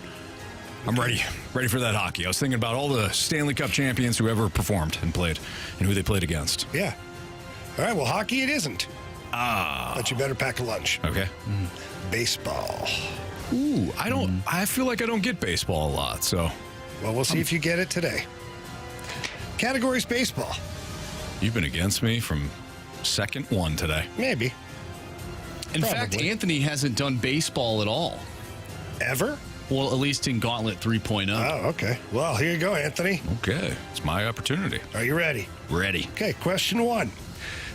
I'm ready for that hockey. I was thinking about all the Stanley Cup champions who ever performed and played and who they played against. Yeah. All right, well, hockey it isn't. But you better pack a lunch. Okay. Baseball. Ooh, I feel like I don't get baseball a lot, so. Well, we'll see if you get it today. Categories baseball. You've been against me from second one today. Maybe. In fact, Anthony hasn't done baseball at all. Ever? Well, at least in Gauntlet 3.0. Oh, okay. Well, here you go, Anthony. Okay. It's my opportunity. Are you ready? Ready. Okay, question 1.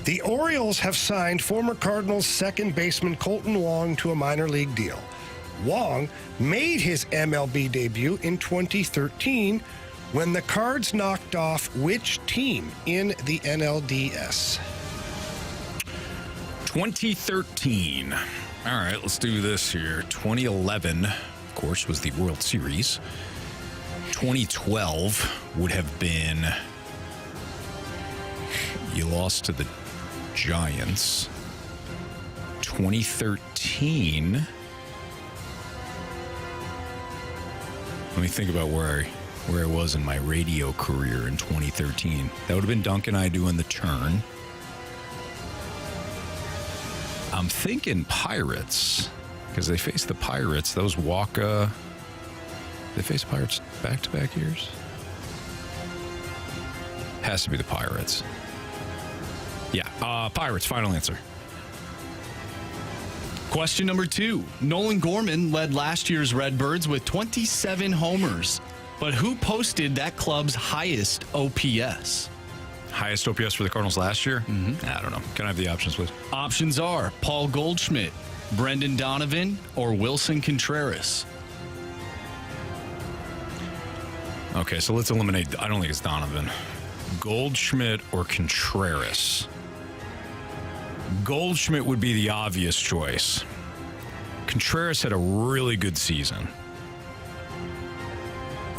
The Orioles have signed former Cardinals second baseman Colton Wong to a minor league deal. Wong made his MLB debut in 2013 When the Cards knocked off which team in the NLDS? 2013. All right, let's do this here. 2011, of course, was the World Series. 2012 would have been... You lost to the Giants. 2013... Let me think about where I was in my radio career in 2013. That would have been Dunk and I doing the turn. I'm thinking Pirates, because they faced the Pirates. Those Waka... They faced Pirates back-to-back years? Has to be the Pirates. Yeah, Pirates, final answer. Question number 2. Nolan Gorman led last year's Redbirds with 27 homers. But who posted that club's highest OPS? Highest OPS for the Cardinals last year? Mm-hmm. I don't know. Can I have the options, please? Options are Paul Goldschmidt, Brendan Donovan, or Wilson Contreras. Okay, so let's eliminate... I don't think it's Donovan. Goldschmidt or Contreras? Goldschmidt would be the obvious choice. Contreras had a really good season.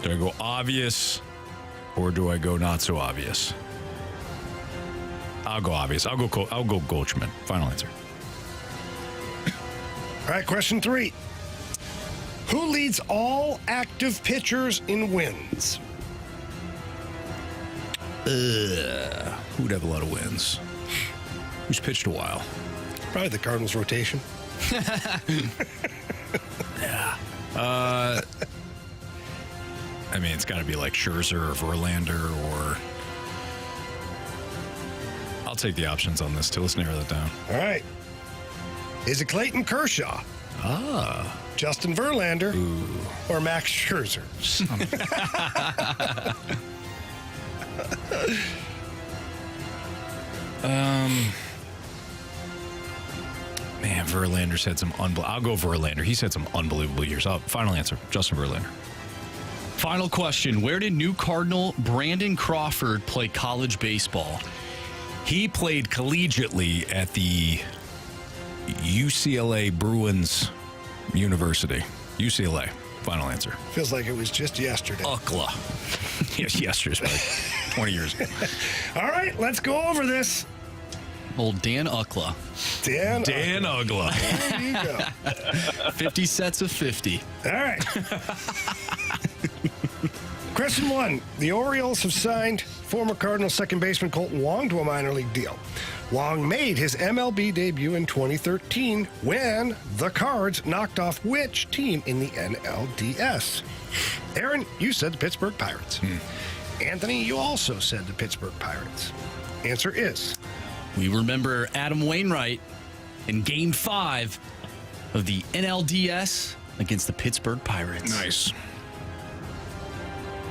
Do I go obvious or do I go not so obvious? I'll go obvious. I'll go Goldschmidt. Final answer. All right, question 3. Who leads all active pitchers in wins? Who'd have a lot of wins? Who's pitched a while? Probably the Cardinals rotation. Yeah. I mean, it's got to be like Scherzer or Verlander or... I'll take the options on this too. Let's narrow that down. All right. Is it Clayton Kershaw? Justin Verlander? Or Max Scherzer? Man, Verlander's had some I'll go Verlander. He's had some unbelievable years. Final answer, Justin Verlander. Final question. Where did new Cardinal Brandon Crawford play college baseball? He played collegiately at the UCLA Bruins University. UCLA. Final answer. Feels like it was just yesterday. UCLA. Yes, yesterday. 20 years ago. All right, let's go over this. Old Dan Uckla. Dan Uggla. There you go. 50 sets of 50. All right. Question 1. The Orioles have signed former Cardinal second baseman Colton Wong to a minor league deal. Wong made his MLB debut in 2013 when the Cards knocked off which team in the NLDS? Aaron, you said the Pittsburgh Pirates. Anthony, you also said the Pittsburgh Pirates. Answer is... We remember Adam Wainwright in Game 5 of the NLDS against the Pittsburgh Pirates. Nice.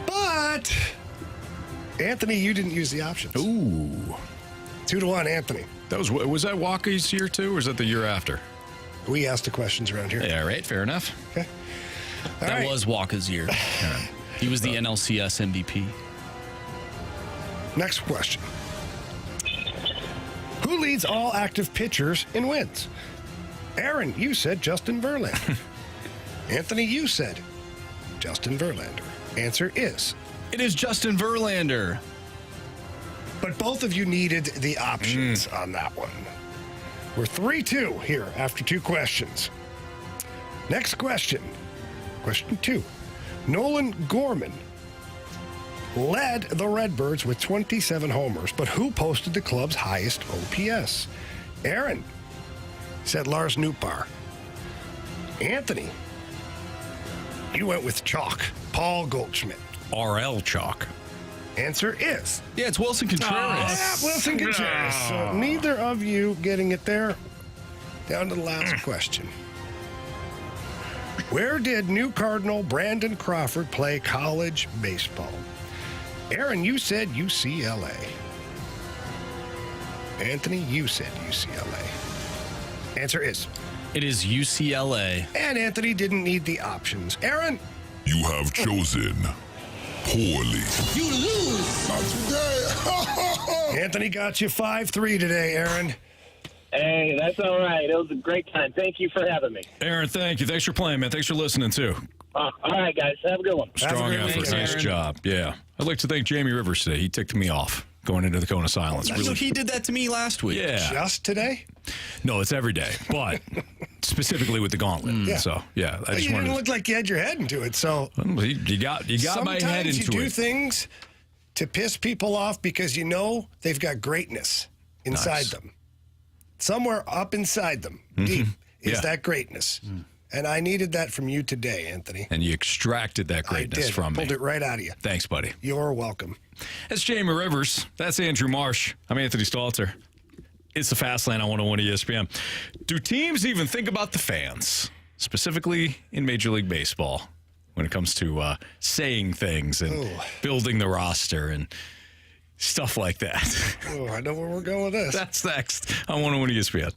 But, Anthony, you didn't use the options. Ooh. 2-1, Anthony. Was that Walker's year too, or was that the year after? We asked the questions around here. Yeah, right. Fair enough. Okay. That was Walker's year. He was the NLCS MVP. Next question. Who leads all active pitchers in wins? Aaron, you said Justin Verlander. Anthony, you said Justin Verlander. Answer is... It is Justin Verlander. But both of you needed the options on that one. We're 3-2 here after 2 questions. Next question. Question 2. Nolan Gorman led the Redbirds with 27 homers, but who posted the club's highest OPS? Aaron said Lars Nootbaar. Anthony, you went with chalk. Paul Goldschmidt. RL chalk. Answer is... Yeah, it's Wilson Contreras. Yeah, Wilson Contreras. So neither of you getting it there. Down to the last question. Where did new Cardinal Brandon Crawford play college baseball? Aaron, you said UCLA. Anthony, you said UCLA. Answer is... It is UCLA. And Anthony didn't need the options. Aaron? You have chosen poorly. You lose. Not today. Anthony got you 5-3 today, Aaron. Hey, that's all right. It was a great time. Thank you for having me. Aaron, thank you. Thanks for playing, man. Thanks for listening, too. All right, guys. Have a good one. Strong effort. Nice job. Yeah. I'd like to thank Jamie Rivers today. He ticked me off going into the Cone of Silence. So he did that to me last week. Yeah. Just today? No, it's every day, but specifically with the Gauntlet. Yeah. So, yeah. Well, you didn't look like you had your head into it, so. You got my head into it. Sometimes you do things to piss people off because you know they've got greatness inside them. Somewhere up inside them, deep, is that greatness. And I needed that from you today, Anthony. And you extracted that greatness from me. Pulled it right out of you. Thanks, buddy. You're welcome. That's Jamie Rivers. That's Andrew Marsh. I'm Anthony Stalter. It's the Fast Lane on 101 ESPN. Do teams even think about the fans, specifically in Major League Baseball, when it comes to saying things and building the roster and stuff like that? Oh, I know where we're going with this. That's next on 101 ESPN.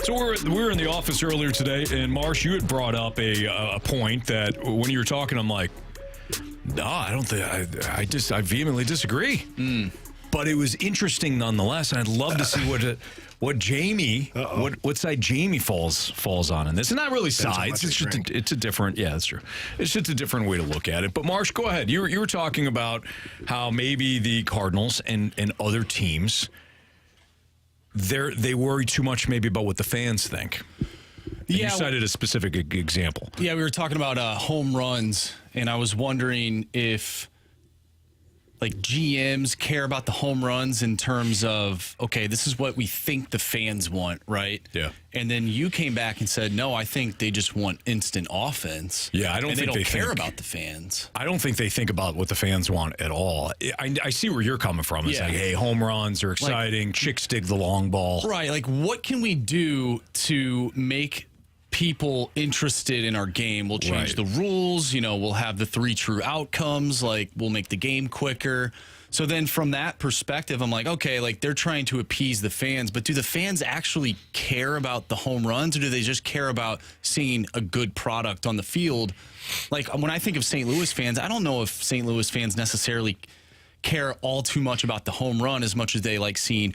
So we were in the office earlier today, and Marsh, you had brought up a point that when you were talking, I'm like, no, I don't think I vehemently disagree. But it was interesting nonetheless, and I'd love to see what Jamie, what side Jamie falls on in this. And not really sides. It's a different. Yeah, that's true. It's just a different way to look at it. But Marsh, go ahead. You were talking about how maybe the Cardinals and other teams, they worry too much maybe about what the fans think. And you cited a specific example. Yeah, we were talking about home runs, and I was wondering if like GMs care about the home runs in terms of, okay, this is what we think the fans want, right? Yeah. And then you came back and said, no, I think they just want instant offense. Yeah, I don't think they they care think about the fans. I don't think they think about what the fans want at all. I see where you're coming from. It's like, hey, home runs are exciting. Chicks dig the long ball. Right. Like, what can we do to make people interested in our game? We'll change the rules. We'll have the 3 true outcomes. Like, we'll make the game quicker. So then from that perspective, I'm like, okay, like they're trying to appease the fans, but do the fans actually care about the home runs, or do they just care about seeing a good product on the field? Like, when I think of St. Louis fans, I don't know if St. Louis fans necessarily care all too much about the home run as much as they like seeing,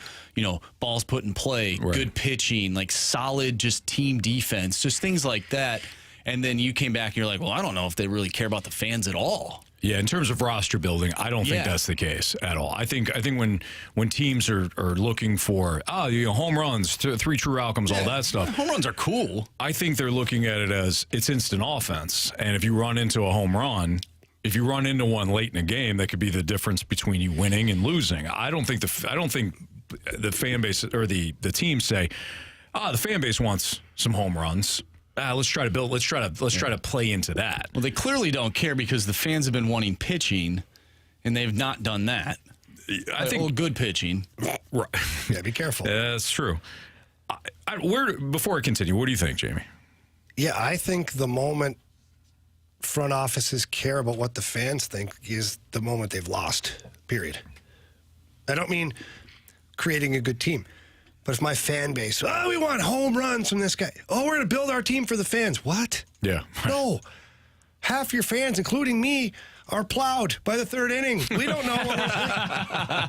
balls put in play, good pitching, like solid just team defense, just things like that. And then you came back and you're like, well, I don't know if they really care about the fans at all. Yeah, in terms of roster building, I don't think that's the case at all. I think when teams are looking for home runs, 3 true outcomes, all that stuff. Home runs are cool. I think they're looking at it as it's instant offense, and if you run into a home run, if you run into one late in a game, that could be the difference between you winning and losing. I don't think the fan base or the team say, the fan base wants some home runs. Let's try to play into that. Well, they clearly don't care because the fans have been wanting pitching, and they've not done that. I think good pitching. Right. Yeah, be careful. That's true. Before I continue, what do you think, Jamie? Yeah, I think the moment front offices care about what the fans think is the moment they've lost, period. I don't mean creating a good team. But if my fan base, we want home runs from this guy. We're going to build our team for the fans. What? Yeah. No. Half your fans, including me, are plowed by the 3rd inning. We don't know what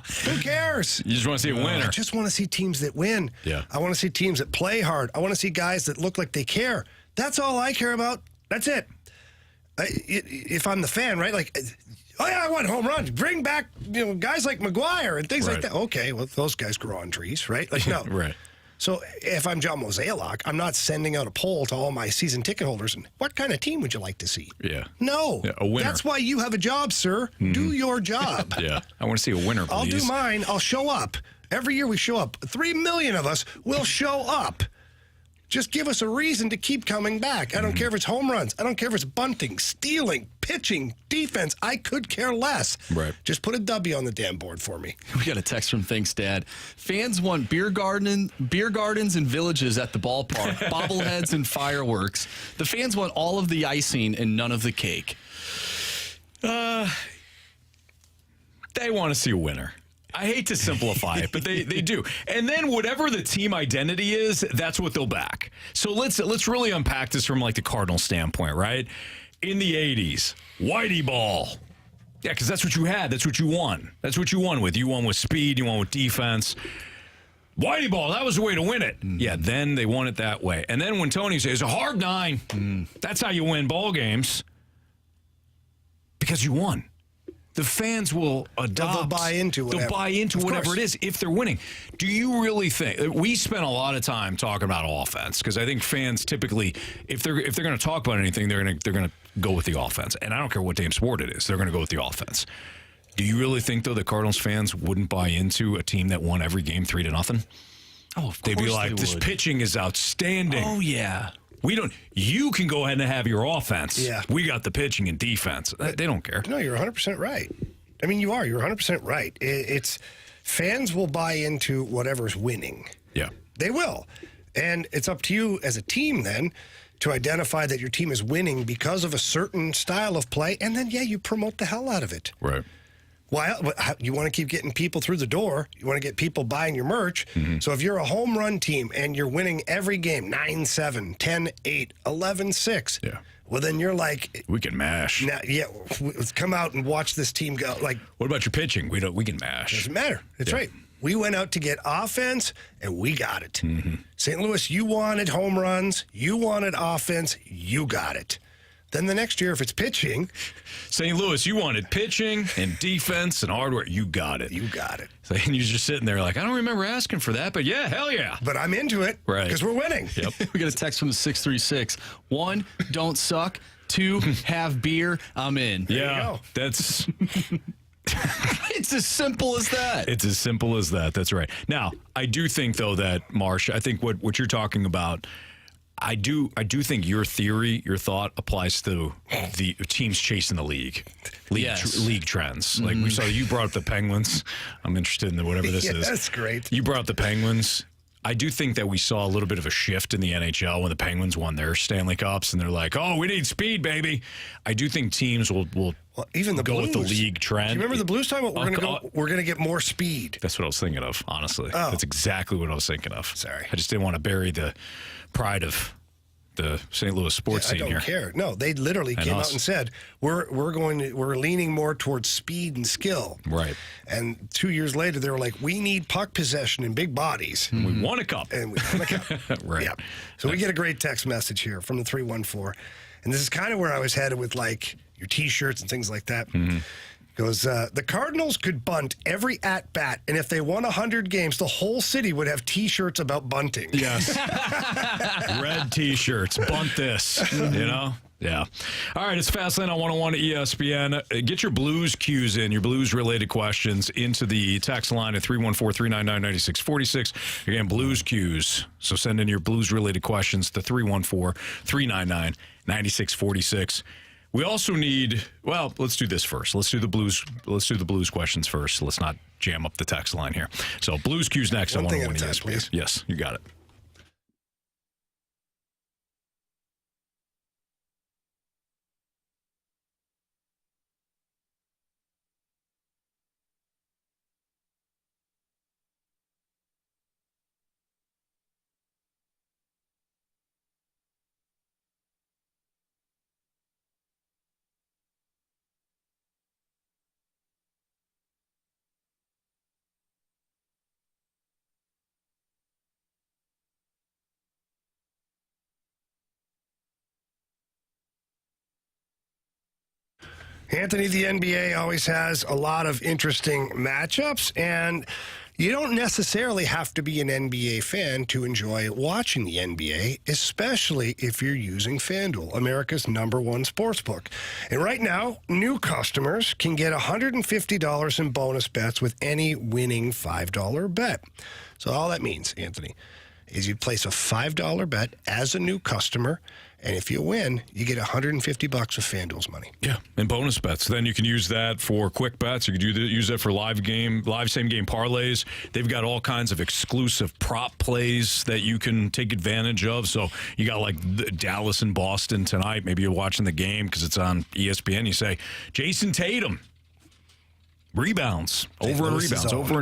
who cares? You just want to see a winner. I just want to see teams that win. Yeah. I want to see teams that play hard. I want to see guys that look like they care. That's all I care about. That's it. If I'm the fan, right? Like, I want home runs. Bring back, guys like McGuire and things like that. Okay, well, those guys grow on trees, right? Like, no. Right. So if I'm John Mozeliak, I'm not sending out a poll to all my season ticket holders. And what kind of team would you like to see? Yeah. No. Yeah, a winner. That's why you have a job, sir. Mm-hmm. Do your job. Yeah. I want to see a winner, please. I'll do mine. I'll show up. Every year we show up. 3 million of us will show up. Just give us a reason to keep coming back. I don't care if it's home runs. I don't care if it's bunting, stealing, pitching, defense. I could care less. Right. Just put a W on the damn board for me. We got a text from Thanks, Dad. Fans want beer gardens and villages at the ballpark, bobbleheads and fireworks. The fans want all of the icing and none of the cake. They want to see a winner. I hate to simplify it, but they do. And then whatever the team identity is, that's what they'll back. So let's really unpack this from like the Cardinal standpoint, right? In the 80s, Whitey ball. Yeah, because that's what you had. That's what you won. That's what you won with. You won with speed. You won with defense. Whitey ball, that was the way to win it. Yeah, then they won it that way. And then when Tony says, a hard 9, that's how you win ball games. Because you won. The fans will adopt. They'll buy into whatever. They'll buy into whatever it is if they're winning. Do you really think we spent a lot of time talking about offense? Because I think fans typically, if they're going to talk about anything, they're going to go with the offense. And I don't care what damn sport it is, they're going to go with the offense. Do you really think though that Cardinals fans wouldn't buy into a team that won every game 3-0? Oh, of course they'd be like, this pitching is outstanding. Oh yeah. You can go ahead and have your offense. Yeah. We got the pitching and defense. They don't care. No, you're 100% right. I mean, you are. You're 100% right. It's fans will buy into whatever's winning. Yeah. They will. And it's up to you as a team then to identify that your team is winning because of a certain style of play. And then, you promote the hell out of it. Right. Well, you want to keep getting people through the door. You want to get people buying your merch. So if you're a home run team and you're winning every game 9-7, 10-8, 11-6, well, then you're like, we can mash. Now, come out and watch this team go. Like, what about your pitching? We can mash. Doesn't matter. That's right. We went out to get offense, and we got it. St. Louis, you wanted home runs. You wanted offense. You got it. Then the next year, if it's pitching. St. Louis, you wanted pitching and defense and hardware. You got it. You got it. So, and you're just sitting there like, I don't remember asking for that, but yeah, hell yeah. But I'm into it. Right. Because we're winning. Yep. We got a text from the 636. 1, don't suck. 2, have beer. I'm in. There you go. That's... It's as simple as that. It's as simple as that. That's right. Now, I do think, though, that, Marsh, I think what you're talking about, I do think your theory, your thought applies to the teams chasing the league trends. Like we saw, you brought up the Penguins. I'm interested in whatever this is. That's great. You brought up the Penguins. I do think that we saw a little bit of a shift in the NHL when the Penguins won their Stanley Cups, and they're like, "Oh, we need speed, baby." I do think teams will even the go Blues. with the league trend. Do you remember the Blues time? We're going to get more speed. That's what I was thinking of. Honestly, Oh. that's exactly what I was thinking of. Sorry, I just didn't want to bury the pride of the St. Louis sports scene here. I don't care. No, they literally came out and said we're leaning more towards speed and skill. Right. And 2 years later, they were like, we need puck possession and big bodies. We won a cup. And we won a cup. Right. Yeah. So we get a great text message here from the 314, and this is kind of where I was headed with like your T-shirts and things like that. Goes, the Cardinals could bunt every at-bat, and if they won 100 games, the whole city would have T-shirts about bunting. Yes. Red T-shirts. Bunt this. You know? Yeah. All right, it's Fastlane on 101 at ESPN. Get your Blues cues in, your Blues-related questions into the text line at 314-399-9646. Again, Blues cues. So send in your Blues-related questions to 314-399-9646. We also need, well, let's do this first. Let's do the Blues questions first. Let's not jam up the text line here. So Blues cues next on 101 ESPN. Yes, you got it. Anthony, the NBA always has a lot of interesting matchups, and you don't necessarily have to be an NBA fan to enjoy watching the NBA, especially if you're using FanDuel, America's #1 sportsbook. And right now, new customers can get $150 in bonus bets with any winning $5 bet. So all that means, Anthony, is you place a $5 bet as a new customer, and if you win, you get $150 of FanDuel's money. Yeah, and bonus bets. Then you can use that for quick bets. You could use that for live same game parlays. They've got all kinds of exclusive prop plays that you can take advantage of. So you got like Dallas and Boston tonight. Maybe you're watching the game because it's on ESPN. You say, Jason Tatum. Rebounds, over in rebounds, over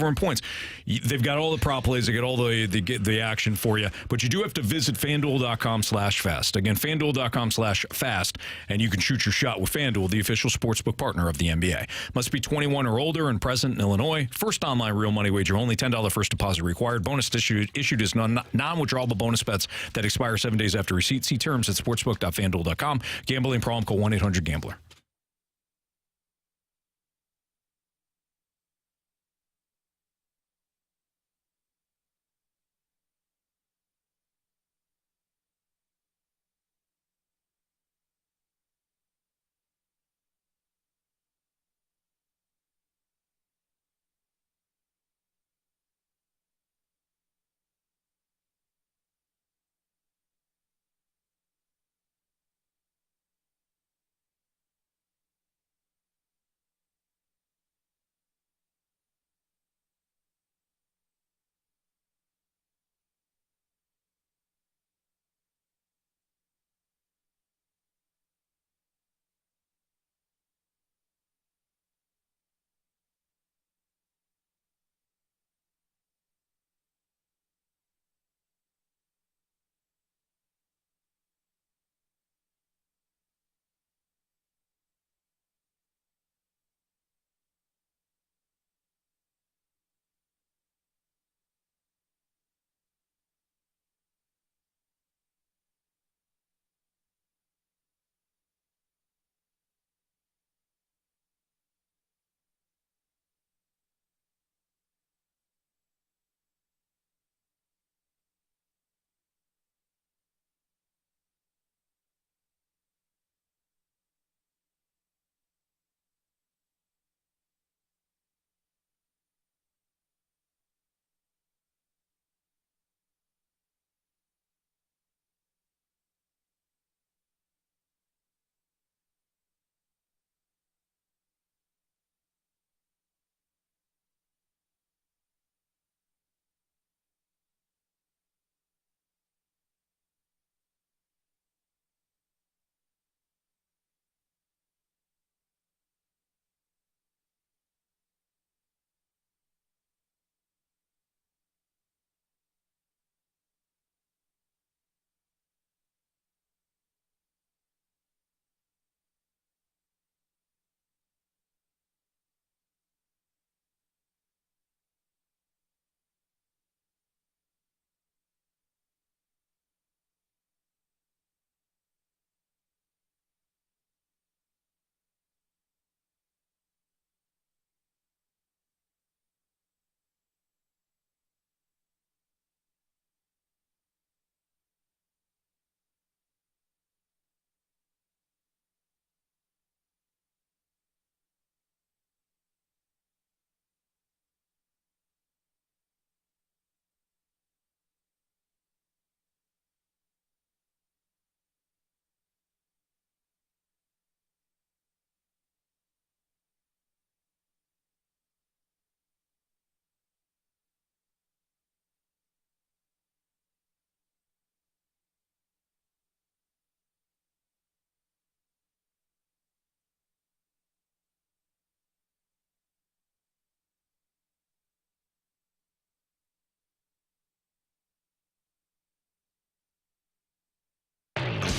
in points. They've got all the prop plays. They get all the action for you. But you do have to visit FanDuel.com/fast. Again, FanDuel.com/fast, and you can shoot your shot with FanDuel, the official sportsbook partner of the NBA. Must be 21 or older and present in Illinois. First online real money wager only. $10 first deposit required. Bonus issued as non-withdrawable bonus bets that expire 7 days after receipt. See terms at sportsbook.fanduel.com. Gambling problem? Call 1-800-GAMBLER.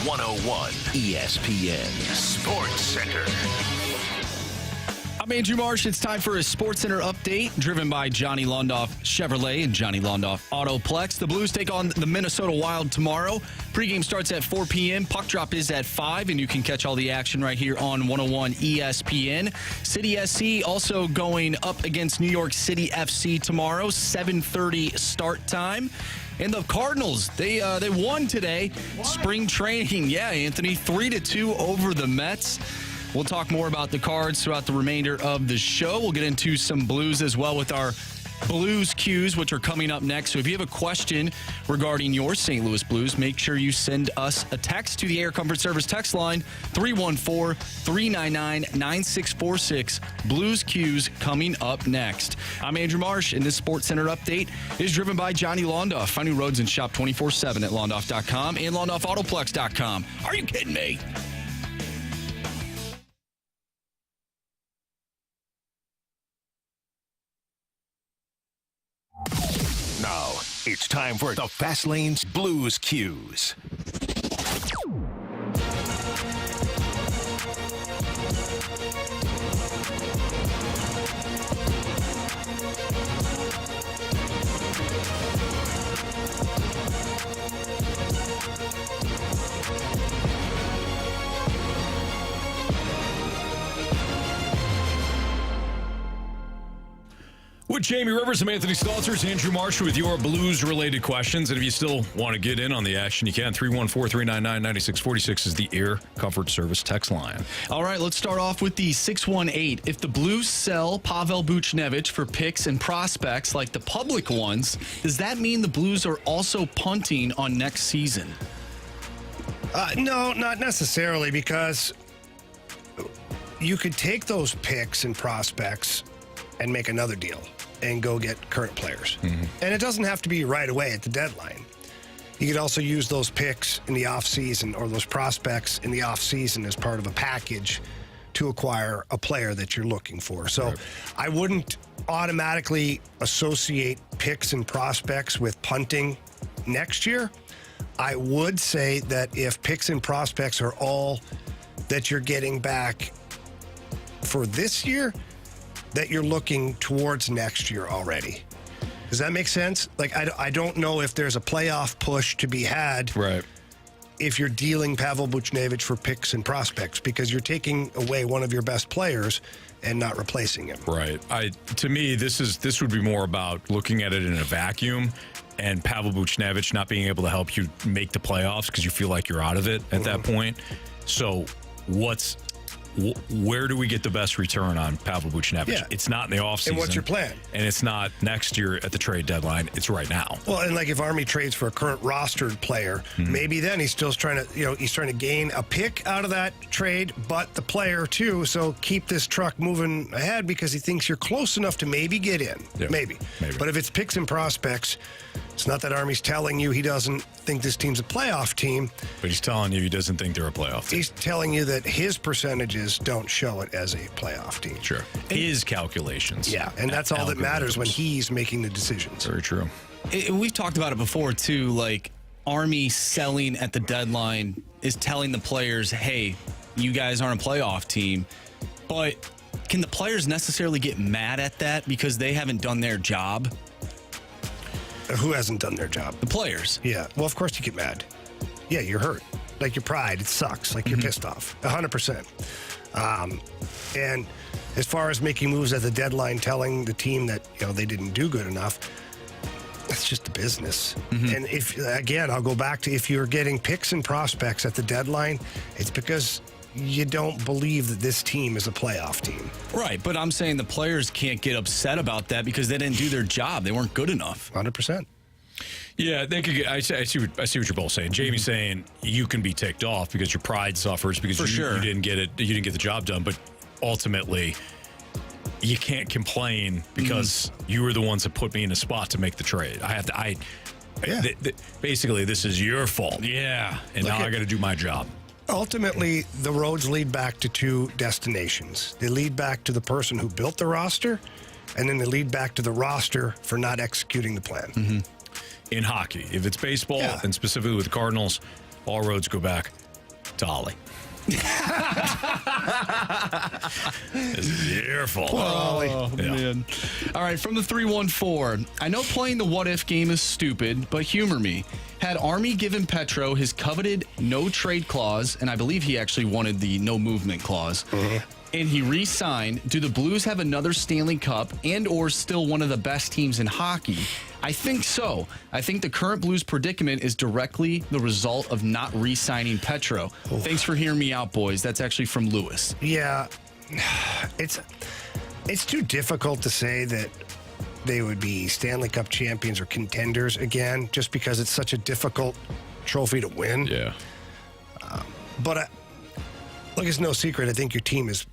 101 ESPN Sports Center. I'm Andrew Marsh. It's time for a Sports Center update driven by Johnny Londoff Chevrolet and Johnny Londoff Autoplex. The Blues take on the Minnesota Wild tomorrow. Pregame starts at 4 p.m. Puck drop is at 5, and you can catch all the action right here on 101 ESPN. City SC also going up against New York City FC tomorrow, 7:30 start time. And the Cardinals, they won today. Spring training, yeah, Anthony, 3-2 over the Mets. We'll talk more about the Cards throughout the remainder of the show. We'll get into some Blues as well with our Blues Qs, which are coming up next. So if you have a question regarding your St. Louis Blues, make sure you send us a text to the Air Comfort Service text line, 314-399-9646. Blues Qs coming up next. I'm Andrew Marsh, and this Sports Center update is driven by Johnny Londoff. Find new roads and shop 24/7 at Londoff.com and LondoffAutoplex.com. Are you kidding me? Now, it's time for the Fast Lane's Blues Cues. With Jamie Rivers, I'm Anthony Stalter, Andrew Marsh with your Blues-related questions. And if you still want to get in on the action, you can. 314-399-9646 is the Air Comfort Service text line. All right, let's start off with the 618. If the Blues sell Pavel Buchnevich for picks and prospects like the public ones, does that mean the Blues are also punting on next season? No, not necessarily, because you could take those picks and prospects and make another deal and go get current players. Mm-hmm. And it doesn't have to be right away at the deadline. You could also use those picks in the offseason or those prospects in the offseason as part of a package to acquire a player that you're looking for. So right. I wouldn't automatically associate picks and prospects with punting next year. I would say that if picks and prospects are all that you're getting back for this year, that you're looking towards next year already. Does that make sense? Like, I don't know if there's a playoff push to be had right. if you're dealing Pavel Buchnevich for picks and prospects, because you're taking away one of your best players and not replacing him. Right. To me, this would be more about looking at it in a vacuum and Pavel Buchnevich not being able to help you make the playoffs because you feel like you're out of it at that point. So where do we get the best return on Pavel Buchnevich? Yeah. It's not in the offseason. And what's your plan? And it's not next year at the trade deadline. It's right now. Well, and like if Army trades for a current rostered player, maybe then he's still trying to gain a pick out of that trade, but the player too. So keep this truck moving ahead because he thinks you're close enough to maybe get in. Yeah. Maybe. But if it's picks and prospects, it's not that Army's telling you he doesn't think this team's a playoff team. But he's telling you he doesn't think they're a playoff team. He's telling you that his percentages don't show it as a playoff team. Sure. His calculations. Yeah, and that's all that matters when he's making the decisions. Very true. We've talked about it before, too. Like, Army selling at the deadline is telling the players, hey, you guys aren't a playoff team. But can the players necessarily get mad at that because they haven't done their job? Who hasn't done their job? The players. Yeah. Well, of course you get mad. Yeah, you're hurt. Like your pride, it sucks. Like you're pissed off. 100%. And as far as making moves at the deadline, telling the team that, they didn't do good enough, that's just the business. And I'll go back to if you're getting picks and prospects at the deadline, it's because you don't believe that this team is a playoff team. Right, but I'm saying the players can't get upset about that because they didn't do their job. They weren't good enough. 100%. Yeah, they could get, I see what you're both saying. Jamie's saying you can be ticked off because your pride suffers because you didn't get it. You didn't get the job done. But ultimately, you can't complain because you were the ones that put me in a spot to make the trade. Basically, this is your fault. Yeah, and now I got to do my job. Ultimately, the roads lead back to two destinations. They lead back to the person who built the roster, and then they lead back to the roster for not executing the plan. In hockey, if it's baseball, and specifically with the Cardinals, all roads go back to Ollie. It's beautiful. Oh, man. All right, from the 314. I know playing the what-if game is stupid, but humor me. Had Army given Petro his coveted no-trade clause, and I believe he actually wanted the no-movement clause, and he re-signed, do the Blues have another Stanley Cup and or still one of the best teams in hockey? I think so. I think the current Blues predicament is directly the result of not re-signing Petro. Thanks for hearing me out, boys. That's actually from Lewis. Yeah, it's too difficult to say that they would be Stanley Cup champions or contenders again, just because it's such a difficult trophy to win. Yeah. But look, it's no secret. I think your team is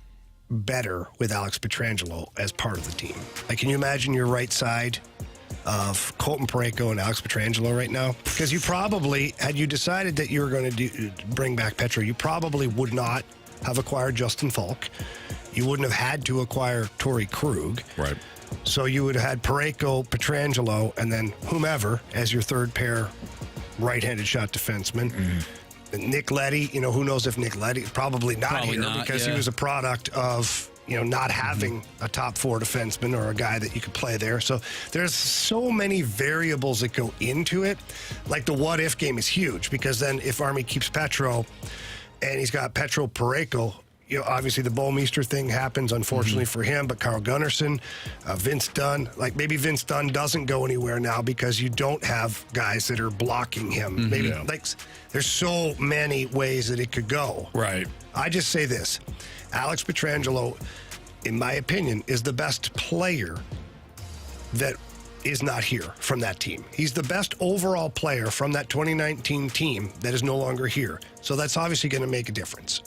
better with Alex Pietrangelo as part of the team. Like, can you imagine your right side of Colton Parayko and Alex Pietrangelo right now? Because you probably, had you decided that you were going to bring back Petro, you probably would not have acquired Justin Falk. You wouldn't have had to acquire Torrey Krug. Right. So you would have had Parayko, Pietrangelo, and then whomever as your third pair right-handed shot defenseman. Nick Leddy, who knows if Nick Leddy, probably not because he was a product of, not having a top four defenseman or a guy that you could play there. So there's so many variables that go into it. Like the what-if game is huge because then if Army keeps Petro and he's got Petro Parayko, obviously the Bouwmeester thing happens, unfortunately for him, but Carl Gunnarsson, Vince Dunn, maybe Vince Dunn doesn't go anywhere now because you don't have guys that are blocking him. Maybe there's so many ways that it could go. Right. I just say this. Alex Pietrangelo, in my opinion, is the best player that is not here from that team. He's the best overall player from that 2019 team that is no longer here. So that's obviously going to make a difference.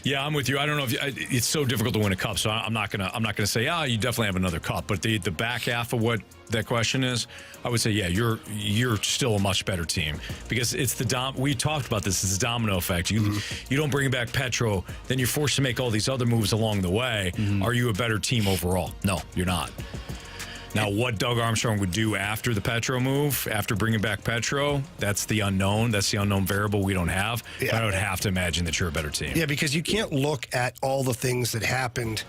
Yeah, I'm with you. I don't know if it's so difficult to win a cup, so I'm not gonna say, you definitely have another cup. But the back half of what that question is, I would say, yeah, you're still a much better team because it's we talked about this. It's a domino effect. You don't bring back Petro, then you're forced to make all these other moves along the way. Are you a better team overall? No, you're not. Now, what Doug Armstrong would do after the Petro move, after bringing back Petro, that's the unknown. That's the unknown variable we don't have. Yeah. I would have to imagine that you're a better team. Yeah, because you can't look at all the things that happened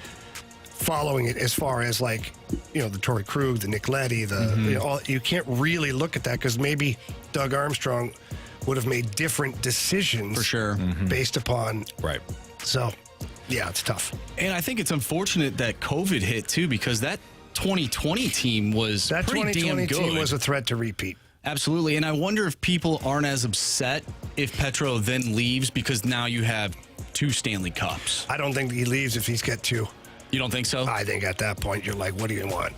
following it as far as the Torrey Krug, the Nick Leddy, you can't really look at that because maybe Doug Armstrong would have made different decisions for sure based upon right. So, yeah, it's tough. And I think it's unfortunate that COVID hit too because that 2020 team was that pretty 2020 damn good. Team was a threat to repeat. Absolutely, and I wonder if people aren't as upset if Petro then leaves because now you have 2 Stanley Cups. I don't think he leaves if he's got 2. You don't think so? I think at that point you're like, what do you want?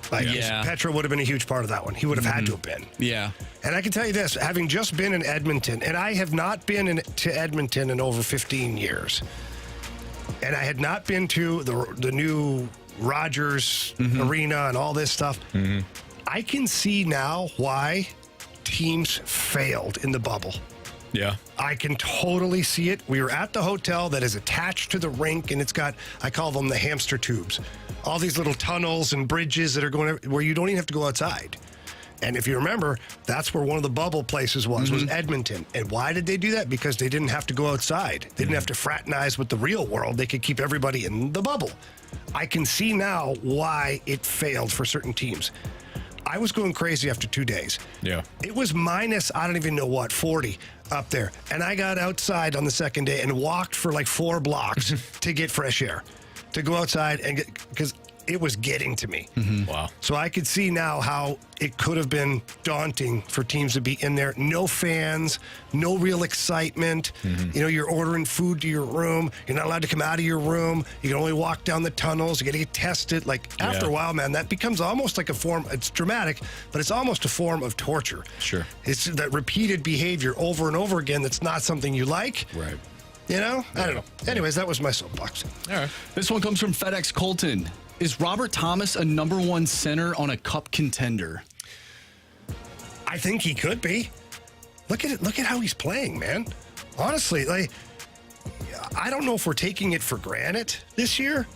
Petro would have been a huge part of that one. He would have had to have been. Yeah. And I can tell you this, having just been in Edmonton, and I have not been to Edmonton in over 15 years, and I had not been to the new Rogers Arena and all this stuff. I can see now why teams failed in the bubble. Yeah. I can totally see it. We were at the hotel that is attached to the rink, and it's got, I call them the hamster tubes. All these little tunnels and bridges that are going where you don't even have to go outside. And if you remember, that's where one of the bubble places was Edmonton. And why did they do that? Because they didn't have to go outside. They didn't have to fraternize with the real world. They could keep everybody in the bubble. I can see now why it failed for certain teams. I was going crazy after 2 days. Yeah. It was minus, I don't even know what, 40 up there. And I got outside on the second day and walked for 4 blocks to get fresh air, to go outside and get, because it was getting to me. Wow. So I could see now how it could have been daunting for teams to be in there. No fans, no real excitement. You're ordering food to your room. You're not allowed to come out of your room. You can only walk down the tunnels. You got to get tested. After a while, man, that becomes almost like a form. It's dramatic, but it's almost a form of torture. Sure. It's that repeated behavior over and over again. That's not something you like. Right. I don't know. Anyways, that was my soapbox. All right. This one comes from FedEx Colton. Is Robert Thomas a number 1 center on a cup contender? I think he could be. Look at it. Look at how he's playing, man. Honestly, I don't know if we're taking it for granted this year.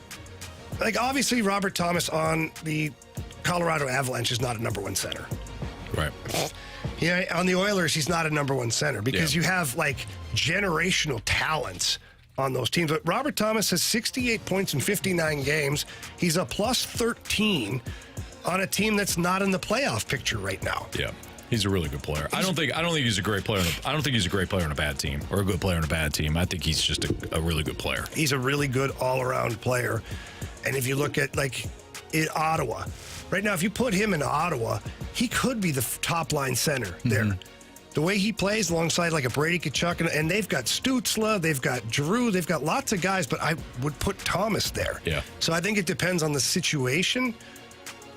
Obviously, Robert Thomas on the Colorado Avalanche is not a number 1 center. Right. Yeah, on the Oilers, he's not a number one center because you have like generational talents on those teams. But Robert Thomas has 68 points in 59 games. He's a plus 13 on a team that's not in the playoff picture right now. Yeah. He's a really good player. I don't think he's a great player. I don't think he's a great player on a bad team or a good player on a bad team. I think he's just a really good player. He's a really good all-around player. And if you look at like in Ottawa, right now, if you put him in Ottawa, he could be the top line center there. The way he plays alongside like a Brady Tkachuk, and they've got Stützle, they've got Giroux, they've got lots of guys, but I would put Thomas there. Yeah. So I think it depends on the situation.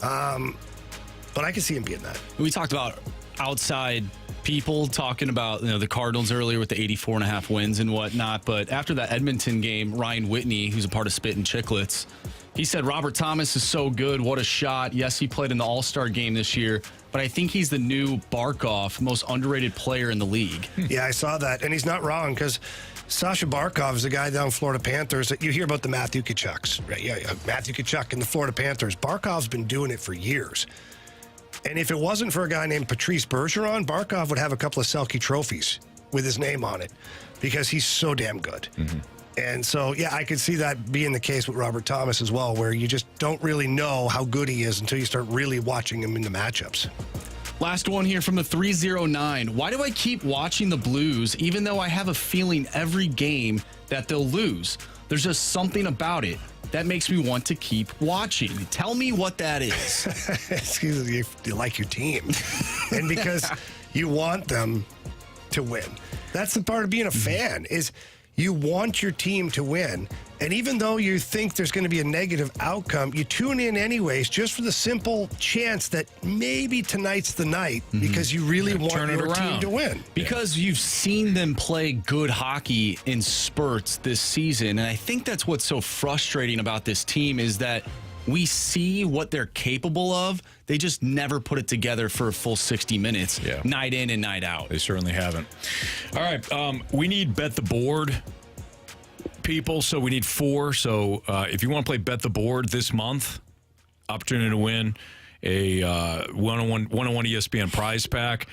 But I can see him being that. We talked about outside people talking about the Cardinals earlier with the 84.5 wins and whatnot. But after that Edmonton game, Ryan Whitney, who's a part of Spit and Chicklets, he said Robert Thomas is so good. What a shot. Yes, he played in the All-Star game this year, but I think he's the new Barkov, most underrated player in the league. Yeah, I saw that. And he's not wrong because Sasha Barkov is a guy down Florida Panthers. You hear about the Matthew Tkachuks, right? Yeah, Matthew Tkachuk in the Florida Panthers. Barkov's been doing it for years. And if it wasn't for a guy named Patrice Bergeron, Barkov would have a couple of Selke trophies with his name on it because he's so damn good. And so, yeah, I could see that being the case with Robert Thomas as well, where you just don't really know how good he is until you start really watching him in the matchups. Last one here from the 309. Why do I keep watching the Blues even though I have a feeling every game that they'll lose? There's just something about it that makes me want to keep watching. Tell me what that is. Excuse me, you like your team. And because you want them to win. That's the part of being a fan, is you want your team to win. And even though you think there's going to be a negative outcome, you tune in anyways just for the simple chance that maybe tonight's the night because you really want your team to win. Because you've seen them play good hockey in spurts this season. And I think that's what's so frustrating about this team is that we see what they're capable of. They just never put it together for a full 60 minutes, night in and night out. They certainly haven't. All right, we need Bet the Board people, so we need 4. So if you want to play Bet the Board this month, opportunity to win a one-on-one ESPN prize pack,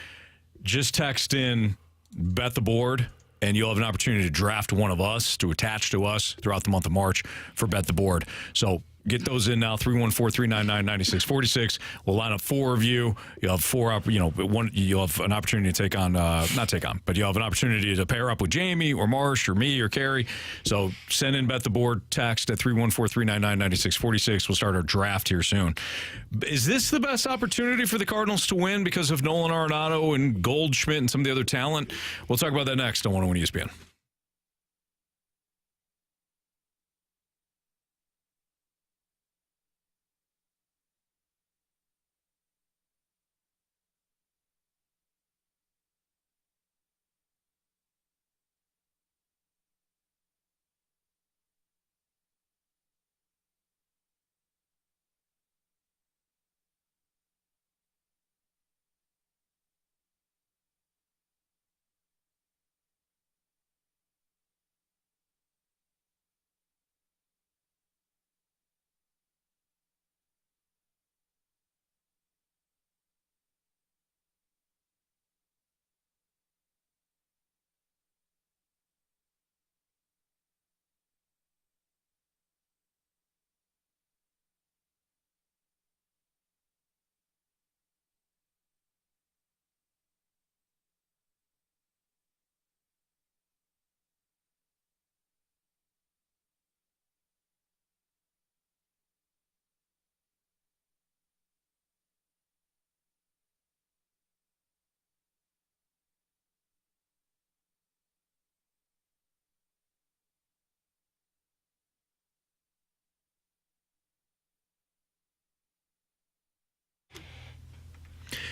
just text in Bet the Board, and you'll have an opportunity to draft one of us to attach to us throughout the month of March for Bet the Board. So get those in now, 314-399-9646. We'll line up 4 of you. You'll have 4, you'll have an opportunity to but you'll have an opportunity to pair up with Jamie or Marsh or me or Carey. So send in Bet the Board text at 314-399-9646. We'll start our draft here soon. Is this the best opportunity for the Cardinals to win because of Nolan Arenado and Goldschmidt and some of the other talent? We'll talk about that next on 101 ESPN.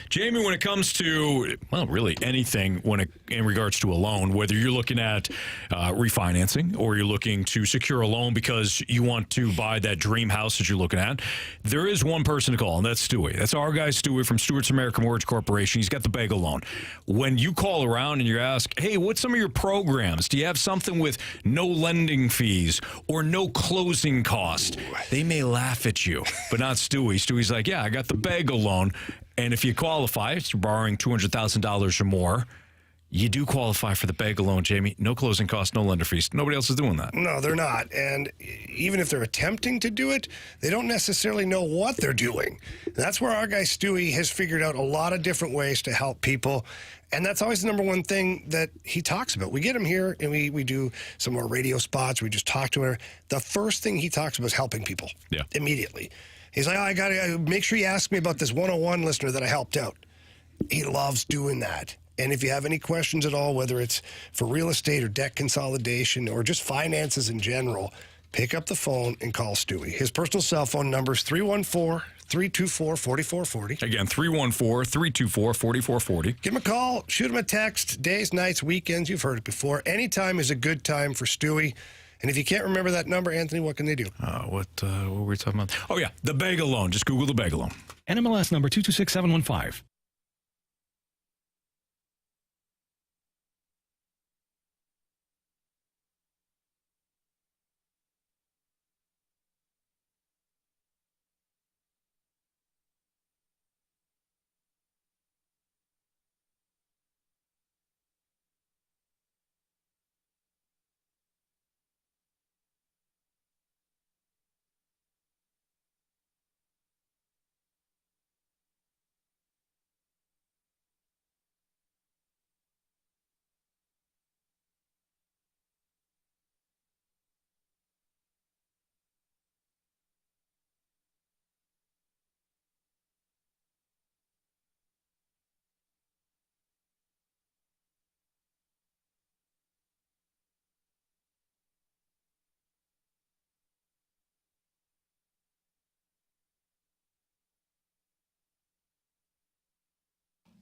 Jamie, when it comes to, really anything in regards to a loan, whether you're looking at refinancing or you're looking to secure a loan because you want to buy that dream house that you're looking at, there is one person to call, and that's Stewie. That's our guy, Stewie, from Stewart's American Mortgage Corporation. He's got the bagel loan. When you call around and you ask, hey, what's some of your programs? Do you have something with no lending fees or no closing cost? They may laugh at you, but not Stewie. Stewie's like, yeah, I got the bagel loan. And if you qualify, if you're borrowing $200,000 or more, you do qualify for the bagel loan, Jamie. No closing costs, no lender fees. Nobody else is doing that. No, they're not. And even if they're attempting to do it, they don't necessarily know what they're doing. And that's where our guy Stewie has figured out a lot of different ways to help people. And that's always the number one thing that he talks about. We get him here and we do some more radio spots. We just talk to him. The first thing he talks about is helping people immediately. He's like, I got to make sure you ask me about this 101 listener that I helped out. He loves doing that. And if you have any questions at all, whether it's for real estate or debt consolidation or just finances in general, pick up the phone and call Stewie. His personal cell phone number is 314-324-4440. Again, 314-324-4440. Give him a call, shoot him a text, days, nights, weekends. You've heard it before. Anytime is a good time for Stewie. And if you can't remember that number, Anthony, what can they do? What were we talking about? Oh, yeah, the bagel loan. Just Google the bagel loan. NMLS number 226715.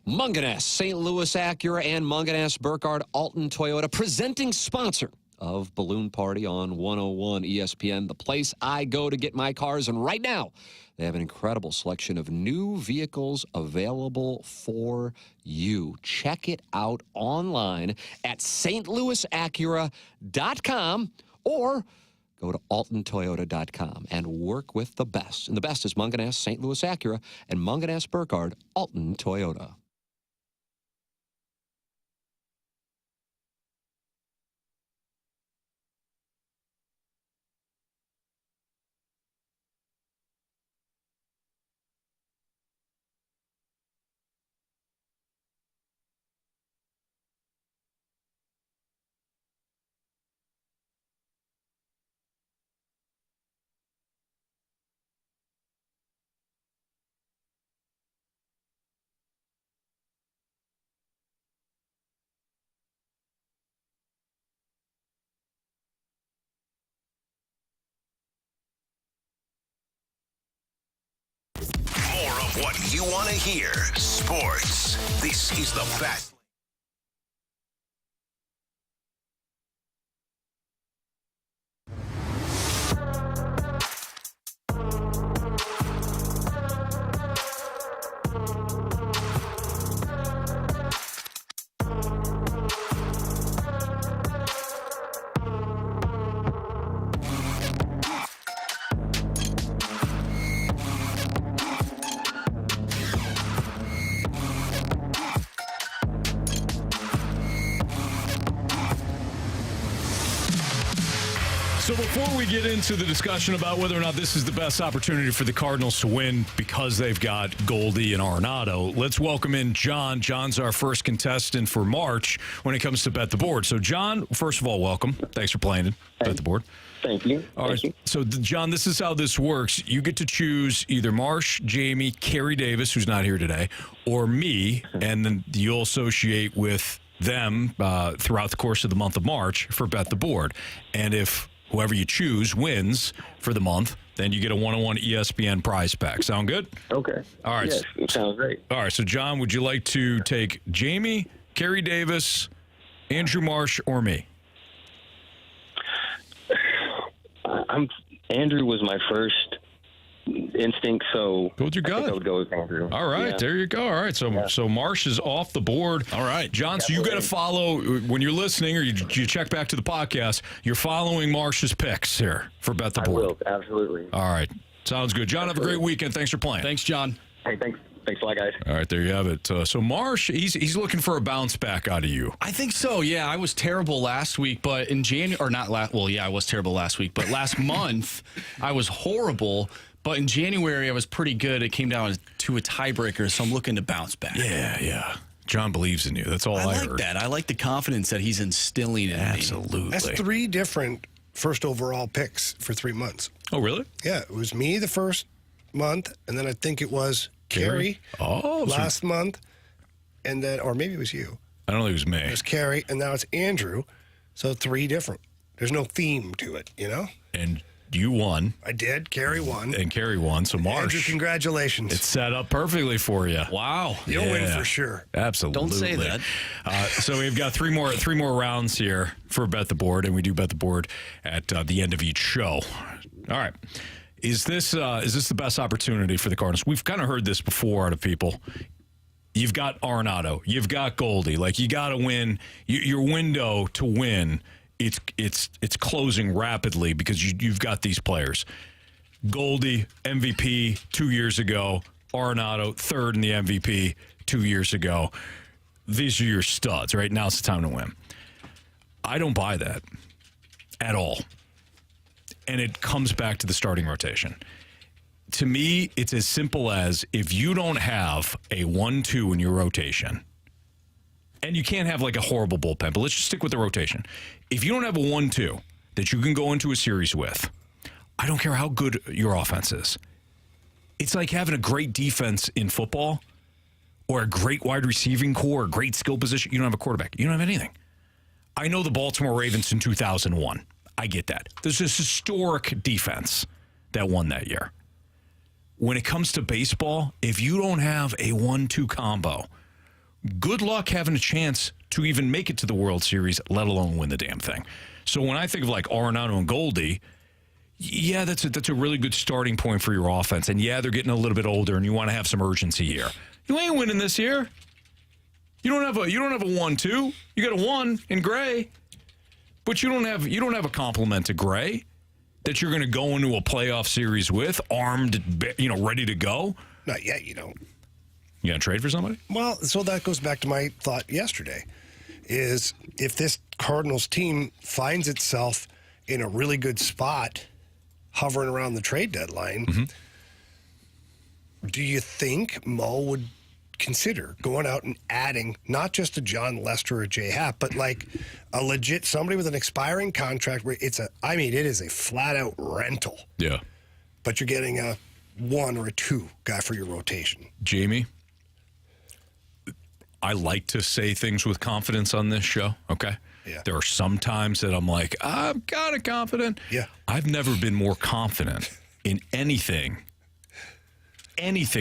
Munganess, St. Louis Acura, and Munganess Burkhardt Alton Toyota, presenting sponsor of Balloon Party on 101 ESPN, the place I go to get my cars. And right now, they have an incredible selection of new vehicles available for you. Check it out online at stlouisacura.com or go to altontoyota.com and work with the best. And the best is Munganess, St. Louis Acura, and Munganess Burkhardt Alton Toyota. More of what you want to hear. Sports. This is the Fast. So before we get into the discussion about whether or not this is the best opportunity for the Cardinals to win because they've got Goldie and Arenado, let's welcome in John. John's our first contestant for March when it comes to Bet the Board. So, John, first of all, welcome. Thanks for playing Bet the Board. Thank you. All right. So, John, this is how this works. You get to choose either Marsh, Jamie, Carey Davis, who's not here today, or me, and then you'll associate with them throughout the course of the month of March for Bet the Board. And if whoever you choose wins for the month, then you get a 101 ESPN prize pack. Sound good? Okay. All right. Yes, it sounds great. All right. So, John, would you like to take Jamie, Carey Davis, Andrew Marsh, or me? Andrew was my first instinct, so go with your gut. I think I would go with Andrew. All right, yeah. There you go. All right, so Marsh is off the board. All right, John. So you got to follow when you're listening, or you check back to the podcast. You're following Marsh's picks here for Bet the Board. I will, absolutely. All right, sounds good. John, have a great weekend. Thanks for playing. Thanks, John. Hey, thanks. Thanks a lot, guys. All right, there you have it. So Marsh, he's looking for a bounce back out of you. I think so. Yeah, I was terrible last week, but in January, or not last. Well, yeah, I was terrible last week, but last month I was horrible. But in January I was pretty good. It came down to a tiebreaker, so I'm looking to bounce back. Yeah. John believes in you. That's all I like heard. that. I like the confidence that he's instilling in me. Absolutely. That's 3 different first overall picks for 3 months. Oh, really? Yeah, it was me the first month, and then I think it was Carey last month, and then, or maybe it was you. I don't think it was me. It was Carey, and now it's Andrew. So 3 different. There's no theme to it, you know? And you won. I did. Carey won. And Carey won. So Marsh. Andrew, congratulations. It's set up perfectly for you. Wow. You'll win for sure. Absolutely. Don't say that. So we've got three more rounds here for Bet the Board, and we do Bet the Board at the end of each show. All right. Is this the best opportunity for the Cardinals? We've kind of heard this before out of people. You've got Arenado. You've got Goldie. Like, you got to win. Your window to win, it's closing rapidly because you've got these players. Goldie, MVP 2 years ago. Arenado, third in the MVP 2 years ago. These are your studs, right? Now it's the time to win. I don't buy that at all. And it comes back to the starting rotation. To me, it's as simple as if you don't have a 1-2 in your rotation, and you can't have like a horrible bullpen, but let's just stick with the rotation. If you don't have a 1-2 that you can go into a series with, I don't care how good your offense is. It's like having a great defense in football or a great wide receiving core, a great skill position. You don't have a quarterback. You don't have anything. I know the Baltimore Ravens in 2001. I get that. There's this historic defense that won that year. When it comes to baseball, if you don't have a 1-2 combo, good luck having a chance to even make it to the World Series, let alone win the damn thing. So when I think of like Arenado and Goldie, yeah, that's a really good starting point for your offense. And yeah, they're getting a little bit older, and you want to have some urgency here. You ain't winning this year. You don't have a 1-2. You got a 1 in Gray, but you don't have a complement to Gray that you're going to go into a playoff series with, armed, ready to go. Not yet, you don't. You going to trade for somebody? Well, so that goes back to my thought yesterday, is if this Cardinals team finds itself in a really good spot, hovering around the trade deadline, do you think Mo would consider going out and adding not just a John Lester or Jay Happ, but like a legit somebody with an expiring contract where it is a flat out rental. Yeah. But you're getting a 1 or a 2 guy for your rotation. Jamie, I like to say things with confidence on this show, okay? Yeah. There are some times that I'm like, I'm kind of confident. Yeah. I've never been more confident in anything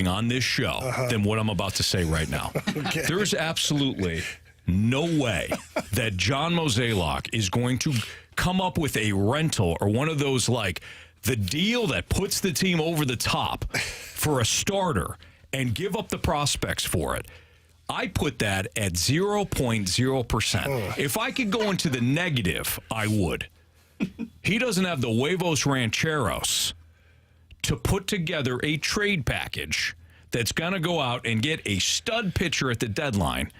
on this show than what I'm about to say right now. Okay. There is absolutely no way that John Mozeliak is going to come up with a rental or one of those, like, the deal that puts the team over the top for a starter and give up the prospects for it. I put that at 0.0%. If I could go into the negative, I would. He doesn't have the huevos rancheros to put together a trade package that's going to go out and get a stud pitcher at the deadline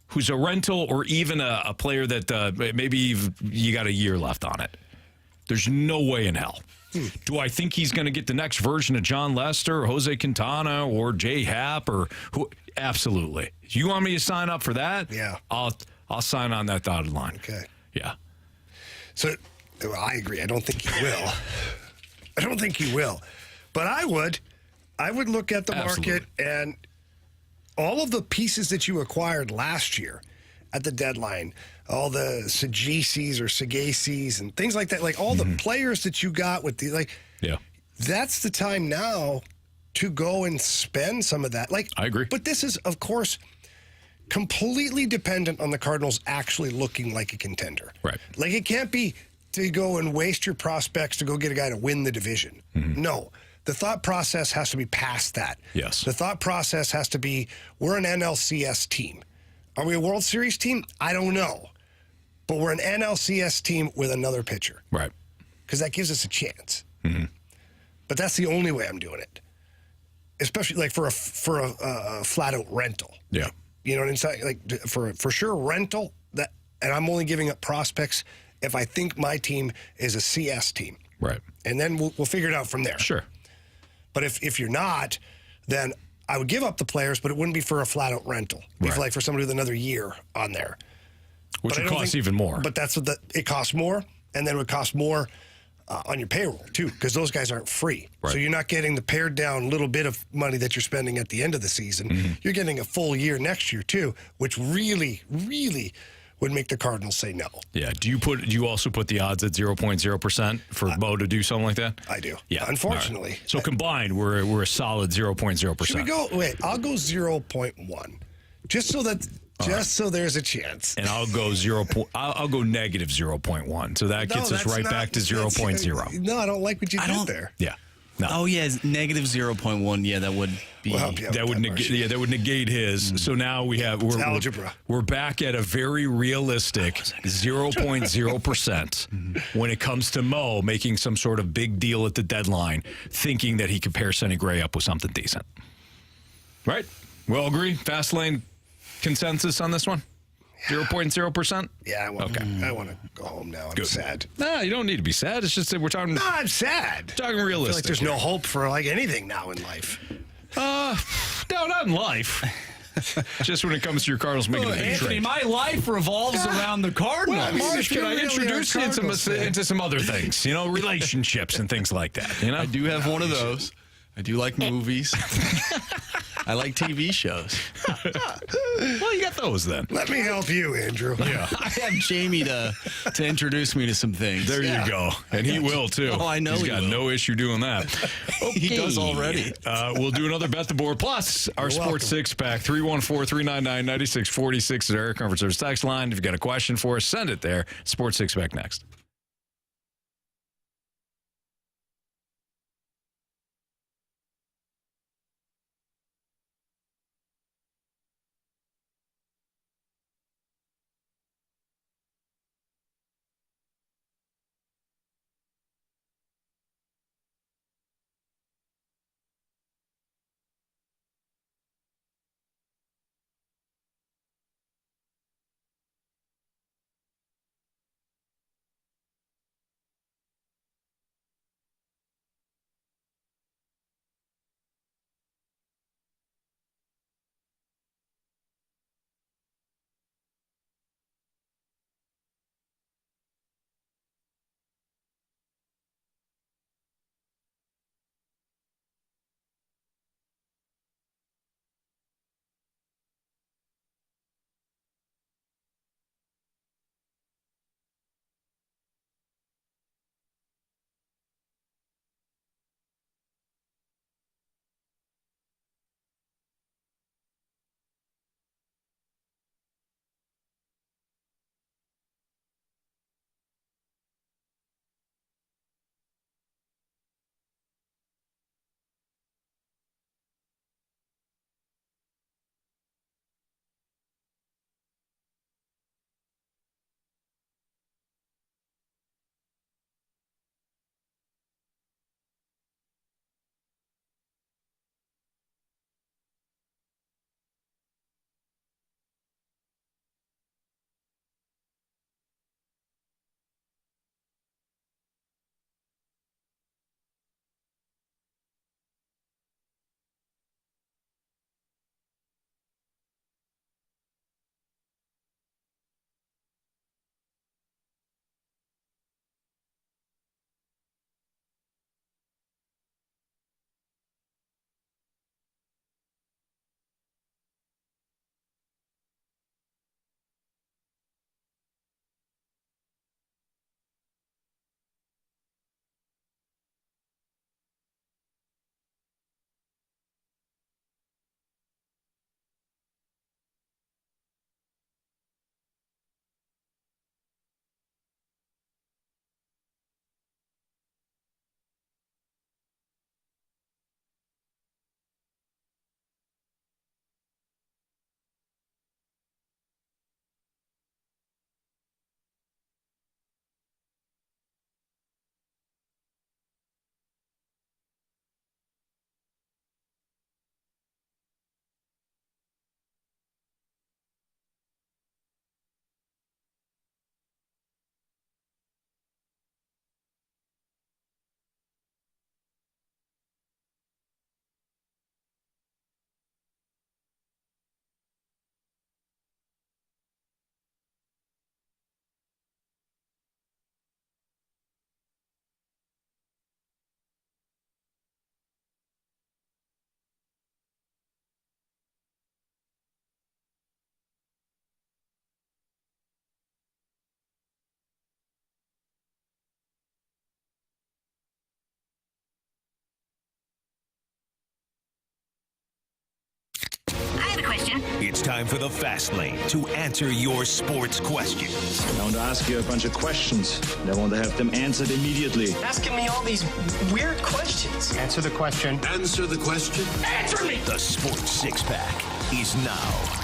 who's a rental or even a player that maybe you got a year left on it. There's no way in hell. Do I think he's going to get the next version of John Lester or Jose Quintana or Jay Happ or who? Absolutely. You want me to sign up for that? Yeah. I'll sign on that dotted line. Okay. Yeah. So I agree. I don't think he will. I don't think he will. But I would look at the market and all of the pieces that you acquired last year at the deadline, all the Sagisis or Sagaces and things like that, like all the players that you got with the, like, that's the time now to go and spend some of that. Like, I agree. But this is, of course, completely dependent on the Cardinals actually looking like a contender. Right. Like, it can't be to go and waste your prospects to go get a guy to win the division. No. The thought process has to be past that. Yes. The thought process has to be, we're an NLCS team. Are we a World Series team? I don't know. But we're an NLCS team with another pitcher. Right. Because that gives us a chance. But that's the only way I'm doing it. especially like for a flat out rental. Yeah. You know what I'm saying? Like for sure rental that, and I'm only giving up prospects if I think my team is a CS team. Right. And then we'll figure it out from there. Sure. But if you're not, then I would give up the players, but it wouldn't be for a flat out rental. It'd be like for somebody with another year on there. Which would cost even more. But that's what it costs more, and then it would cost more on your payroll too, because those guys aren't free. Right. So you're not getting the pared down little bit of money that you're spending at the end of the season. You're getting a full year next year too, which really, really would make the Cardinals say no. Yeah. Do you also put the odds at 0.0% for Mo to do something like that? I do. Yeah. Unfortunately. Right. So combined, we're a solid 0.0%. Should we go? Wait, I'll go 0.1, just so there's a chance. And I'll go I'll go negative 0.1. So that gets us right back to 0.0. No, I don't like what you did there. Yeah. No. Oh yeah, it's negative 0.1. Yeah, that would be. That would negate his. So now we're algebra. We're back at a very realistic 0.0% when it comes to Mo making some sort of big deal at the deadline, thinking that he could pair Sonny Gray up with something decent. Right? We all agree? Fast lane consensus on this one? 0.0%? Yeah, I want to go home now. I'm sad. No, you don't need to be sad. It's just that we're talking. No, I'm sad. Talking realistic. I feel like there's no hope for like anything now in life. No, not in life. Just when it comes to your Cardinals making a big Anthony, trade. my life revolves around the Cardinals. Well, Marsh, can I introduce you into some other things? You know, relationships and things like that. You know, I do have one of those. I do like movies. I like TV shows. Well, you got those then. Let me help you, Andrew. Yeah. I have Jamie to introduce me to some things. There you go. And he will, too. Oh, I know He's he got will. no issue doing that. Okay. He does already. We'll do another Bet the Board. Plus, our Sports Six-Pack, 314-399-9646 is our Air Comfort Service text line. If you've got a question for us, send it there. Sports Six-Pack next. It's time for the Fast Lane to answer your sports questions. I want to ask you a bunch of questions, and I want to have them answered immediately. Asking me all these weird questions. Answer the question. Answer the question. Answer me! The Sports Six-Pack is now.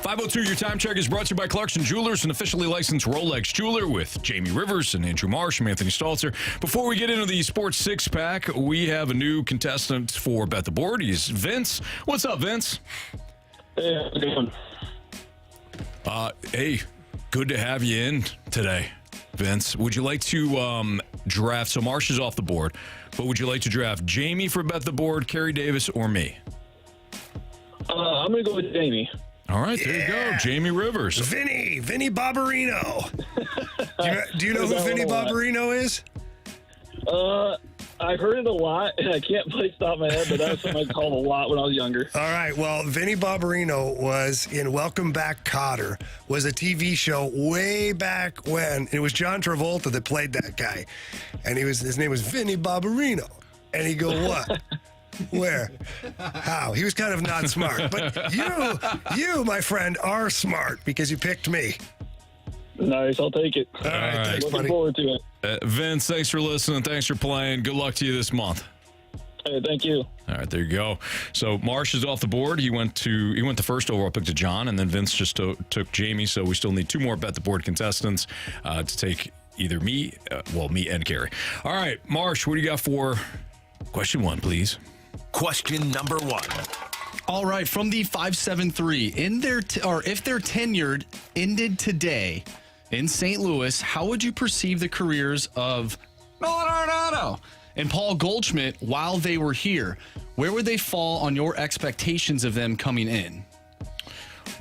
502, your time check is brought to you by Clarkson Jewelers, an officially licensed Rolex jeweler, with Jamie Rivers and Andrew Marsh. I'm Anthony Stalter. Before we get into the Sports Six-Pack, we have a new contestant for Bet the Board. He's Vince. What's up, Vince? Hey, how's it going? Hey, good to have you in today, Vince. Would you like to draft? So Marsh is off the board, but would you like to draft Jamie for Bet the Board, Carey Davis, or me? I'm going to go with Jamie. All right, there you go. Jamie Rivers. Vinny Barbarino. Do you know who Vinny Barbarino is? I've heard it a lot, and I can't place it off my head, but that was something I called a lot when I was younger. All right, well, Vinny Barbarino was in Welcome Back, Kotter, was a TV show way back when. It was John Travolta that played that guy, and his name was Vinny Barbarino. And he'd go, what? Where? How? He was kind of not smart. But you, my friend, are smart because you picked me. Nice, I'll take it. All right, thanks, Looking buddy. forward to it. Vince, thanks for listening. Thanks for playing. Good luck to you this month. Hey, thank you. All right, there you go. So Marsh is off the board. He went the first overall pick to John, and then Vince just took Jamie. So we still need two more Bet the Board contestants to take either me and Carey. All right, Marsh, what do you got for question one, please? Question number one. All right, from the 573, if their tenure ended today in St. Louis, how would you perceive the careers of Arenado and Paul Goldschmidt while they were here? Where would they fall on your expectations of them coming in?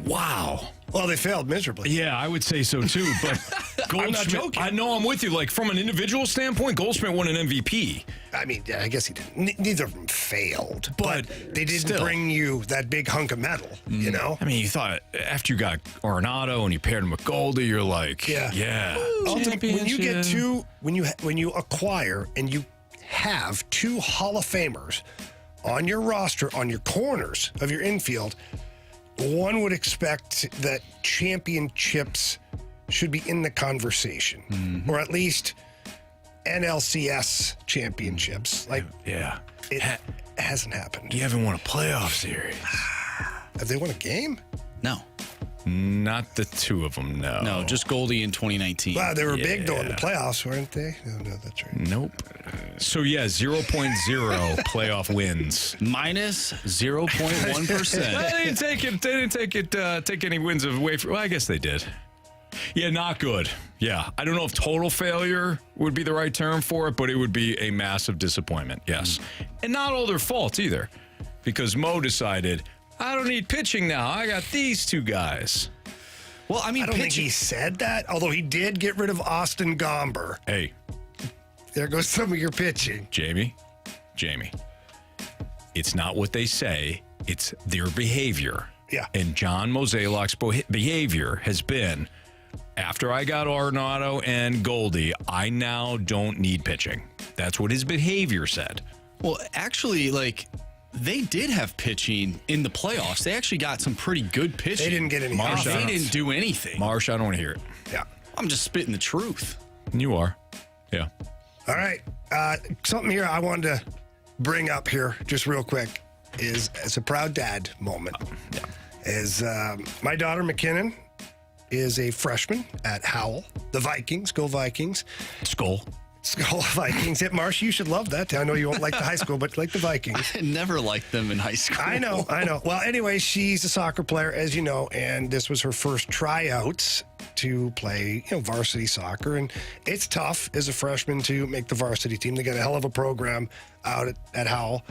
Wow. Well, they failed miserably. Yeah, I would say so too. But Goldschmidt, I'm not joking. I know I'm with you. Like from an individual standpoint, Goldschmidt won an MVP. I mean, yeah, I guess he didn't. Neither of them failed, but they didn't bring you that big hunk of metal, you know? I mean, you thought after you got Arenado and you paired him with Goldie, you're like, yeah. Ultimately, when you get when you acquire and you have two Hall of Famers on your roster, on your corners of your infield, one would expect that championships should be in the conversation, or at least NLCS championships. Like, it hasn't happened. You haven't won a playoff series. Have they won a game? No. Not the two of them, no. No, just Goldie in 2019. Wow, they were big though in the playoffs, weren't they? No, that's right. Nope. So, 0.0 playoff wins. Minus 0.1%. They didn't take any wins away from. Well, I guess they did. Yeah, not good. Yeah, I don't know if total failure would be the right term for it, but it would be a massive disappointment. Yes, and not all their fault either, because Mo decided I don't need pitching now. I got these two guys. Well, I mean, I don't think he said that, although he did get rid of Austin Gomber. Hey, there goes some of your pitching. Jamie, it's not what they say, it's their behavior. Yeah. And John Mozeliak's behavior has been, after I got Arenado and Goldie, I now don't need pitching. That's what his behavior said. Well, actually, they did have pitching in the playoffs. They actually got some pretty good pitching. They didn't get any. Marsh, They didn't do anything. Marsh, I don't want to hear it. Yeah. I'm just spitting the truth. You are. Yeah. All right. Something here I wanted to bring up here just real quick is as a proud dad moment. Is my daughter McKinnon is a freshman at Howell. The Vikings. Go Vikings. Skull Vikings. At Marsh, you should love that. I know you won't like the high school, but like the Vikings. I never liked them in high school. I know. Well, anyway, she's a soccer player, as you know, and this was her first tryouts to play, varsity soccer. And it's tough as a freshman to make the varsity team. They got a hell of a program out at Howell.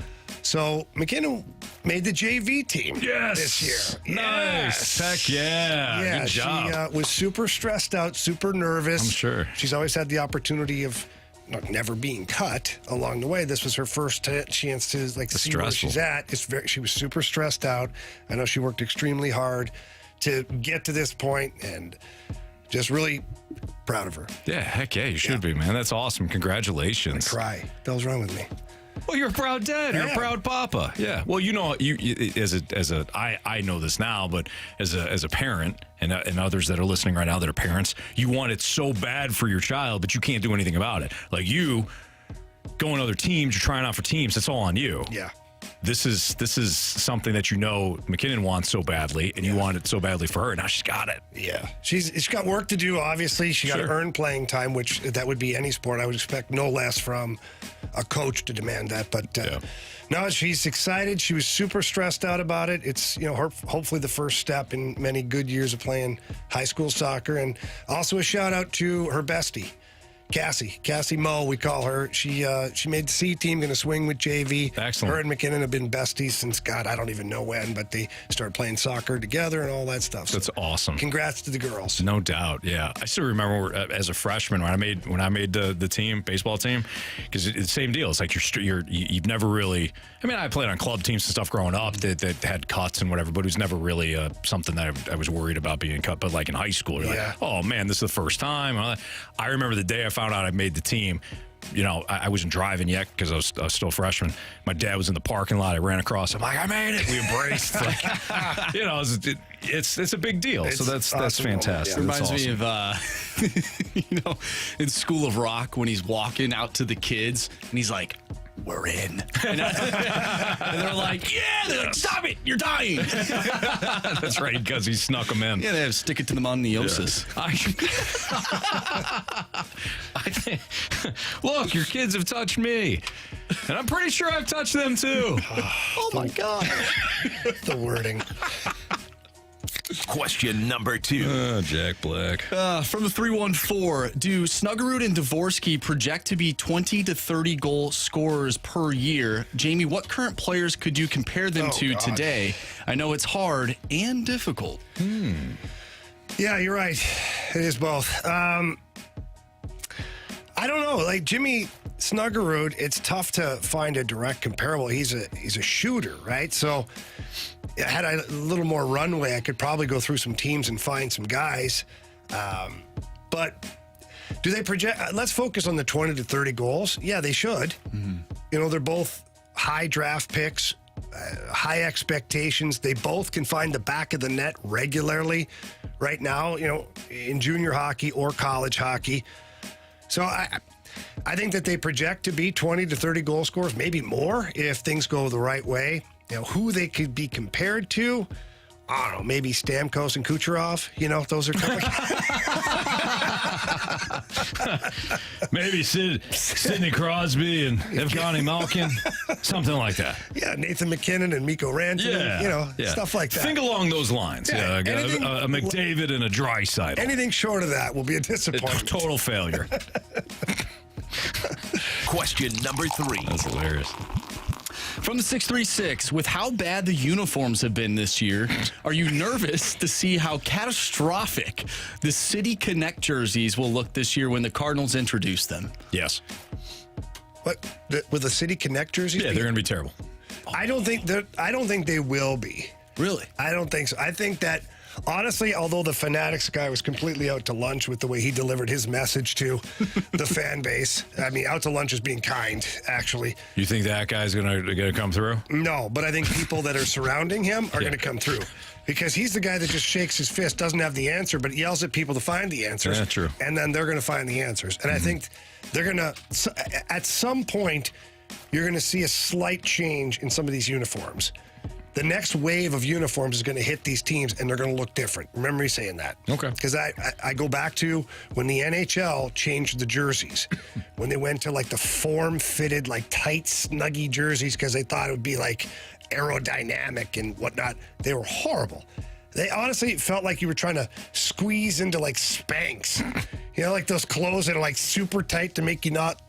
So McKinnon made the JV team this year. Nice. Heck yeah. Yeah, good job. She was super stressed out, super nervous. I'm sure. She's always had the opportunity of never being cut along the way. This was her first chance to see where she's at. She was super stressed out. I know she worked extremely hard to get to this point, and just really proud of her. Yeah, heck yeah, you should be, man. That's awesome. Congratulations. I cry. What the hell's wrong with me? Well, you're a proud dad. You're a proud papa. Yeah. Well, you know, I know this now, but as a parent and others that are listening right now that are parents, you want it so bad for your child, but you can't do anything about it. Like you going to other teams, you're trying out for teams. It's all on you. Yeah. This is something that you know McKinnon wants so badly, and you want it so badly for her. Now she's got it. Yeah, she's got work to do. Obviously, she got to earn playing time, which that would be any sport. I would expect no less from a coach to demand that. But no, she's excited. She was super stressed out about it. It's hopefully the first step in many good years of playing high school soccer, and also a shout out to her bestie. Cassie Moe, we call her. She made the C team, going to swing with JV. Excellent. Her and McKinnon have been besties since, God, I don't even know when, but they started playing soccer together and all that stuff. That's awesome. Congrats to the girls. No doubt, yeah. I still remember as a freshman when I made the team, baseball team, because it's the same deal. It's like you've never really. I mean, I played on club teams and stuff growing up that had cuts and whatever, but it was never really something that I was worried about being cut. But like in high school, you're like, oh man, this is the first time. I remember the day I found out I made the team. You know, I wasn't driving yet because I was still a freshman. My dad was in the parking lot. I ran across. I'm like, I made it. We embraced. It's a big deal. So that's fantastic. It reminds me of in School of Rock when he's walking out to the kids and he's like, we're in. And they're like, yeah. They're like, stop it. You're dying. That's right, because he snuck them in. Yeah, they have to stick it to the mononiosis. I think, look, your kids have touched me. And I'm pretty sure I've touched them too. Oh my God. The wording. Question number 2. Jack Black. From the 314, do Snuggerud and Dvorsky project to be 20 to 30 goal scorers per year? Jamie, what current players could you compare them to today? I know it's hard and difficult. Yeah, you're right. It is both. I don't know. Like Jimmy Snuggerud, it's tough to find a direct comparable. He's a shooter, right? So had I a little more runway, I could probably go through some teams and find some guys. But do they project? Let's focus on the 20 to 30 goals. Yeah, they should. You know, they're both high draft picks, high expectations. They both can find the back of the net regularly right now, you know, in junior hockey or college hockey. So I think that they project to be 20 to 30 goal scorers, maybe more if things go the right way. You know, who they could be compared to, I don't know, maybe Stamkos and Kucherov. You know, those are kind of maybe Sidney Crosby and Evgeny Malkin, something like that. Yeah, Nathan McKinnon and Mikko Rantanen, stuff like that. Think along those lines. Yeah, a McDavid and a Draisaitl. Anything short of that will be a disappointment. Total failure. Question number 3. That's hilarious. From the 636, with how bad the uniforms have been this year, are you nervous to see how catastrophic the City Connect jerseys will look this year when the Cardinals introduce them? Yes. What, with the City Connect jerseys? Yeah, they're going to be terrible. I don't think they will be. Really? I don't think so. I think that, honestly, although the Fanatics guy was completely out to lunch with the way he delivered his message to the fan base. I mean, out to lunch is being kind, actually. You think that guy's gonna come through? No, but I think people that are surrounding him are gonna come through. Because he's the guy that just shakes his fist, doesn't have the answer, but yells at people to find the answers. Yeah, true. And then they're gonna find the answers. And I think they're gonna, at some point, you're gonna see a slight change in some of these uniforms. The next wave of uniforms is going to hit these teams, and they're going to look different. Remember me saying that. Okay. Because I go back to when the NHL changed the jerseys, when they went to like the form-fitted, like tight, snuggy jerseys because they thought it would be like aerodynamic and whatnot. They were horrible. They honestly felt like you were trying to squeeze into like Spanx. You know, like those clothes that are like super tight to make you not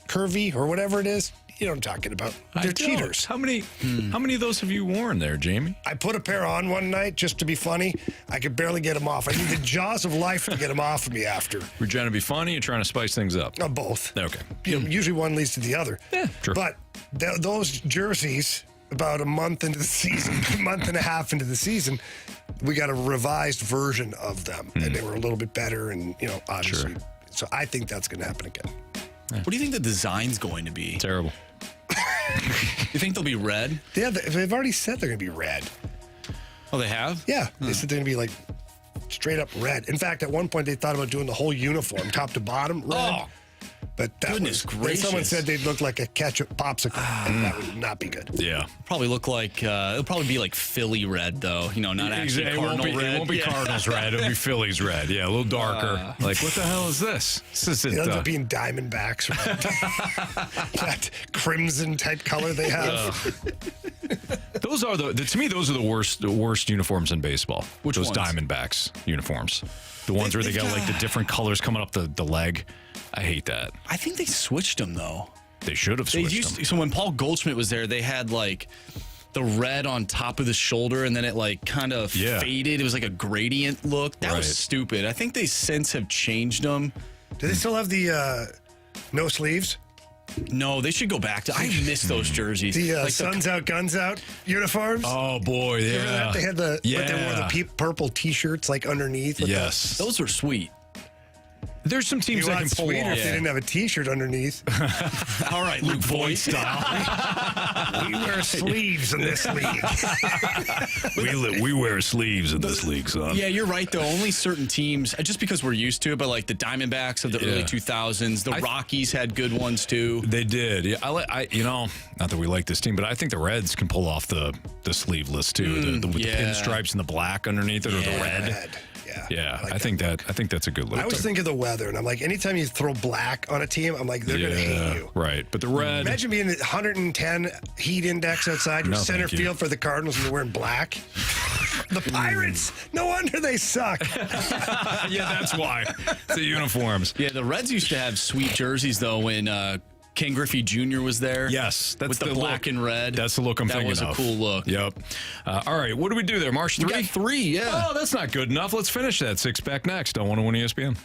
curvy or whatever it is. You know what I'm talking about. They're cheaters. How many of those have you worn there, Jamie? I put a pair on one night just to be funny. I could barely get them off. I need the jaws of life to get them off of me after. We're trying to be funny or trying to spice things up? Both. Okay. You know, usually one leads to the other. Yeah, true. But those jerseys, about a month into the season, a month and a half into the season, we got a revised version of them. And they were a little bit better and, you know, obviously. Sure. So I think that's going to happen again. Yeah. What do you think the design's going to be? Terrible. You think they'll be red? Yeah, they've already said they're going to be red. Oh, they have? Yeah, they said they're going to be like straight up red. In fact, at one point they thought about doing the whole uniform, top to bottom, red. Oh. But that Goodness then gracious. someone said they'd look like a ketchup popsicle, and that would not be good. Yeah. Probably look like, it'll probably be like Philly red, though. You know, not actually Cardinal red. It won't be Cardinals red. It'll be Phillies red. Yeah, a little darker. Like, what the hell is this? This isn't. It ends up being Diamondbacks red. That crimson type color they have. Those are to me, those are the worst uniforms in baseball. Which those ones? Diamondbacks uniforms. The ones where they got like the different colors coming up the leg. I hate that. I think they switched them, though. They should have switched them. So when Paul Goldschmidt was there, they had like the red on top of the shoulder, and then it like kind of faded. It was like a gradient look. That was stupid. I think they since have changed them. Do they still have the no sleeves? No, they should go back to. I miss those jerseys. The Like Suns Out, Guns Out uniforms? Oh, boy, yeah. Remember that? They had but they wore the purple T-shirts like underneath. With those were sweet. There's some teams that can pull sweeter off. if they didn't have a T-shirt underneath. All right, Luke Voigt style. We wear sleeves in this league. we wear sleeves in this league, son. Yeah, you're right, though. Only certain teams, just because we're used to it, but like the Diamondbacks of the early 2000s, the Rockies had good ones, too. They did. Yeah, not that we like this team, but I think the Reds can pull off the sleeveless, too. With the pinstripes and the black underneath it, or the red. Yeah, I think that's a good look. I always think of the weather, and I'm like, anytime you throw black on a team, I'm like, they're going to hate you. Right, but the red. Imagine being at 110 heat index outside, your center field for the Cardinals, and you're wearing black. The Pirates, no wonder they suck. Yeah, that's why. The uniforms. Yeah, the Reds used to have sweet jerseys, though, when Ken Griffey Jr. was there. Yes, that's with the black and red. That's the look I'm thinking of. That was a cool look. Yep. All right, what do we do there? March 3? We got 3, yeah. Oh, that's not good enough. Let's finish that. 6-pack next on 101 ESPN.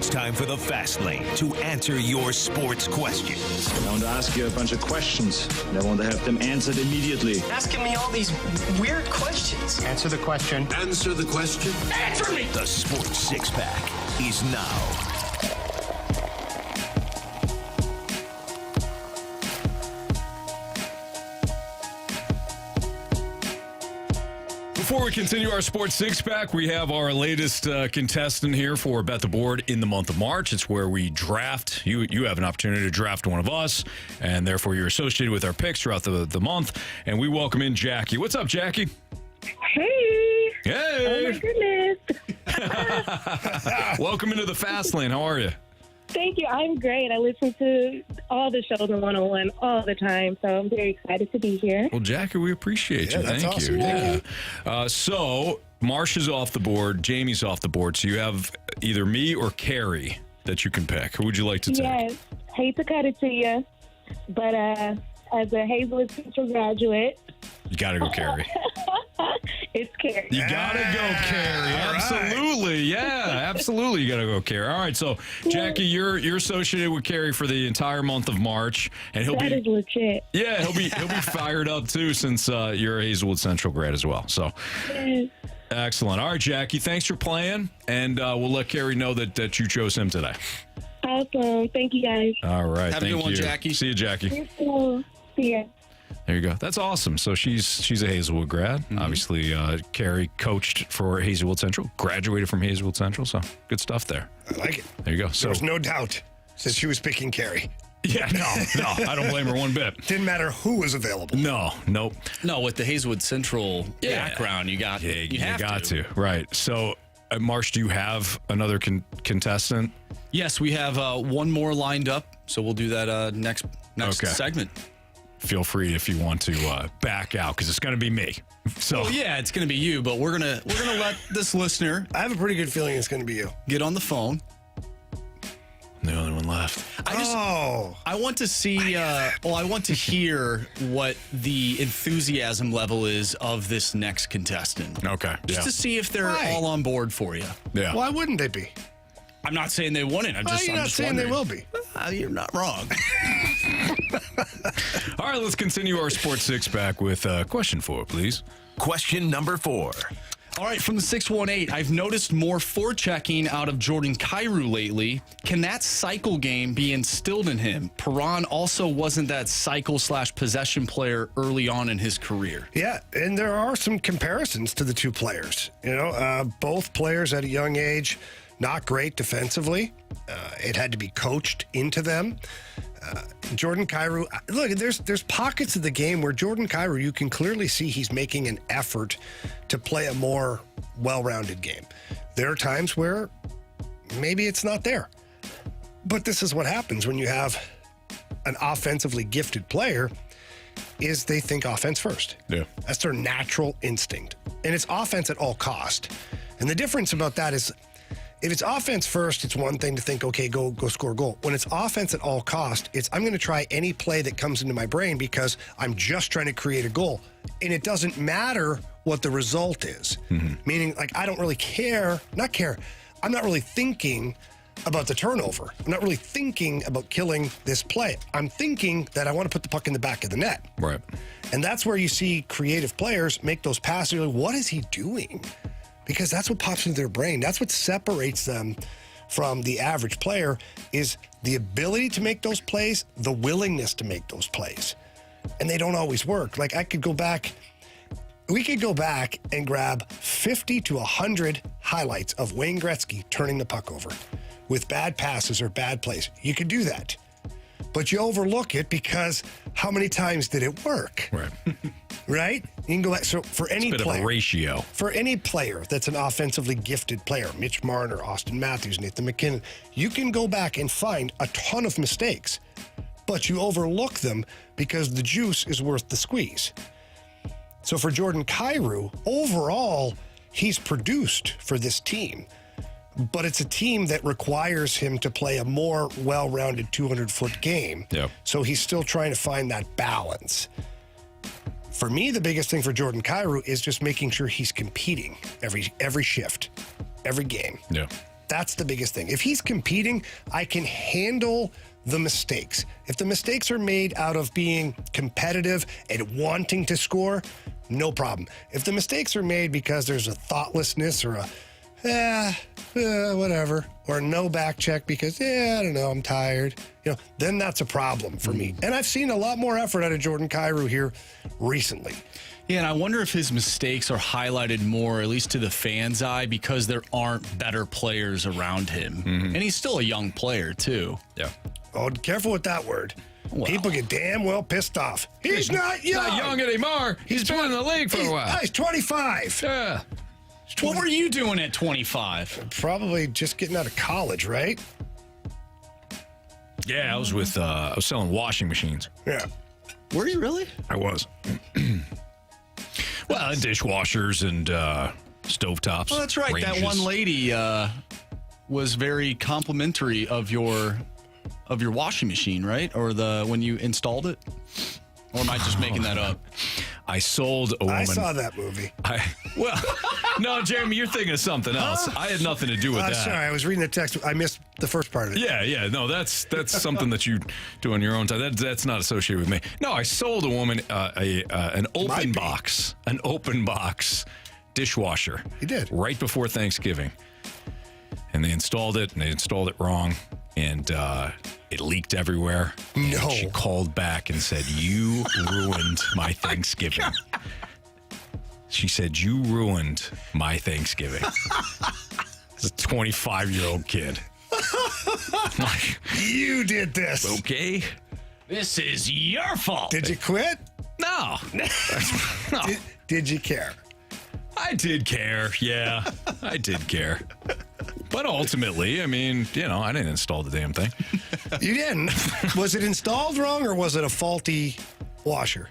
It's time for the Fast Lane to answer your sports questions. I want to ask you a bunch of questions, and I want to have them answered immediately. Asking me all these weird questions. Answer the question. Answer the question. Answer me! The Sports Six-Pack is now. Before we continue our Sports Six-Pack, we have our latest contestant here for Bet the Board in the month of March. It's where we draft. You have an opportunity to draft one of us, and therefore you're associated with our picks throughout the month. And we welcome in Jackie. What's up, Jackie? Hey! Hey! Oh, my goodness. Welcome into the Fast Lane. How are you? Thank you. I'm great. I listen to all the shows on 101 all the time, so I'm very excited to be here. Well, Jackie, we appreciate you. That's Thank awesome. you. Yeah. So, Marsh is off the board. Jamie's off the board. So you have either me or Carey that you can pick. Who would you like to take? Yes. Hate to cut it to you, but as a Hazelwood Central graduate, You got to go Carey. it's Carey. You got to go Carey. Absolutely. Yeah, absolutely. You got to go Carey. All right. So, Jackie, you're associated with Carey for the entire month of March, and That is legit. Yeah, he'll be fired up too since you're a Hazelwood Central grad as well. So, Yes. excellent. All right, Jackie, thanks for playing, and we'll let Carey know that you chose him today. Awesome. Thank you, guys. All right. Have a thank good one, you. Jackie. See you, Jackie. You too. See ya. There you go. That's awesome. So she's a Hazelwood grad. Obviously, Carey coached for Hazelwood Central, graduated from Hazelwood Central. So good stuff there. I like it. There you go. So There's no doubt that she was picking Carey. yeah, no, I don't blame her one bit. Didn't matter who was available. Nope. No, with the Hazelwood Central background, you got to. Right. So, Marsh, do you have another contestant? Yes, we have one more lined up, so we'll do that next Okay. segment. Feel free if you want to back out because it's going to be me. So Well, yeah, it's going to be you, but we're gonna let this listener I have a pretty good feeling it's going to be you. get on the phone. I'm the only one left. I want to see. I want to hear what the enthusiasm level is of this next contestant. Okay. Just to see if they're all on board for you. Yeah. Why wouldn't they be? I'm not saying they wouldn't. I'm You're not just saying they wondering. will be. You're not wrong. All right, let's continue our Sports Six-Pack with question 4, please. Question number 4. All right, from the 618, I've noticed more forechecking out of Jordan Cairo lately. Can that cycle game be instilled in him? Perron also wasn't that cycle/possession player early on in his career. Yeah, and there are some comparisons to the two players. Both players at a young age, not great defensively. It had to be coached into them. Jordan Cairo, look, there's pockets of the game where Jordan Cairo, you can clearly see he's making an effort to play a more well-rounded game. There are times where maybe it's not there. But this is what happens when you have an offensively gifted player is they think offense first. Yeah. That's their natural instinct. And it's offense at all cost. And the difference about that is if it's offense first, it's one thing to think, okay, go score a goal. When it's offense at all cost, it's I'm going to try any play that comes into my brain because I'm just trying to create a goal. And it doesn't matter what the result is. Meaning, like, I don't really care. I'm not really thinking about the turnover. I'm not really thinking about killing this play. I'm thinking that I want to put the puck in the back of the net. Right. And that's where you see creative players make those passes. You're like, what is he doing? Because that's what pops into their brain. That's what separates them from the average player is the ability to make those plays, the willingness to make those plays. And they don't always work. Like we could go back and grab 50 to 100 highlights of Wayne Gretzky turning the puck over with bad passes or bad plays. You could do that. But you overlook it because how many times did it work? Right. Right? You can go back. So for any It's a bit player, of a ratio. for any player that's an offensively gifted player, Mitch Marner, Austin Matthews, Nathan McKinnon, you can go back and find a ton of mistakes, but you overlook them because the juice is worth the squeeze. So for Jordan Cairo, overall, he's produced for this team, but it's a team that requires him to play a more well-rounded 200-foot game. Yep. So he's still trying to find that balance. For me, the biggest thing for Jordan Cairo is just making sure he's competing every shift, every game. Yeah. That's the biggest thing. If he's competing, I can handle the mistakes. If the mistakes are made out of being competitive and wanting to score, no problem. If the mistakes are made because there's a thoughtlessness or whatever, or no back check because, I don't know, I'm tired, then that's a problem for me. And I've seen a lot more effort out of Jordan Kyrou here recently. Yeah, and I wonder if his mistakes are highlighted more, at least to the fans' eye, because there aren't better players around him. And he's still a young player, too. Yeah. Oh, careful with that word. Well, people get damn well pissed off. He's not young. Not young anymore. He's been in the league for a while. He's 25. Yeah. What were you doing at 25? Probably just getting out of college, right? Yeah, I was selling washing machines. Yeah. Were you really? I was. Well, dishwashers and stovetops. Oh, that's right. ranges. That one lady was very complimentary of your washing machine, right? Or when you installed it? Or am I just making that up? I sold a woman. I saw that movie. No, Jeremy, you're thinking of something else. I had nothing to do with that. Sorry, I was reading the text. I missed the first part of it. Yeah. No, that's something that you do on your own time. That's not associated with me. No, I sold a woman an open box dishwasher. You did? Right before Thanksgiving. And they installed it, and they installed it wrong. And it leaked everywhere. No. And she called back and said, "You ruined my Thanksgiving." She said, "You ruined my Thanksgiving." It's a 25-year-old kid. You did this. Okay. This is your fault. Did you quit? No. No. Did you care? I did care. Yeah, I did care. But ultimately, I mean, I didn't install the damn thing. You didn't? Was it installed wrong or was it a faulty washer?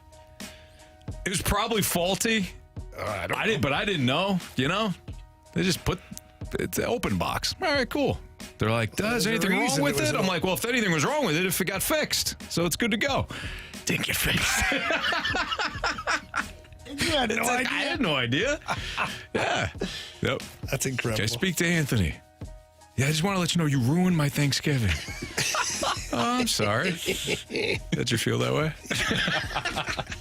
It was probably faulty. I didn't know, They just put it's an open box. All right, cool. They're like, is anything wrong with it? I'm like, well, if anything was wrong with it, if it got fixed. So it's good to go. Didn't get fixed. You had no idea. I had no idea. Yeah. Yep. That's incredible. Can I speak to Anthony? Yeah, I just want to let you know you ruined my Thanksgiving. Oh, I'm sorry. Did you feel that way?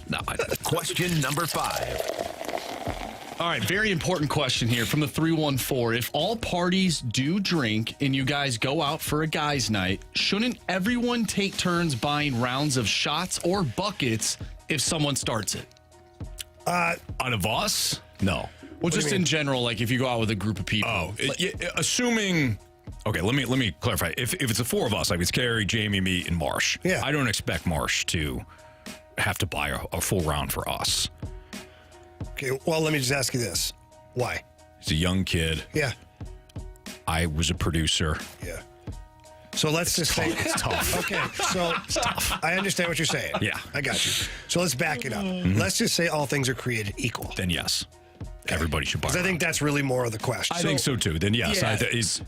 No. Question number 5. All right, very important question here from the 314. If all parties do drink and you guys go out for a guys' night, shouldn't everyone take turns buying rounds of shots or buckets if someone starts it? Out of us? No. Well, just in general, like if you go out with a group of people. Oh, assuming. Okay, let me clarify. If it's the four of us, like it's Carey, Jamie, me, and Marsh. Yeah. I don't expect Marsh to have to buy a full round for us. Okay, well, let me just ask you this. Why? He's a young kid. Yeah. I was a producer. Yeah. So let's just say it's tough. Okay, so It's tough. I understand what you're saying. Yeah. I got you. So let's back it up. Let's just say all things are created equal. Then yes. Everybody should buy. Because I think that's really more of the question. I think so too. Then yes.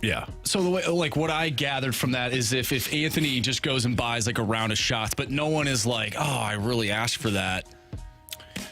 Yeah. So the way, like what I gathered from that is if Anthony just goes and buys like a round of shots, but no one is like, oh, I really asked for that.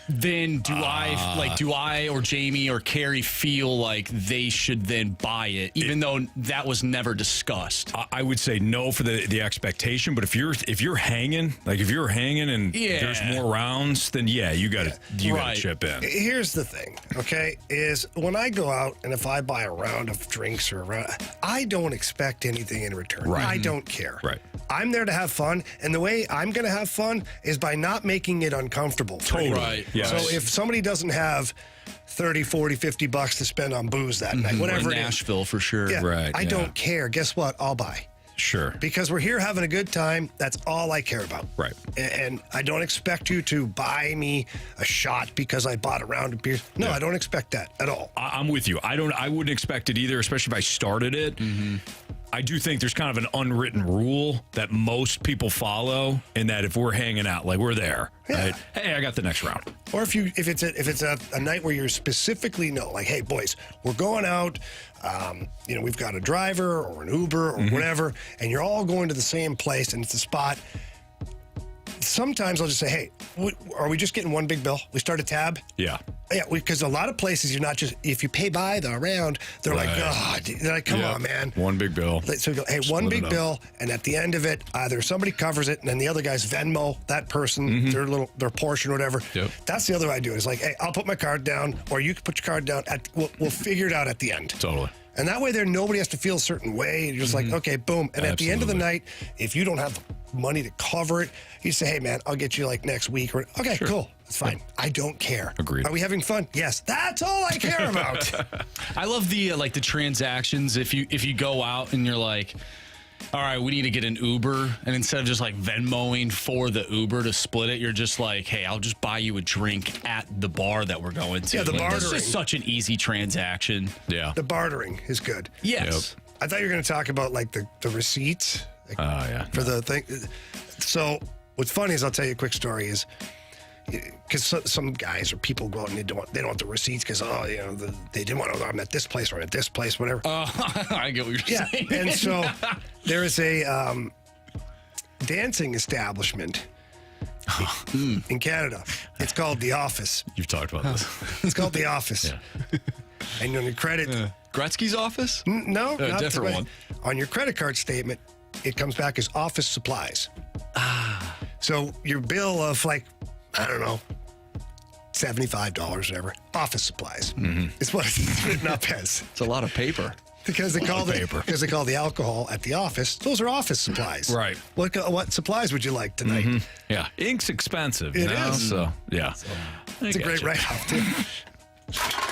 Then do I or Jamie or Carey feel like they should then buy it, even though that was never discussed? I would say no for the expectation, but if you're hanging, and there's more rounds, then yeah, you got to chip in. Here's the thing, okay, is when I go out and if I buy a round of drinks or a round, I don't expect anything in return. Right. I don't care. Right. I'm there to have fun, and the way I'm going to have fun is by not making it uncomfortable. Totally. Right. Yes. So if somebody doesn't have 30, 40, $50 to spend on booze that night, whatever or it is. Nashville for sure. Yeah, right. I don't care. Guess what? I'll buy. Sure. Because we're here having a good time. That's all I care about. Right. And I don't expect you to buy me a shot because I bought a round of beer. No, I don't expect that at all. I'm with you. I wouldn't expect it either, especially if I started it. I do think there's kind of an unwritten rule that most people follow, and that if we're hanging out, like we're there, right? Hey, I got the next round. Or if it's a night where you specifically know, like, hey, boys, we're going out. We've got a driver or an Uber or whatever, and you're all going to the same place, and it's a spot. sometimes I'll just say, hey, are we just getting one big bill? We start a tab? Yeah. Yeah, because a lot of places you're not just, if you pay by the round, they're like, oh, they're like, come on, man. One big bill. So you go, hey, one big bill, and at the end of it, either somebody covers it, and then the other guy's Venmo, that person, their portion or whatever. Yep. That's the other way I do it. It's like, hey, I'll put my card down, or you can put your card down. We'll figure it out at the end. Totally. And that way nobody has to feel a certain way. You're just like, okay, boom. And at the end of the night, if you don't have the money to cover it, you say, hey, man, I'll get you like next week. Or okay, cool. That's fine. I don't care. Agreed. Are we having fun? Yes. That's all I care about. I love the the transactions. If you go out and you're like, all right, we need to get an Uber, and instead of just like Venmoing for the Uber to split it, you're just like, hey, I'll just buy you a drink at the bar that we're going to. Yeah, the bartering. That's just such an easy transaction. Yeah. The bartering is good. Yes. Yep. I thought you were going to talk about like the receipts. Yeah. For the thing. So what's funny is I'll tell you a quick story is because some guys or people go out and they don't want the receipts because they didn't want to. I'm at this place or I'm at this place, whatever. I get what you're saying. And so there is a dancing establishment in Canada. It's called The Office. You've talked about this. It's called The Office. Yeah. And on your credit, Gretzky's office? No, a not different one. On your credit card statement, it comes back as office supplies. So your bill of like, I don't know, $75 or whatever, office supplies. Is what it's written up as. It's a lot of paper. Because they call the alcohol at the office. Those are office supplies. Right. What supplies would you like tonight? Yeah. Ink's expensive. It is. So, yeah. It's a great write-off, too.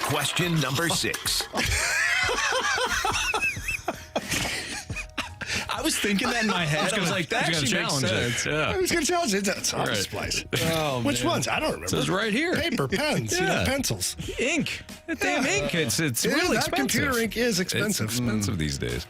Question number 6. I was thinking that in my head. I was like, that actually makes sense. Yeah. Who's going to challenge it? It's office supplies. Oh, Which ones? I don't remember. It says right here. Paper, pens, pencils. Ink. Damn ink. It's really that expensive. Computer ink is expensive. It's expensive these days.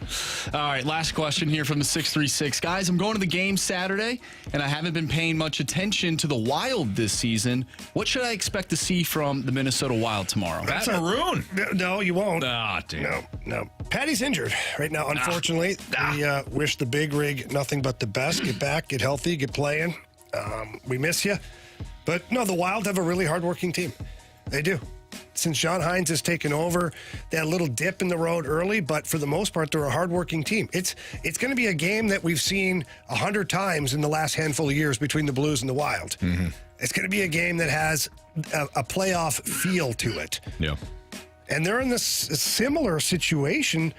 All right, last question here from the 636. Guys, I'm going to the game Saturday, and I haven't been paying much attention to the Wild this season. What should I expect to see from the Minnesota Wild tomorrow? That's Maroon. No, you won't. Ah, damn. No. Patty's injured right now, unfortunately. We wish the big rig nothing but the best. Get back, get healthy, get playing. We miss you. But no, the Wild have a really hardworking team. They do. Since John Hines has taken over, they had a little dip in the road early, but for the most part, they're a hardworking team. It's going to be a game that we've seen 100 times in the last handful of years between the Blues and the Wild. It's going to be a game that has a playoff feel to it. Yeah. And they're in this similar situation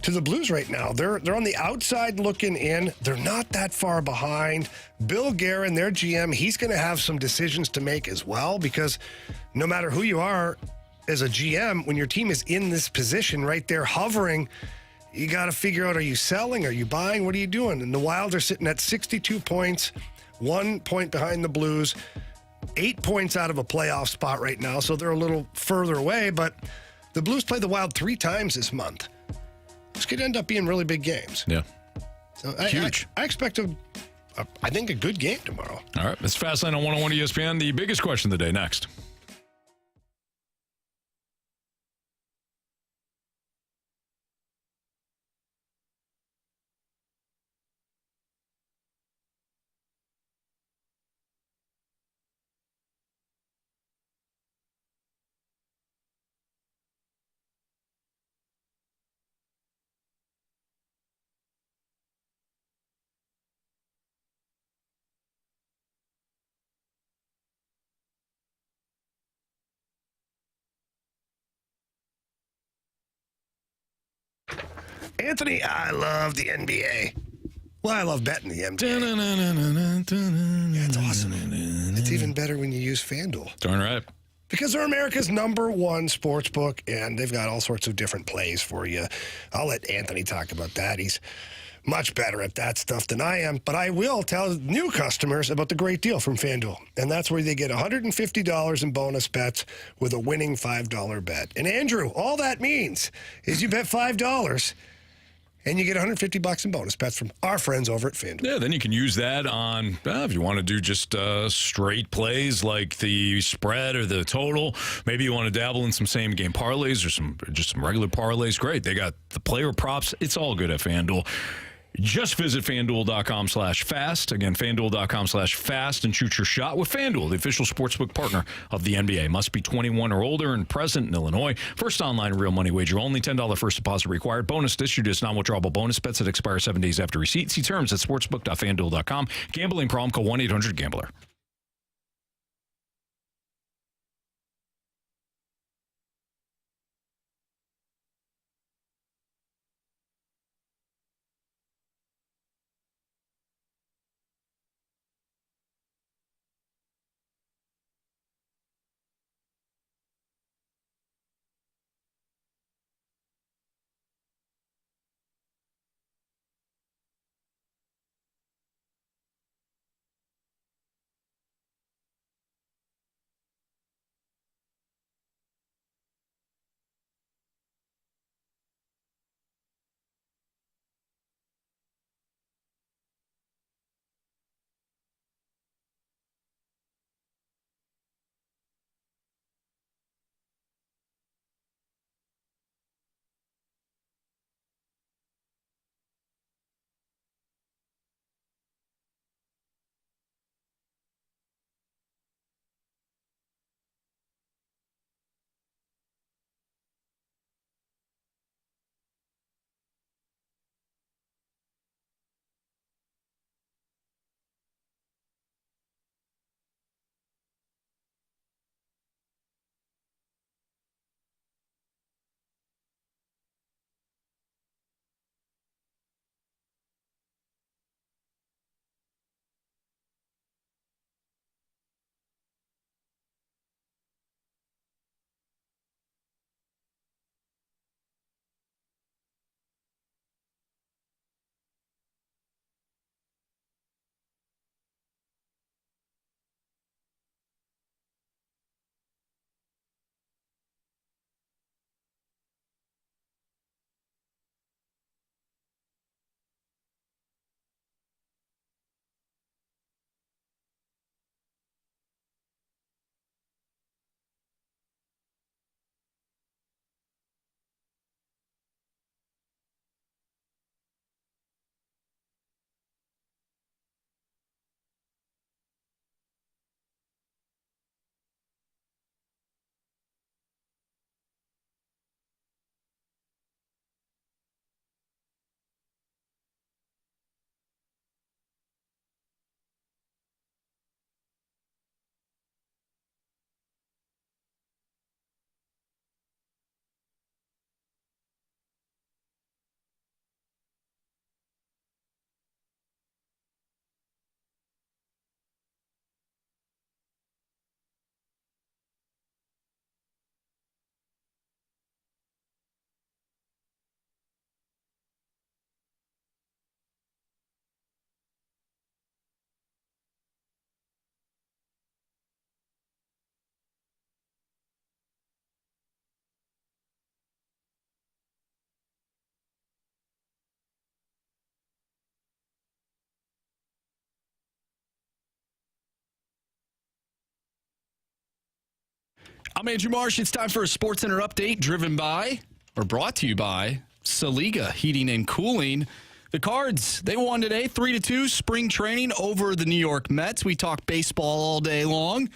to the Blues right now. They're on the outside looking in. They're not that far behind. Bill Guerin, their GM, he's going to have some decisions to make as well because no matter who you are as a GM, when your team is in this position right there hovering, you got to figure out, are you selling? Are you buying? What are you doing? And the Wild are sitting at 62 points, 1 point behind the Blues, 8 points out of a playoff spot right now, so they're a little further away, but the Blues play the Wild 3 times this month. This could end up being really big games. Yeah. So Huge. I expect I think a good game tomorrow. All right. It's Fastlane on 101 ESPN. The biggest question of the day next. Anthony, I love the NBA. Well, I love betting the NBA. Yeah, it's awesome. It's even better when you use FanDuel. Darn right. Because they're America's #1 sports book, and they've got all sorts of different plays for you. I'll let Anthony talk about that. He's much better at that stuff than I am, but I will tell new customers about the great deal from FanDuel, and that's where they get $150 in bonus bets with a winning $5 bet. And Andrew, all that means is you bet $5 and you get $150 in bonus bets from our friends over at FanDuel. Yeah, then you can use that on, if you want to do just straight plays like the spread or the total. Maybe you want to dabble in some same-game parlays or some regular parlays. Great. They got the player props. It's all good at FanDuel. Just visit FanDuel.com/fast. Again, FanDuel.com/fast and shoot your shot with FanDuel, the official sportsbook partner of the NBA. Must be 21 or older and present in Illinois. First online real money wager only. $10 first deposit required. Bonus issued as non-withdrawable bonus bets that expire 7 days after receipt. See terms at sportsbook.fanduel.com. Gambling problem? Call 1-800-GAMBLER. I'm Andrew Marsh. It's time for a Sports Center update brought to you by Saliga Heating and Cooling. The Cards, they won today 3-2 spring training over the New York Mets. We talk baseball all day long.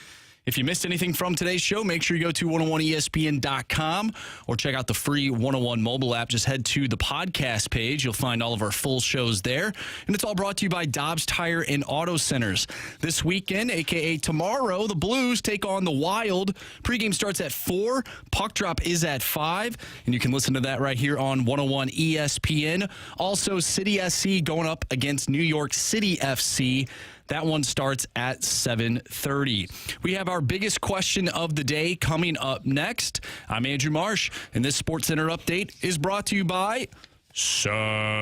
If you missed anything from today's show, make sure you go to 101ESPN.com or check out the free 101 mobile app. Just head to the podcast page. You'll find all of our full shows there. And it's all brought to you by Dobbs Tire and Auto Centers. This weekend, a.k.a. tomorrow, the Blues take on the Wild. Pregame starts at 4. Puck drop is at 5. And you can listen to that right here on 101 ESPN. Also, City SC going up against New York City FC. That one starts at 7:30. We have our biggest question of the day coming up next. I'm Andrew Marsh, and this Sports Center update is brought to you by Saliga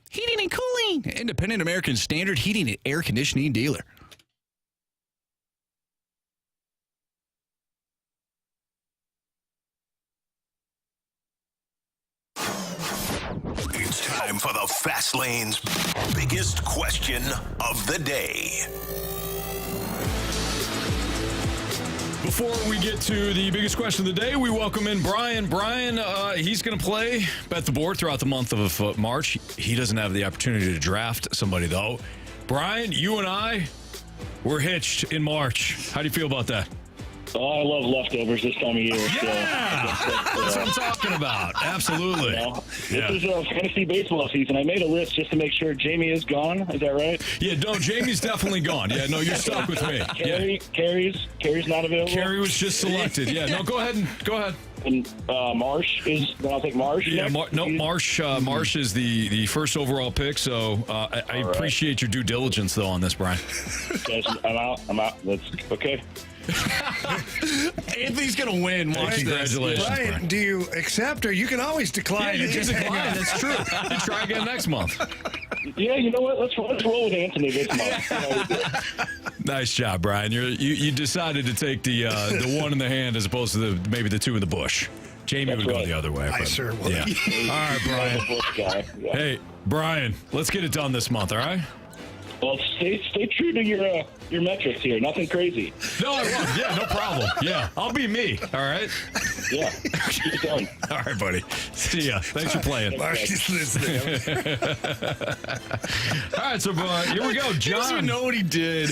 Heating and Cooling, independent American Standard heating and air conditioning dealer. It's time for the Fast Lane's biggest question of the day. Before we get to the biggest question of the day, we welcome in Brian. Brian, he's going to play Bet the Board throughout the month of March. He doesn't have the opportunity to draft somebody, though. Brian, you and I, we're hitched in March. How do you feel about that? Oh, I love leftovers this time of year. Yeah! That's what I'm talking about. Absolutely. This is fantasy baseball season. I made a list just to make sure Jamie is gone. Is that right? Yeah, no, Jamie's definitely gone. Yeah, no, you're stuck with me. Carey's not available? Carey was just selected. Yeah, no, go ahead. And Marsh is, then I'll take Marsh. Yeah, Marsh is the first overall pick, so I appreciate your due diligence, though, on this, Brian. Yes, I'm out. That's okay. Anthony's going to win. Congratulations, Brian, do you accept, or you can always decline? Yeah, you can decline. That's true. You try again next month. Yeah, you know what? Let's roll with Anthony this month. Nice job, Brian. You decided to take the one in the hand as opposed to maybe the two in the bush. Jamie would go the other way. I sure would. Yeah. All right, Brian. Hey, Brian, let's get it done this month, all right? Well, stay true to your metrics here. Nothing crazy. No, I won't. Yeah, no problem. Yeah, I'll be me. All right. Yeah. Keep going. All right, buddy. See ya. Thanks for playing. Marcus listening. All right, so here we go. John. He doesn't even know what he did.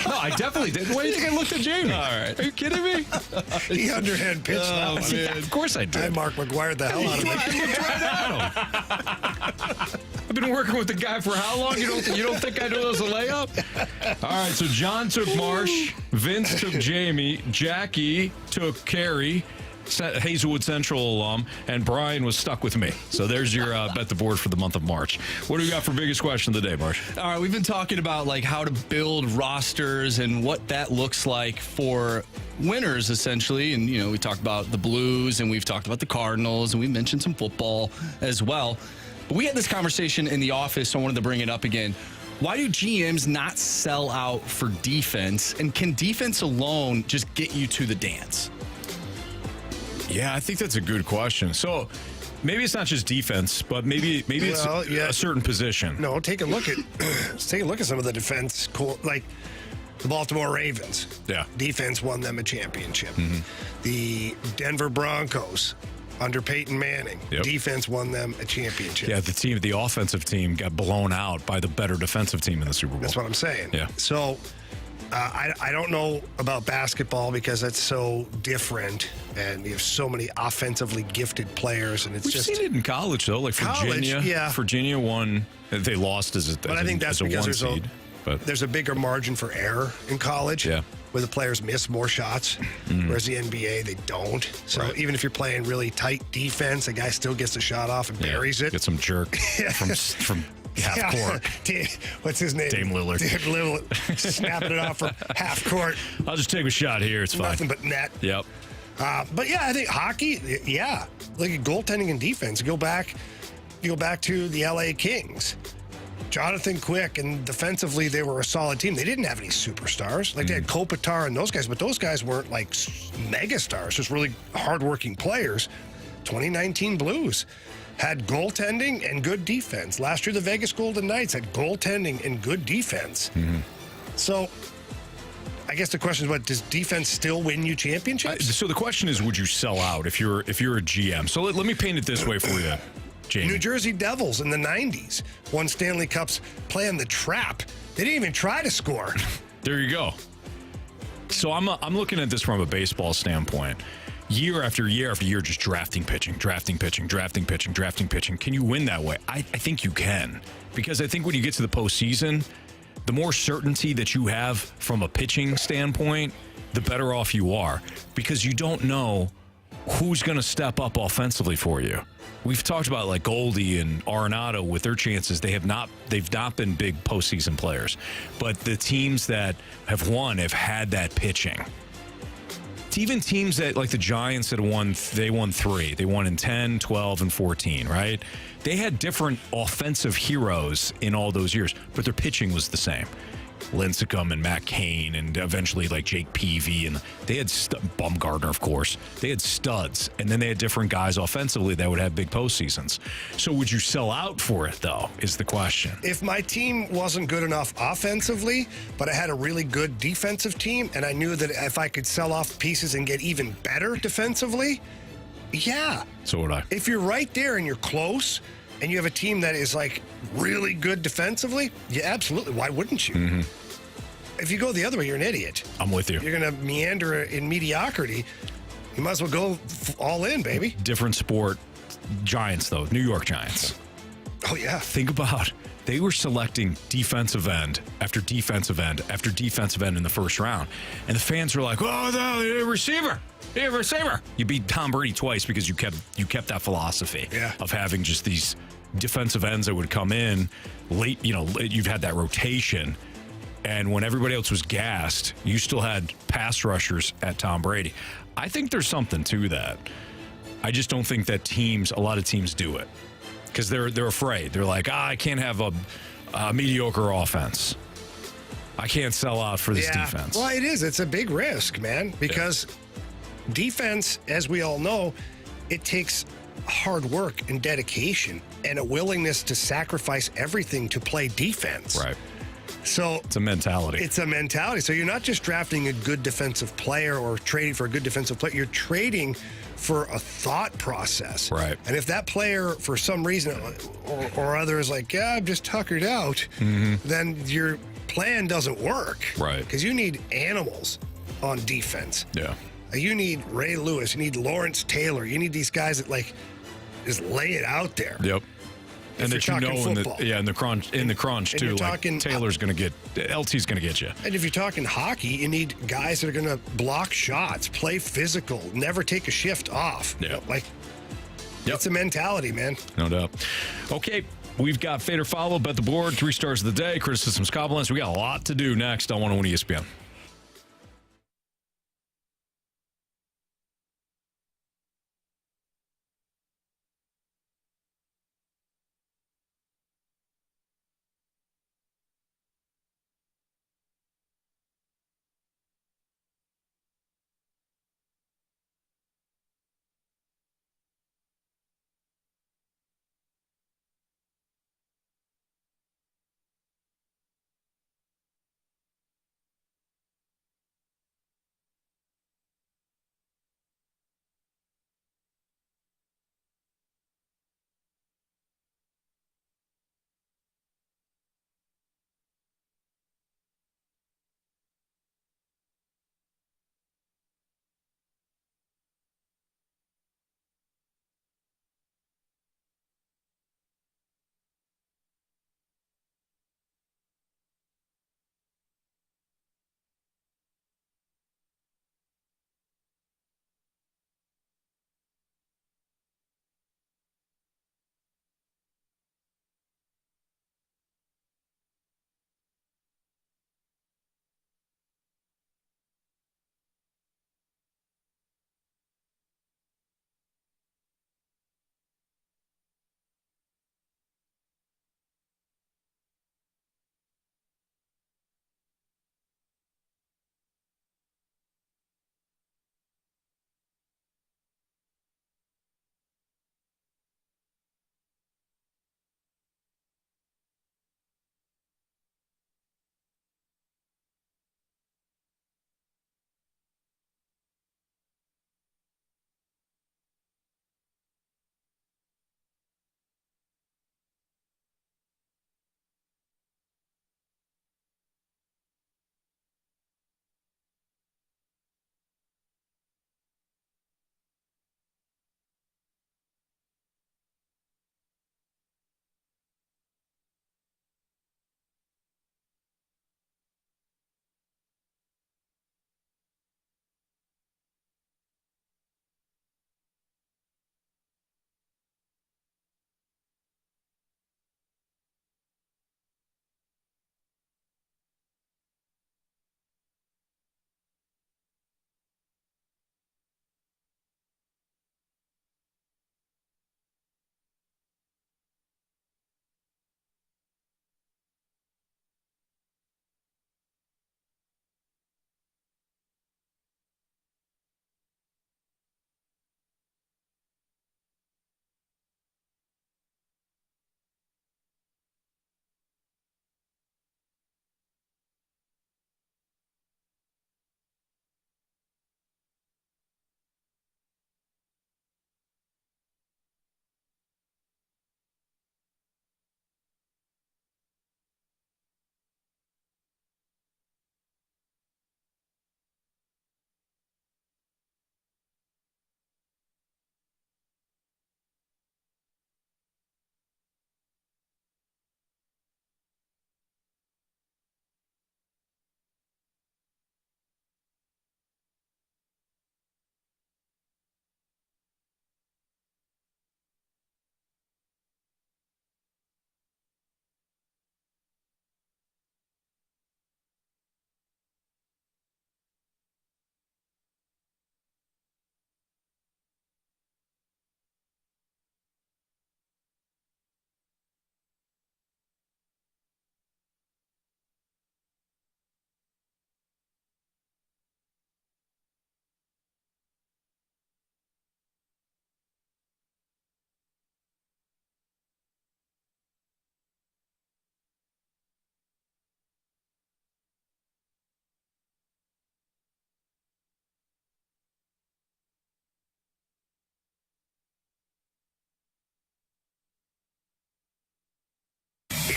No, I definitely did. Why do you think I looked at Jamie? All right. Are you kidding me? He underhand pitched that one. Man. Of course I did. I Mark McGuire the hell out of me. I looked right at him. I've been working with the guy for how long? You don't think I knew it was a layup? All right, so John took Marsh, Vince took Jamie, Jackie took Carey, Hazelwood Central alum, and Brian was stuck with me. So there's your Bet the Board for the month of March. What do we got for biggest question of the day, Marsh? All right, we've been talking about like how to build rosters and what that looks like for winners, essentially. And, you know, we talked about the Blues and we've talked about the Cardinals and we mentioned some football as well. But we had this conversation in the office, so I wanted to bring it up again. Why do GMs not sell out for defense? And can defense alone just get you to the dance? Yeah, I think that's a good question. So maybe it's not just defense, but maybe it's a certain position. No, take a look at some of the defense, like the Baltimore Ravens. Yeah, defense won them a championship. Mm-hmm. The Denver Broncos, under Peyton Manning, defense won them a championship. Yeah, the offensive team got blown out by the better defensive team in the Super Bowl. That's what I'm saying. Yeah. So I don't know about basketball because it's so different, and you have so many offensively gifted players, and We've seen it in college though. Like Virginia won. They lost as a I think that's because one seed. There's a bigger margin for error in college. Yeah. Where the players miss more shots, whereas the NBA, they don't. So even if you're playing really tight defense, a guy still gets a shot off and buries it. Get some jerk from half court. What's his name? Dame Lillard. Dame Lillard snapping it off from half court. I'll just take a shot here. It's fine. Nothing but net. Yep. But yeah, I think hockey, look at goaltending and defense. You go back to the LA Kings. Jonathan Quick, and defensively, they were a solid team. They didn't have any superstars. Like, they had Kopitar and those guys, but those guys weren't, like, megastars, just really hardworking players. 2019 Blues had goaltending and good defense. Last year, the Vegas Golden Knights had goaltending and good defense. Mm-hmm. So, I guess the question is, what, does defense still win you championships? So the question is, would you sell out if you're a GM? So let me paint it this way for you, Jamie. New Jersey Devils in the 90s won Stanley Cups playing the trap. They didn't even try to score. There you go. So I'm looking at this from a baseball standpoint. Year after year after year, just drafting pitching. Can you win that way? I think you can. Because I think when you get to the postseason, the more certainty that you have from a pitching standpoint, the better off you are. Because you don't know who's going to step up offensively for you. We've talked about like Goldie and Arenado with their chances. They've not been big postseason players, but the teams that have won have had that pitching. It's even teams that like the Giants that won 3. They won in 10, 12, and 14, right? They had different offensive heroes in all those years, but their pitching was the same. Lincecum and Matt Cain and eventually like Jake Peavy, and they had Bumgarner, of course. They had studs, and then they had different guys offensively that would have big postseasons. So would you sell out for it, though, is the question. If my team wasn't good enough offensively, but I had a really good defensive team, and I knew that if I could sell off pieces and get even better defensively, yeah. So would I. If you're right there and you're close, and you have a team that is like really good defensively, yeah, absolutely. Why wouldn't you? Mm-hmm. If you go the other way, you're an idiot. I'm with you. You're going to meander in mediocrity. You might as well go all in, baby. Different sport. Giants, though. New York Giants. Oh, yeah. Think about they were selecting defensive end after defensive end after defensive end in the first round. And the fans were like, oh, the receiver. Yeah, receiver. You beat Tom Brady twice because you kept that philosophy of having just these defensive ends that would come in late. You've had that rotation, and when everybody else was gassed, you still had pass rushers at Tom Brady. I think there's something to that. I just don't think that a lot of teams do it because they're afraid. They're like, I can't have a mediocre offense. I can't sell out for this defense. Well, it is. It's a big risk, man, because defense, as we all know, it takes hard work and dedication and a willingness to sacrifice everything to play defense. Right. So it's a mentality. It's a mentality. So you're not just drafting a good defensive player or trading for a good defensive player. You're trading for a thought process. Right. And if that player, for some reason or other, is like, yeah, I'm just tuckered out, then your plan doesn't work. Right. Because you need animals on defense. Yeah. You need Ray Lewis. You need Lawrence Taylor. You need these guys that just lay it out there. Yep. And that you're talking football. in the crunch And too. you're Like talking- Taylor's going to get LT's going to get you. And if you're talking hockey, you need guys that are going to block shots, play physical, never take a shift off. Yeah. It's a mentality, man. No doubt. Okay. We've got Fade or Follow, Bet the Board, 3 stars of the day, criticisms, compliments. We got a lot to do next on 101 ESPN.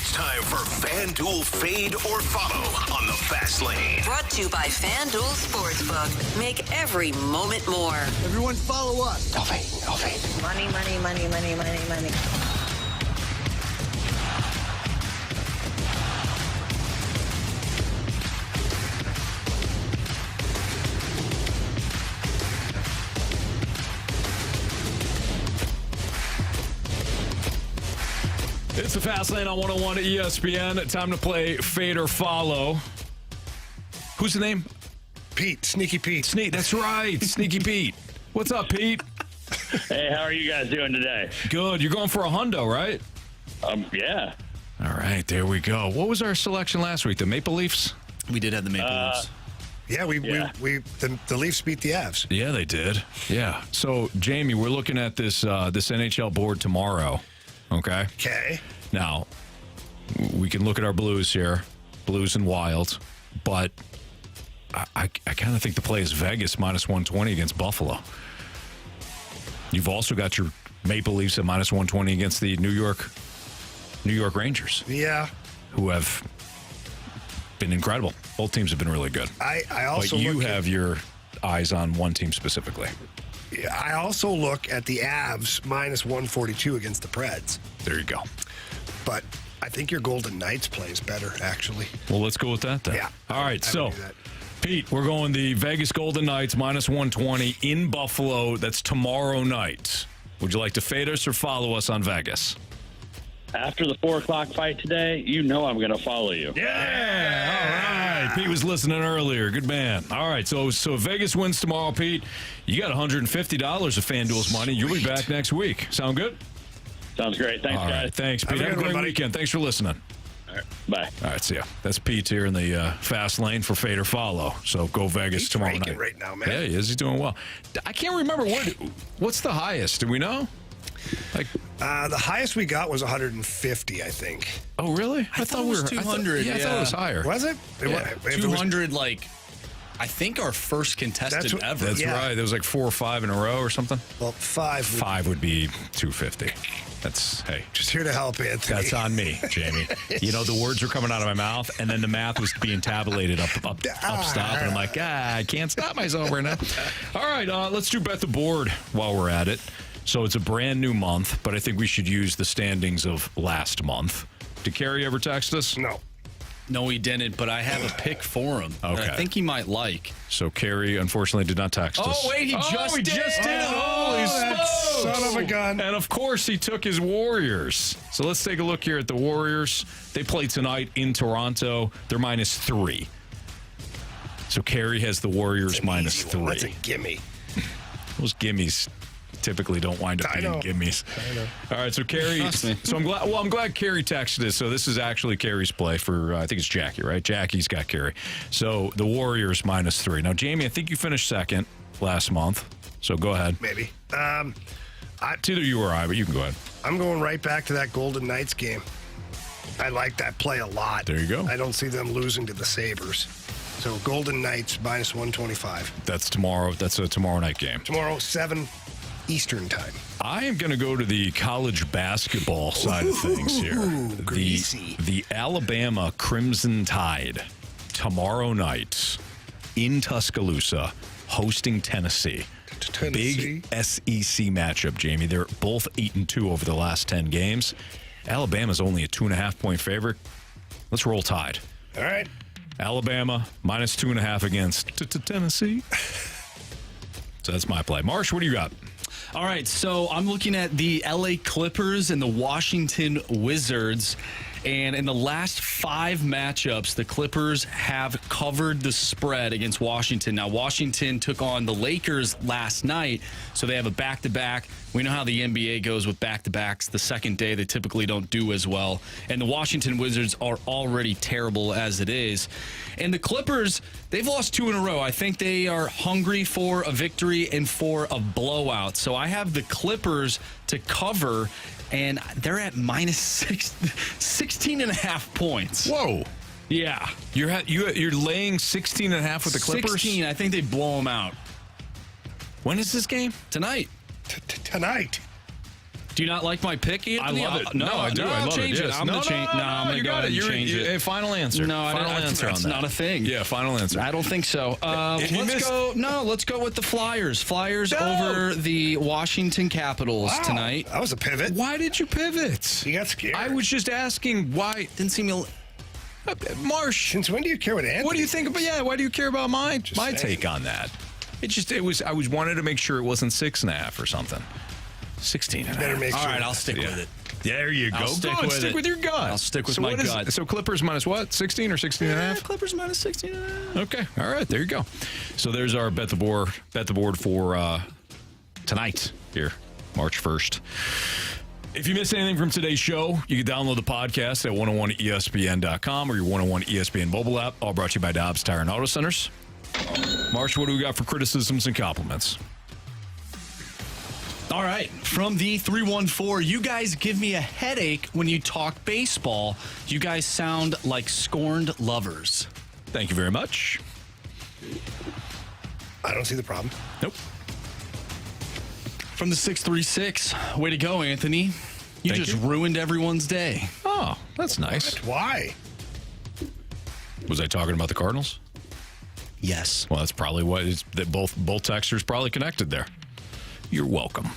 It's time for FanDuel Fade or Follow on the Fast Lane. Brought to you by FanDuel Sportsbook. Make every moment more. Everyone follow us. No fade, no fade. Money, money, money, money, money, money. It's the Fast Lane on 101 at ESPN. Time to play Fade or Follow. Who's the name? Pete. Sneaky Pete. That's right. Sneaky Pete. What's up, Pete? Hey, how are you guys doing today? Good. You're going for a hundo, right? Yeah. All right, there we go. What was our selection last week? The Maple Leafs? We did have the Maple Leafs. Yeah, the Leafs beat the Avs. Yeah, they did. Yeah. So, Jamie, we're looking at this this NHL board tomorrow. Okay. Okay. Now, we can look at our Blues here, Blues and Wild, but I kind of think the play is Vegas minus 120 against Buffalo. You've also got your Maple Leafs at minus 120 against the New York Rangers. Yeah. Who have been incredible. Both teams have been really good. I also but you have your eyes on one team specifically. I also look at the Avs minus 142 against the Preds. There you go. But I think your Golden Knights plays better, actually. Well, let's go with that then. Yeah. All right, so Pete, we're going the Vegas Golden Knights minus 120 in Buffalo. That's tomorrow night. Would you like to fade us or follow us on Vegas? After the 4 o'clock fight today, you know I'm going to follow you. Yeah, all right. Pete was listening earlier. Good man. All right, so if Vegas wins tomorrow, Pete, you got $150 of FanDuel's money. You'll be back next week. Sound good? Sounds great. Thanks, guys. All right, thanks, Pete. Have a great weekend. Thanks for listening. All right, bye. All right, see ya. That's Pete here in the Fast Lane for Fade or Follow. So go Vegas He's tomorrow raking night. right now, man. Yeah, he is. He's doing well. I can't remember what's the highest. Do we know? The highest we got was 150, I think. Oh, really? I thought it was 200. I thought it was higher. Was it? Yeah. 200, I think our first contestant ever. That's right. There was 4 or 5 in a row or something. Well, 5. 5 would be 250. That's, hey. Just here to help, Anthony. That's on me, Jamie. You know, the words were coming out of my mouth, and then the math was being tabulated up stop, and I'm like, I can't stop myself right now. All right, let's do Bet the Board while we're at it. So it's a brand new month, but I think we should use the standings of last month. Did Carey ever text us? No, he didn't, but I have a pick for him that I think he might like. So Carey, unfortunately, did not text us. Oh, wait, he just did. Holy smokes. Son of a gun. And, of course, he took his Warriors. So let's take a look here at the Warriors. They play tonight in Toronto. They're minus 3. So Carey has the Warriors minus 3. That's a gimme. Those gimmies typically don't wind up being gimmies. I know. All right, so Carey. So I'm glad Carey texted us. So this is actually Carey's play for I think it's Jackie, right? Jackie's got Carey. So the Warriors minus 3. Now, Jamie, I think you finished second last month. So go ahead. Maybe. It's either you or I, but you can go ahead. I'm going right back to that Golden Knights game. I like that play a lot. There you go. I don't see them losing to the Sabres. So Golden Knights minus 125. That's tomorrow. That's a tomorrow night game. Tomorrow, 7 Eastern time. I am going to go to the college basketball side of things here. The Alabama Crimson Tide tomorrow night in Tuscaloosa hosting Tennessee. Big SEC matchup, Jamie. They're both 8-2 over the last 10 games. Alabama's only a 2.5-point favorite. Let's roll Tide. All right. Alabama minus 2.5 against Tennessee. So that's my play. Marsh, what do you got? All right, so I'm looking at the LA Clippers and the Washington Wizards. And in the last 5 matchups, the Clippers have covered the spread against Washington. Now, Washington took on the Lakers last night, so they have a back-to-back. We know how the NBA goes with back-to-backs. The second day, they typically don't do as well. And the Washington Wizards are already terrible as it is. And the Clippers, they've lost 2 in a row. I think they are hungry for a victory and for a blowout. So I have the Clippers to cover, and they're at minus 16.5 points. Whoa. Yeah. You're laying 16.5 with the Clippers? 16. I think they blow them out. When is this game? Tonight. Tonight. Do you not like my pick, Anthony? I love it. No, I do. I I'll love change it. it. Yes. I'm going to change. No, I'm going to go ahead and change it. Final answer. No, final answer on that's that. not a thing. Yeah, final answer. I don't think so. Let's go with the Flyers. Flyers over the Washington Capitals tonight. That was a pivot. Why did you pivot? You got scared. I was just asking why. Didn't seem Marsh. Since when do you care what Anthony? What do you think about? Yeah, why do you care about my take on that? I was wanted to make sure it wasn't 6.5 or something. 16 and a half. Make All sure. right, I'll stick with it. There you go. I'll stick with Stick it. with your gut. I'll stick with my gut. So Clippers minus what? 16 or 16 and a half? Clippers minus 16 and a half. Okay. All right. There you go. So there's our bet the board for tonight here, March 1st. If you missed anything from today's show, you can download the podcast at 101ESPN.com or your 101 ESPN mobile app. All brought to you by Dobbs Tire and Auto Centers. Marsh, what do we got for criticisms and compliments? All right. From the 314, you guys give me a headache when you talk baseball. You guys sound like scorned lovers. Thank you very much. I don't see the problem. Nope. From the 636, way to go, Anthony. You Thank just you. ruined everyone's day. Oh, that's nice. Why? Was I talking about the Cardinals? Yes. Well, that's probably what is that both texters probably connected there. You're welcome.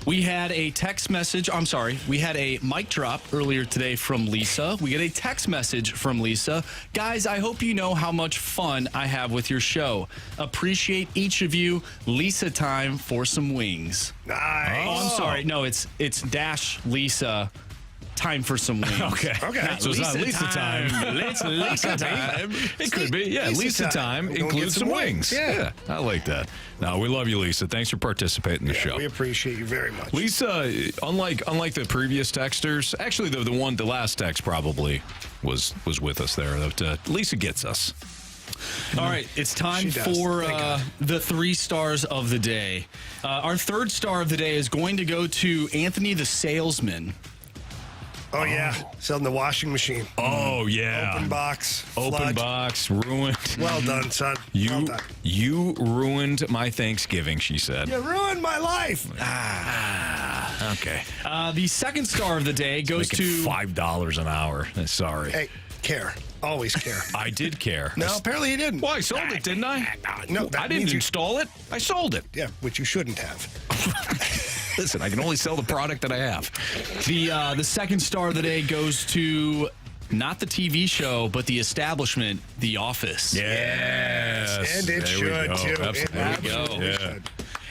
We had a text message. I'm sorry. We had a mic drop earlier today from Lisa. We get a text message from Lisa. Guys, I hope you know how much fun I have with your show. Appreciate each of you. Lisa time for some wings. Nice. Oh, I'm sorry. No, it's dash Lisa. Time for some wings. Okay. So it's not Lisa time. It's Lisa time. It could be. Yeah, Lisa time includes some wings. Yeah, I like that. No, we love you, Lisa. Thanks for participating in the show. We appreciate you very much. Lisa, unlike the previous texters, actually the last text probably was with us there. Lisa gets us. All right, it's time for the 3 stars of the day. Our 3rd star of the day is going to go to Anthony the Salesman. Oh, yeah. Selling the washing machine. Oh, yeah. Open box. Open box. Ruined. Well done, son. Well done. You ruined my Thanksgiving, she said. You ruined my life. Okay. The 2nd star of the day goes to $5 an hour. Sorry. Hey, care. Always care. I did care. No, apparently you didn't. Well, I sold it, didn't I? No, I didn't install it. I sold it. Yeah, which you shouldn't have. Listen, I can only sell the product that I have. The 2nd star of the day goes to not the TV show, but the establishment, The Office. Yes. And it should, too. Absolutely. Yeah.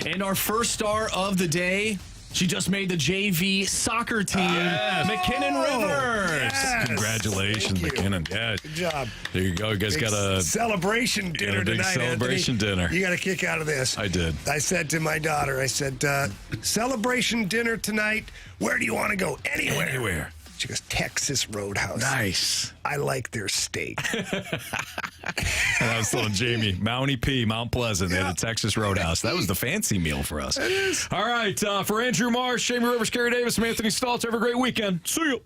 And our 1st star of the day, she just made the JV soccer team, McKinnon Rivers. Yes. Congratulations, McKinnon. Yeah. Good job. There you go. You guys got a celebration dinner big tonight, celebration Anthony. dinner. You got a kick out of this. I did. I said to my daughter, celebration dinner tonight. Where do you want to go? Anywhere. Anywhere. She goes, Texas Roadhouse. Nice. I like their steak. And I was telling Jamie, Mountie P, Mount Pleasant, they had a Texas Roadhouse. That was the fancy meal for us. It is. All right, for Andrew Marsh, Jamie Rivers, Carey Davis, I'm Anthony Stalter. Have a great weekend. See you.